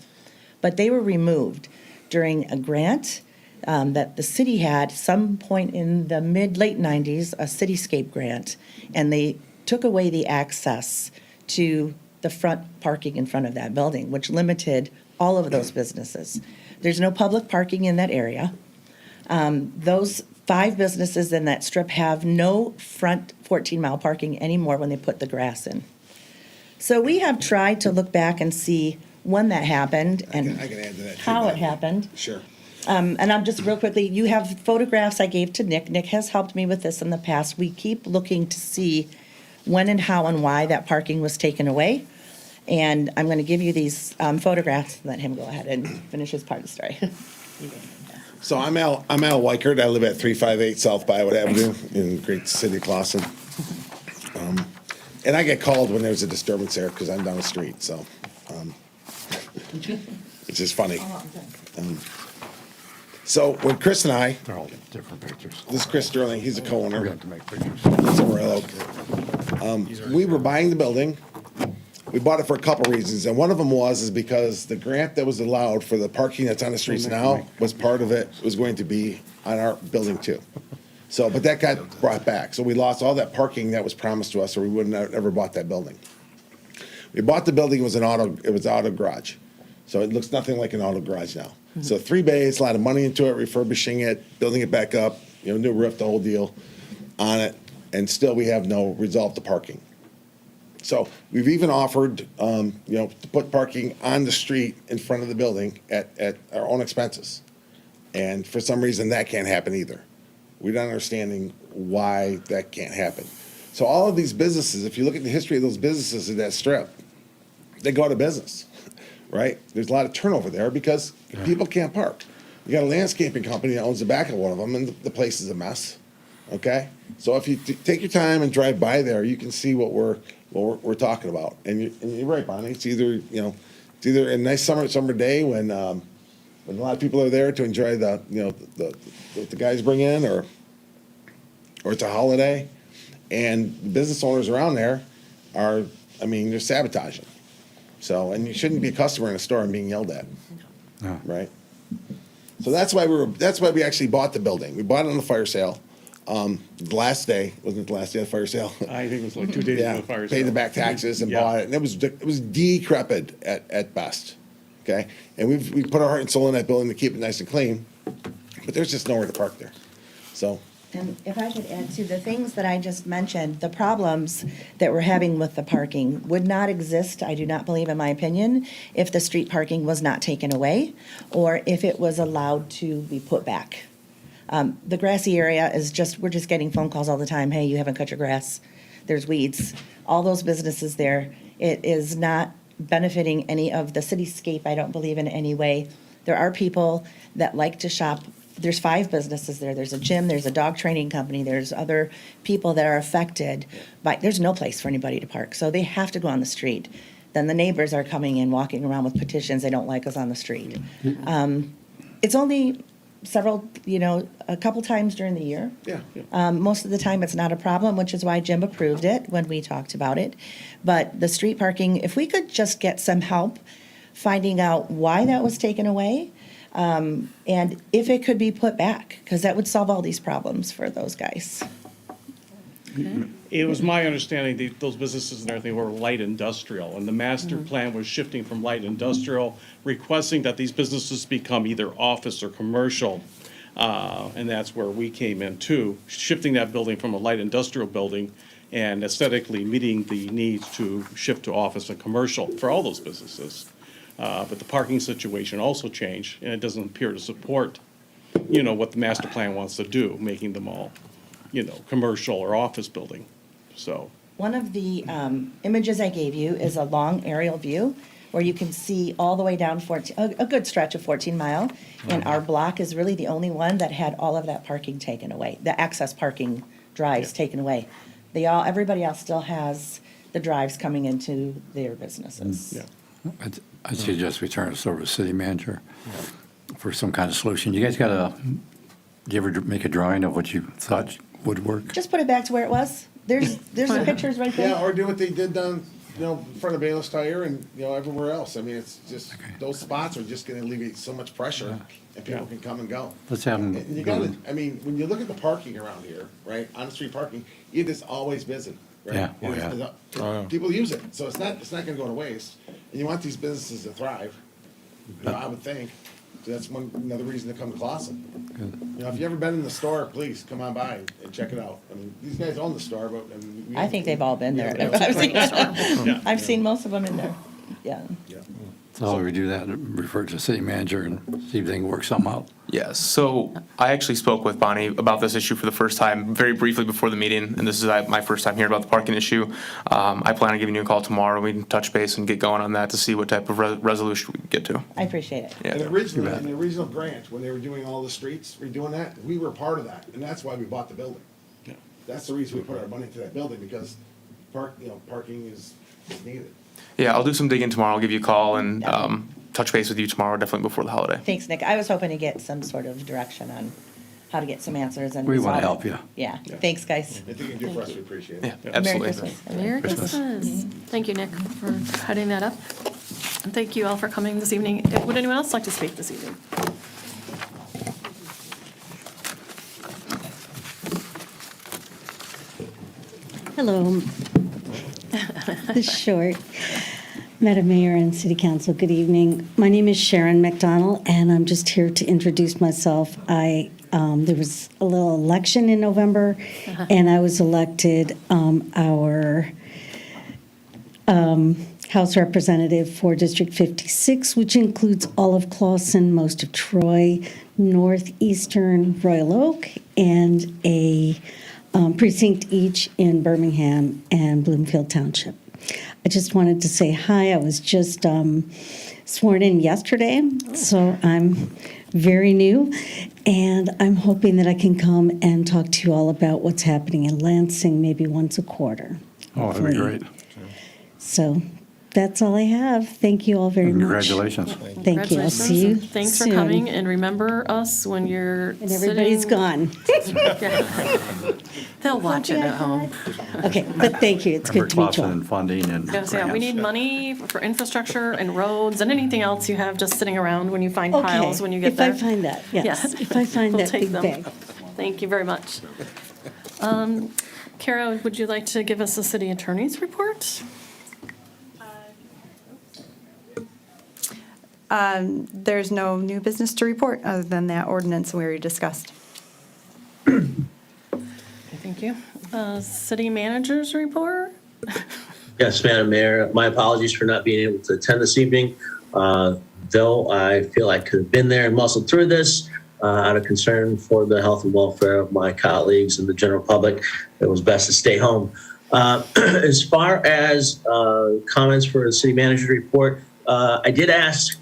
but they were removed during a grant that the city had some point in the late 90s, a cityscape grant, and they took away the access to the front parking in front of that building, which limited all of those businesses. There's no public parking in that area. Those 5 businesses in that strip have no front 14 Mile parking anymore when they put the grass in. So we have tried to look back and see when that happened and I can add to that too, how it Bob. happened. Sure. And I'm just real quickly, you have photographs I gave to Nick. Nick has helped me with this in the past. We keep looking to see when and how and why that parking was taken away. And I'm going to give you these photographs and let him go ahead and finish his part of the story. So I'm Al Weichert. I live at 358 South Byward Avenue in great city of Clawson. And I get called when there's a disturbance there because I'm down the street, so it's just funny. So when Chris and I, They're all different pictures. this is Chris Sterling, he's a co-owner. We have to make pictures. That's where I look. We were buying the building. We bought it for a couple reasons, and one of them is because the grant that was allowed for the parking that's on the streets now was part of it, was going to be on our building too. So, but that got brought back, so we lost all that parking that was promised to us, or we wouldn't have ever bought that building. We bought the building, it was auto garage, so it looks nothing like an auto garage now. So 3 bays, a lot of money into it, refurbishing it, building it back up, new roof, the whole deal on it, and still we have no resolve to parking. So we've even offered, to put parking on the street in front of the building at our own expenses. And for some reason, that can't happen either. We're not understanding why that can't happen. So all of these businesses, if you look at the history of those businesses in that strip, they go out of business, right? There's a lot of turnover there because people can't park. You got a landscaping company that owns the back of one of them, and the place is a mess, okay? So if you take your time and drive by there, you can see what we're talking about. And you're right, Bonnie. It's either a nice summer day when a lot of people are there to enjoy what the guys bring in, or it's a holiday, and the business owners around there they're sabotaging. So, and you shouldn't be a customer in a store and being yelled at, right? So that's why we actually bought the building. We bought it on the fire sale. The last day, wasn't it the last day of the fire sale? I think it was like 2 days Yeah, before the fire paid sale. the back taxes and Yeah. bought it, and it was decrepit at best, okay? And we put our heart and soul in that building to keep it nice and clean, but there's just nowhere to park there. So, And if I could add to the things that I just mentioned, the problems that we're having with the parking would not exist, I do not believe, in my opinion, if the street parking was not taken away or if it was allowed to be put back. The grassy area is just, we're just getting phone calls all the time, hey, you haven't cut your grass, there's weeds. All those businesses there, it is not benefiting any of the cityscape, I don't believe, in any way. There are people that like to shop. There's 5 businesses there. There's a gym, there's a dog training company, there's other people that are affected, but there's no place for anybody to park, so they have to go on the street. Then the neighbors are coming in, walking around with petitions, they don't like us on the street. It's only several, a couple times during the year. yeah. Most of the time, it's not a problem, which is why Jim approved it when we talked about it. But the street parking, if we could just get some help finding out why that was taken away, and if it could be put back, because that would solve all these problems for those guys. It was my understanding that those businesses and everything were light industrial, and the master plan was shifting from light industrial, requesting that these businesses become either office or commercial. And that's where we came in too, shifting that building from a light industrial building and aesthetically meeting the needs to shift to office and commercial for all those businesses. But the parking situation also changed, and it doesn't appear to support, what the master plan wants to do, making them all, commercial or office building, so. One of the images I gave you is a long aerial view where you can see all the way down 14, a good stretch of 14 Mile. And our block is really the only one that had all of that parking taken away, the access parking drives taken away. Everybody else still has the drives coming into their businesses. I'd suggest we turn this over to the city manager for some kind of solution. You guys do you ever make a drawing of what you thought would work? Just put it back to where it was. There's the pictures right there. Yeah, or do what they did down, in front of Bayless Tire and, everywhere else. I mean, it's just, those spots are just gonna alleviate so much pressure and people can come and go. Let's have them. And you gotta, I mean, when you look at the parking around here, right, on-the-street parking, it is always busy, right? Yeah, oh, It is- yeah. People use it, so it's not gonna go to waste. And you want these businesses to thrive, I would think. So that's another reason to come to Clausen. If you've ever been in the store, please come on by and check it out. I mean, these guys own the store, but, I mean. I think they've all been there. I've seen most of them in there, yeah. So we do that, refer to the city manager and see if they can work something out. Yes, so I actually spoke with Bonnie about this issue for the first time, very briefly before the meeting, and this is my first time hearing about the parking issue. I plan on giving you a call tomorrow, we can touch base and get going on that to see what type of resolution we can get to. I appreciate it. Yeah. And originally, in the original grant, when they were doing all the streets, redoing that, we were part of that, and that's why we bought the building. That's the reason we put our money into that building, because parking is needed. Yeah, I'll do some digging tomorrow, I'll give you a call and touch base with you tomorrow, definitely before the holiday. Thanks, Nick. I was hoping to get some sort of direction on how to get some answers and. We wanna resolve help it. you. Yeah, thanks, guys. Anything you can do for us, we appreciate it. Yeah, absolutely. Merry Christmas. Merry Christmas. Thank you, Nick, for heading that up. And thank you all for coming this evening. Would anyone else like to speak this evening? Hello. This is short. Madam Mayor and City Council, good evening. My name is Sharon McDonald, and I'm just here to introduce myself. There was a little election in November, and I was elected our House Representative for District 56, which includes all of Clawson, most of Troy, northeastern Royal Oak, and a precinct each in Birmingham and Bloomfield Township. I just wanted to say hi. I was just sworn in yesterday, so I'm very new, and I'm hoping that I can come and talk to you all about what's happening in Lansing maybe once a quarter. Oh, that'd be great. So That's all I have. Thank you all very much. Congratulations. Thank you. I'll see you Congratulations. Thanks for soon. coming, and remember us when you're And everybody's sitting- gone. They'll watch it at home. Okay, but thank you. It's good to meet you Clausen all. and funding and Yes, yeah, we grants. need money for infrastructure and roads and anything else you have just sitting around when you find Okay, piles when you get if I there. find that, yes. Yeah. If I find We'll that take big them. bag. Thank you very much. Kara, would you like to give us the city attorney's report? There's no new business to report other than that ordinance we already discussed. Thank you. City manager's report? Yes, Madam Mayor, my apologies for not being able to attend this evening. Though I feel I could have been there and muscled through this out of concern for the health and welfare of my colleagues and the general public, it was best to stay home. As far as comments for the city manager's report, I did ask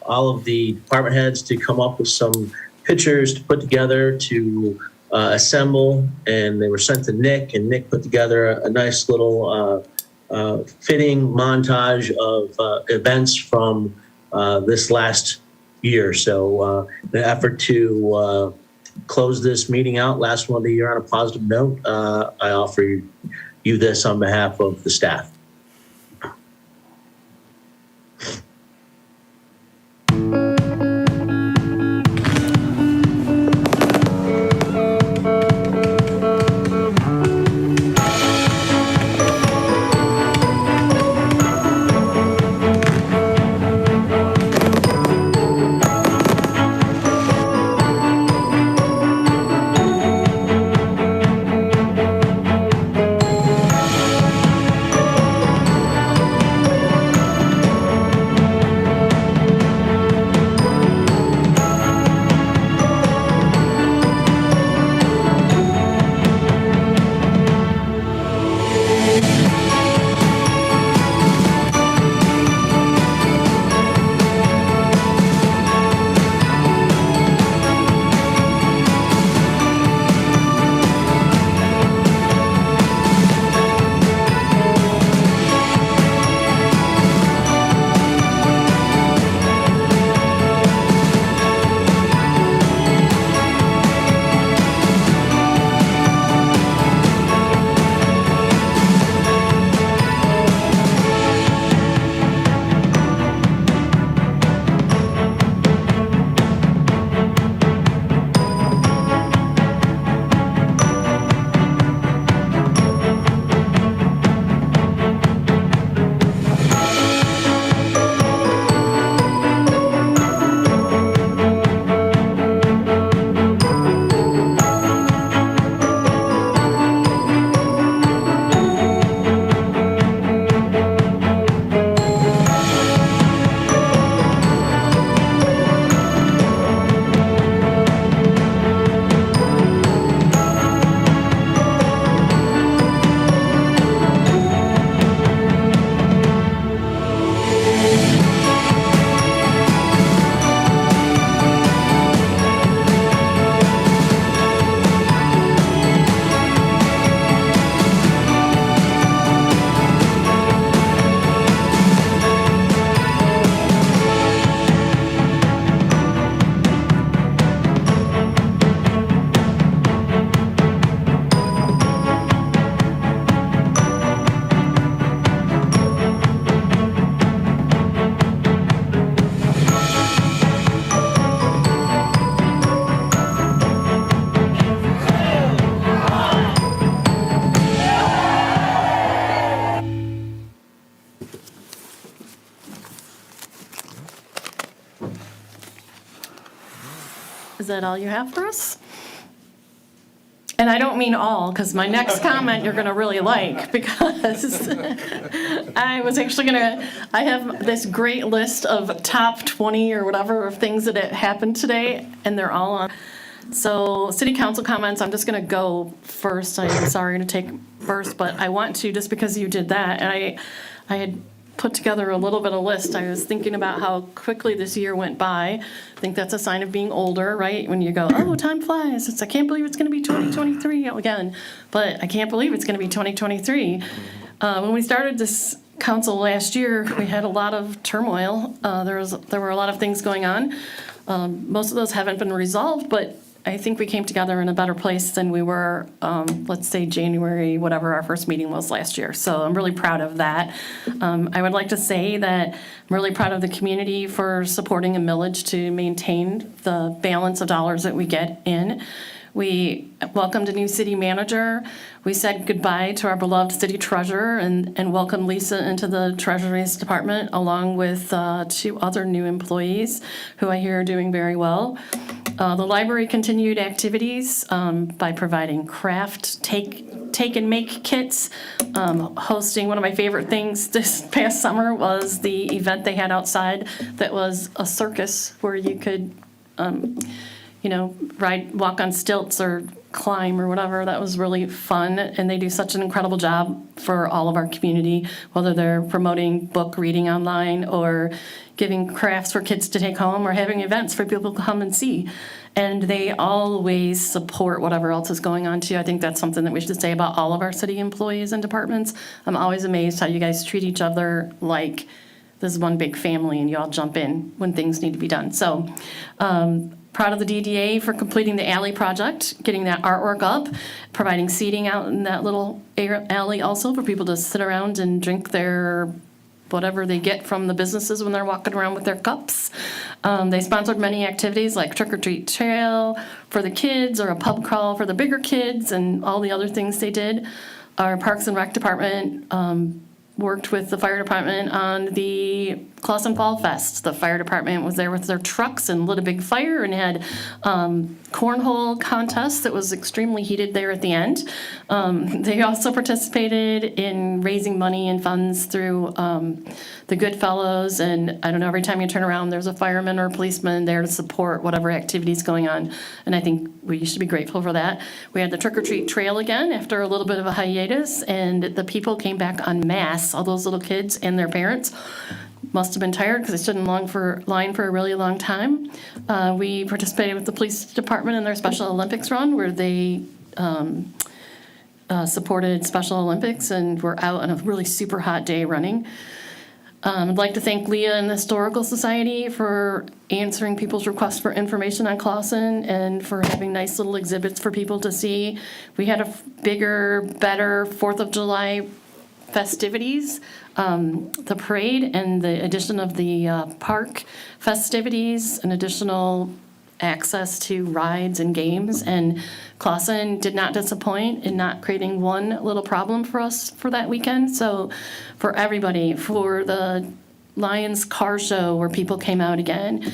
all of the department heads to come up with some pictures to put together to assemble, and they were sent to Nick, and Nick put together a nice little fitting montage of events from this last year. So the effort to close this meeting out, last one of the year, on a positive note, I offer you this on behalf of the staff. Is that all you have for us? And I don't mean all, because my next comment you're going to really like, because I was actually I have this great list of top 20 or whatever of things that happened today, and they're all on. So city council comments, I'm just going to go first. I'm sorry to take first, but I want to, just because you did that. And I had put together a little bit of list. I was thinking about how quickly this year went by. I think that's a sign of being older, right? When you go, oh, time flies. I can't believe it's going to be 2023 again, but I can't believe it's going to be 2023. When we started this council last year, we had a lot of turmoil. There were a lot of things going on. Most of those haven't been resolved, but I think we came together in a better place than we were, let's say January, whatever our first meeting was last year. So I'm really proud of that. I would like to say that I'm really proud of the community for supporting a millage to maintain the balance of dollars that we get in. We welcomed a new city manager. We said goodbye to our beloved city treasurer and welcomed Lisa into the Treasury's department, along with 2 other new employees who I hear are doing very well. The library continued activities by providing craft, take and make kits. Hosting one of my favorite things this past summer was the event they had outside that was a circus where you could walk on stilts or climb or whatever. That was really fun, and they do such an incredible job for all of our community, whether they're promoting book reading online or giving crafts for kids to take home or having events for people to come and see. And they always support whatever else is going on too. I think that's something that we should say about all of our city employees and departments. I'm always amazed how you guys treat each other like this is one big family and you all jump in when things need to be done. So, proud of the DDA for completing the alley project, getting that artwork up, providing seating out in that little alley also for people to sit around and drink their whatever they get from the businesses when they're walking around with their cups. They sponsored many activities like Trick or Treat Trail for the kids or a pub crawl for the bigger kids and all the other things they did. Our Parks and Rec department worked with the fire department on the Clausen Fall Fest. The fire department was there with their trucks and lit a big fire and had cornhole contest that was extremely heated there at the end. They also participated in raising money and funds through the Goodfellows, and I don't know, every time you turn around, there's a fireman or a policeman there to support whatever activity's going on, and I think we should be grateful for that. We had the Trick or Treat Trail again after a little bit of a hiatus, and the people came back en masse, all those little kids and their parents. Must have been tired because they stood in line for a really long time. We participated with the police department in their Special Olympics run where they supported Special Olympics and were out on a really super hot day running. I'd like to thank Leah and the Historical Society for answering people's requests for information on Clausen and for having nice little exhibits for people to see. We had a bigger, better 4th of July festivities, the parade and the addition of the park festivities, and additional access to rides and games. And Clausen did not disappoint in not creating one little problem for us for that weekend. So for everybody, for the Lions car show where people came out again,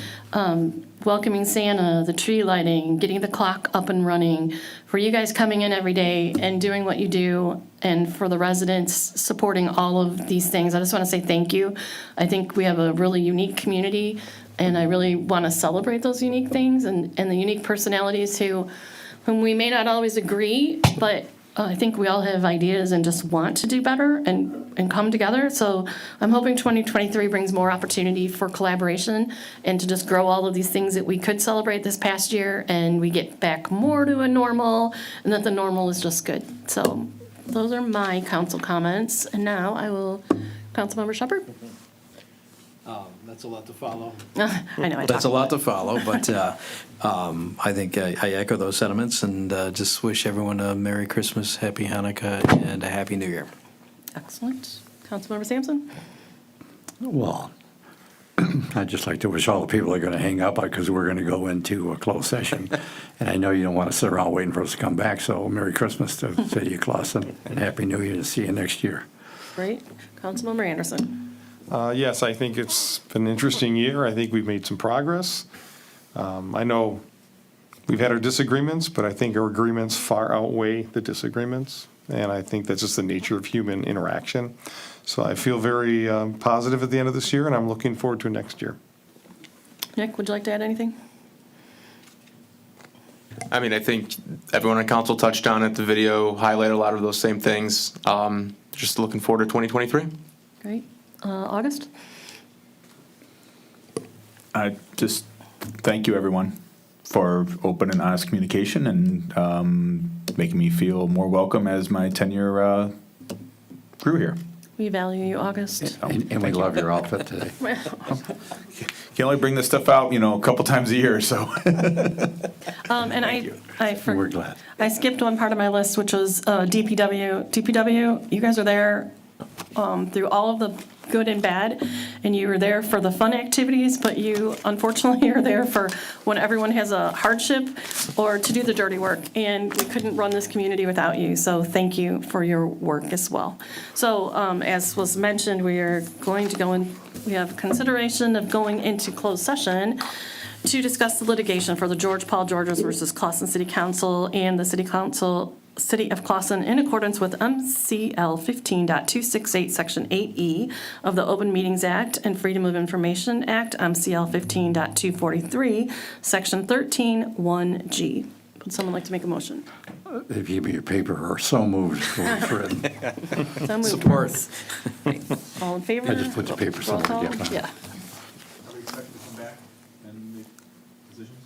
welcoming Santa, the tree lighting, getting the clock up and running, for you guys coming in every day and doing what you do, and for the residents supporting all of these things. I just want to say thank you. I think we have a really unique community, and I really want to celebrate those unique things and the unique personalities whom we may not always agree, but I think we all have ideas and just want to do better and come together. So I'm hoping 2023 brings more opportunity for collaboration and to just grow all of these things that we could celebrate this past year, and we get back more to a normal, and that the normal is just good. So those are my council comments. And now I will, Councilmember Shepherd. That's a lot to follow. I know. That's a lot to follow, but I think I echo those sentiments and just wish everyone a Merry Christmas, Happy Hanukkah, and a Happy New Year. Excellent. Councilmember Sampson? Well, I'd just like to wish all the people that are going to hang up because we're going to go into a closed session. And I know you don't want to sit around waiting for us to come back, so Merry Christmas to City of Clausen and Happy New Year, to see you next year. Great. Councilmember Anderson? Yes, I think it's been an interesting year. I think we've made some progress. I know we've had our disagreements, but I think our agreements far outweigh the disagreements. And I think that's just the nature of human interaction. So I feel very positive at the end of this year, and I'm looking forward to next year. Nick, would you like to add anything? I mean, I think everyone on council touched on it. The video highlighted a lot of those same things. Just looking forward to 2023. Great. August? I just thank you, everyone, for open and honest communication and making me feel more welcome as my tenure grew here. We value you, August. And we love your outfit today. Can only bring this stuff out, a couple times a year, so. And We're glad. I skipped one part of my list, which was DPW. DPW, you guys are there through all of the good and bad, and you were there for the fun activities, but you unfortunately are there for when everyone has a hardship or to do the dirty work, and we couldn't run this community without you, so thank you for your work as well. So as was mentioned, we are going to we have consideration of going into closed session to discuss the litigation for the George Paul Georges versus Clawson City Council and the City of Clawson in accordance with MCL 15.268, Section 8E of the Open Meetings Act and Freedom of Information Act, MCL 15.243, Section 13.1G. Would someone like to make a motion? If you give me your paper, or so moved, for it. So moved. Support. All in favor? I just put the paper Roll somewhere, call? yeah. Yeah. Are we expected to come back and make decisions?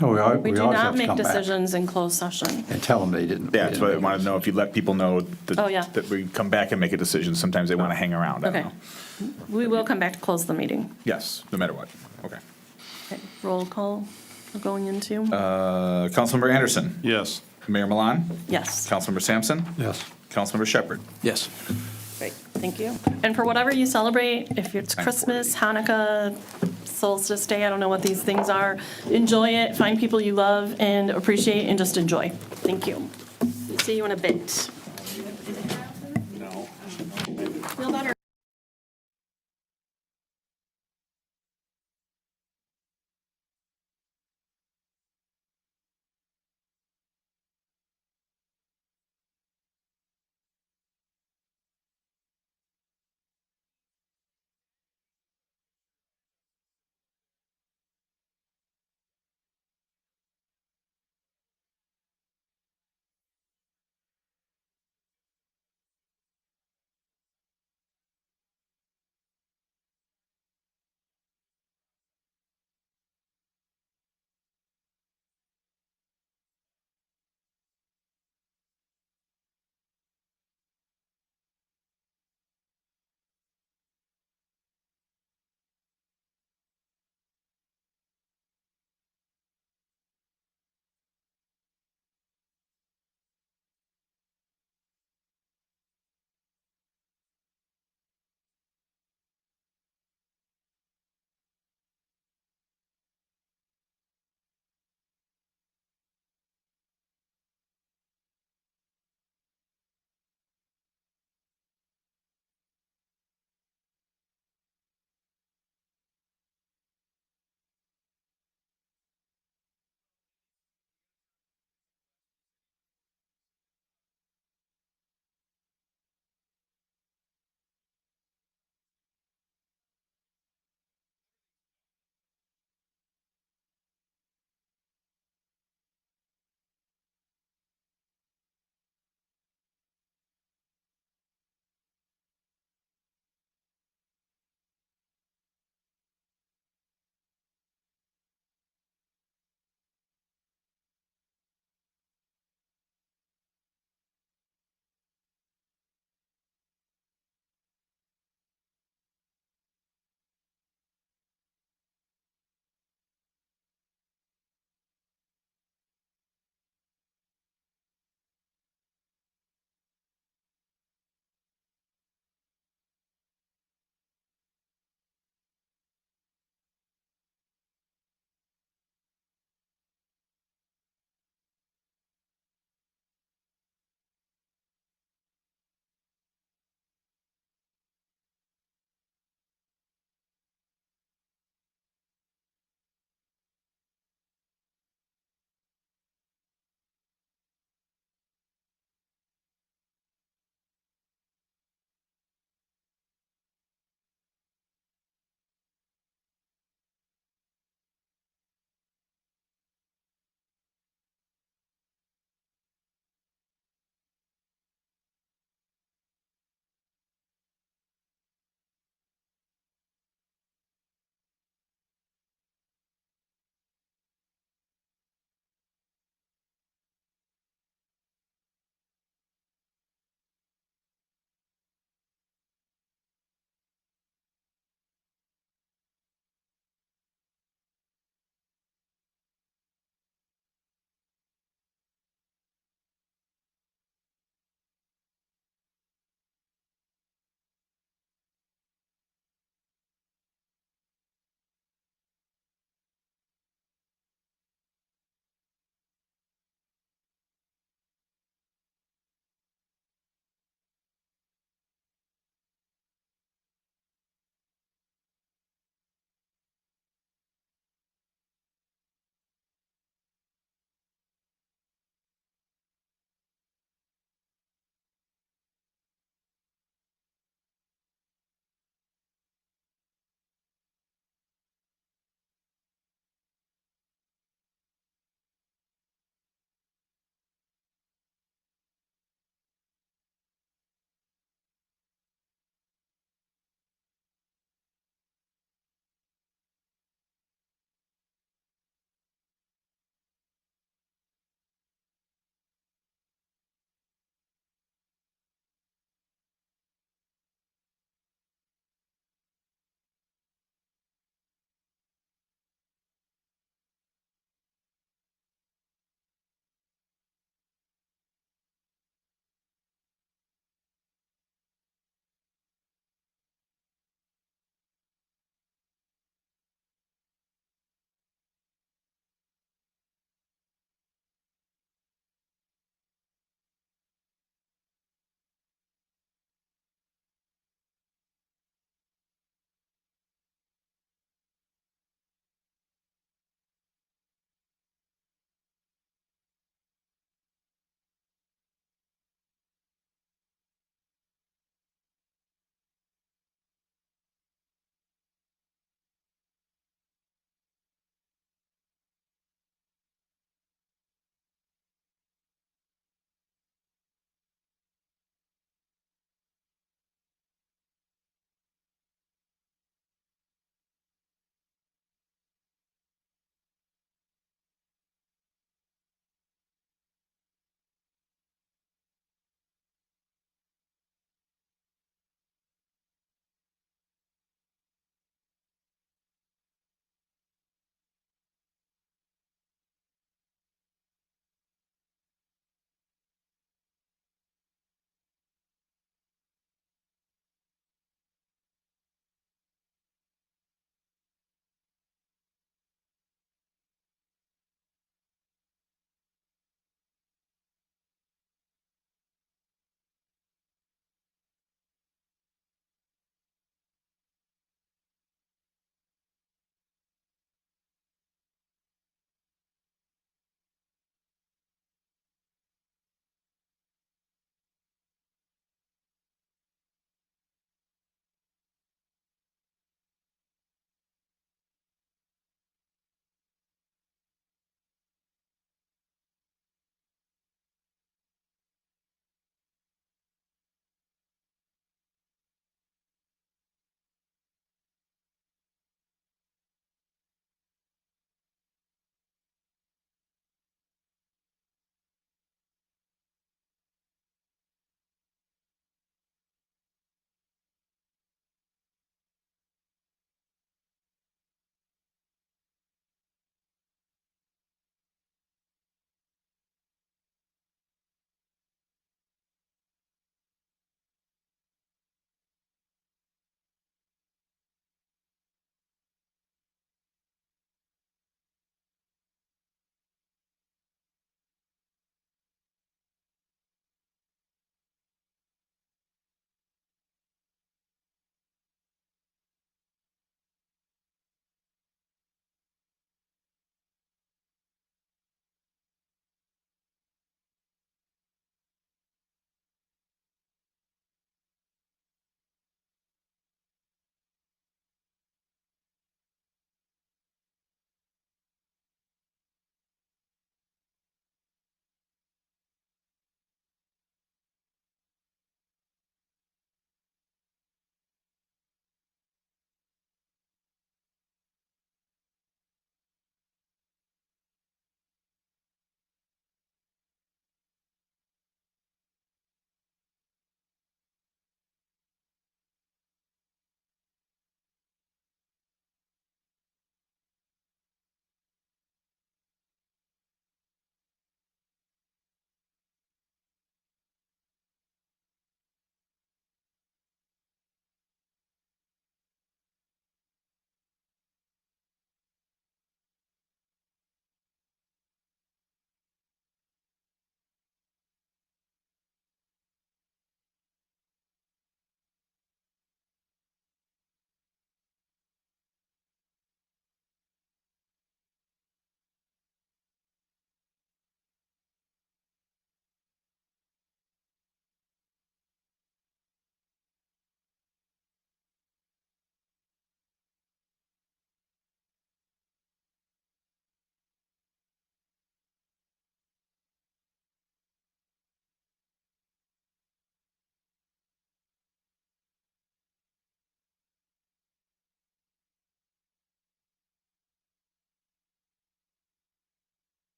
No, We we do always have not to make come back decisions in closed session. and tell them they didn't. Yeah, that's what I wanted to know, if you let people know Oh, yeah. that we come back and make a decision. Sometimes they want to hang around, I don't Okay. know. We will come back to close the meeting. Yes, no matter what. Okay. Okay, roll call we're going into? Councilmember Anderson. Yes. Mayor Milan. Yes. Councilmember Sampson. Yes. Councilmember Shepherd. Yes. Great, thank you. And for whatever you celebrate, if it's Christmas, Hanukkah, Solstice Day, I don't know what these things are, enjoy it, find people you love and appreciate, and just enjoy. Thank you. See you in a bit. No. Feel better.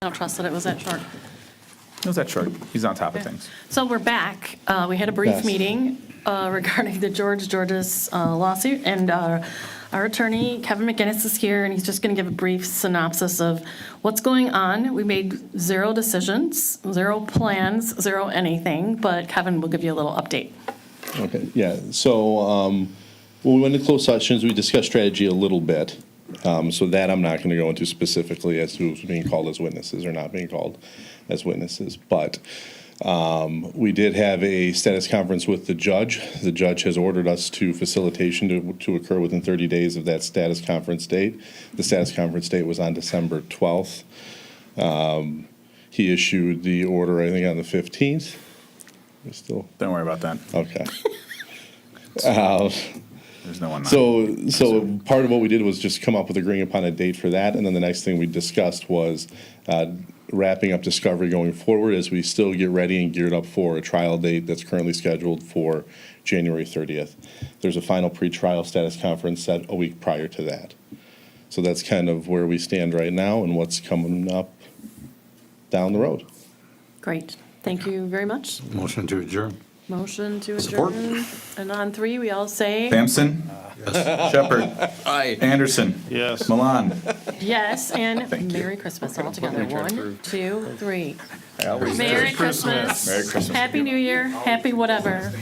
I don't trust that it was that short. It was that short. He's on top of Okay. things. So we're back. We had a brief Yes. meeting regarding the George's lawsuit, and our attorney, Kevin McGinnis, is here, and he's just going to give a brief synopsis of what's going on. We made 0 decisions, 0 plans, 0 anything, but Kevin will give you a little update. Okay, yeah, so, when we went to closed sessions, we discussed strategy a little bit. So that I'm not going to go into specifically as to who's being called as witnesses or not being called as witnesses. But we did have a status conference with the judge. The judge has ordered us to facilitation to occur within 30 days of that status conference date. The status conference date was on December 12th. He issued the order, I think, on the 15th. We're still. Don't worry about that. Okay. There's no one. So part of what we did was just come up with agreeing upon a date for that, and then the next thing we discussed was wrapping up discovery going forward as we still get ready and geared up for a trial date that's currently scheduled for January 30th. There's a final pretrial status conference set a week prior to that. So that's kind of where we stand right now and what's coming up down the road. Great. Thank you very much. Motion to adjourn. Motion to Support. adjourn. And on 3, we all say. Sampson? Shepherd? Anderson? Yes. Milan? Yes, and Merry Christmas all together. 1, 2, 3. always Merry say Christmas. Merry Christmas. Happy New Year. Happy whatever.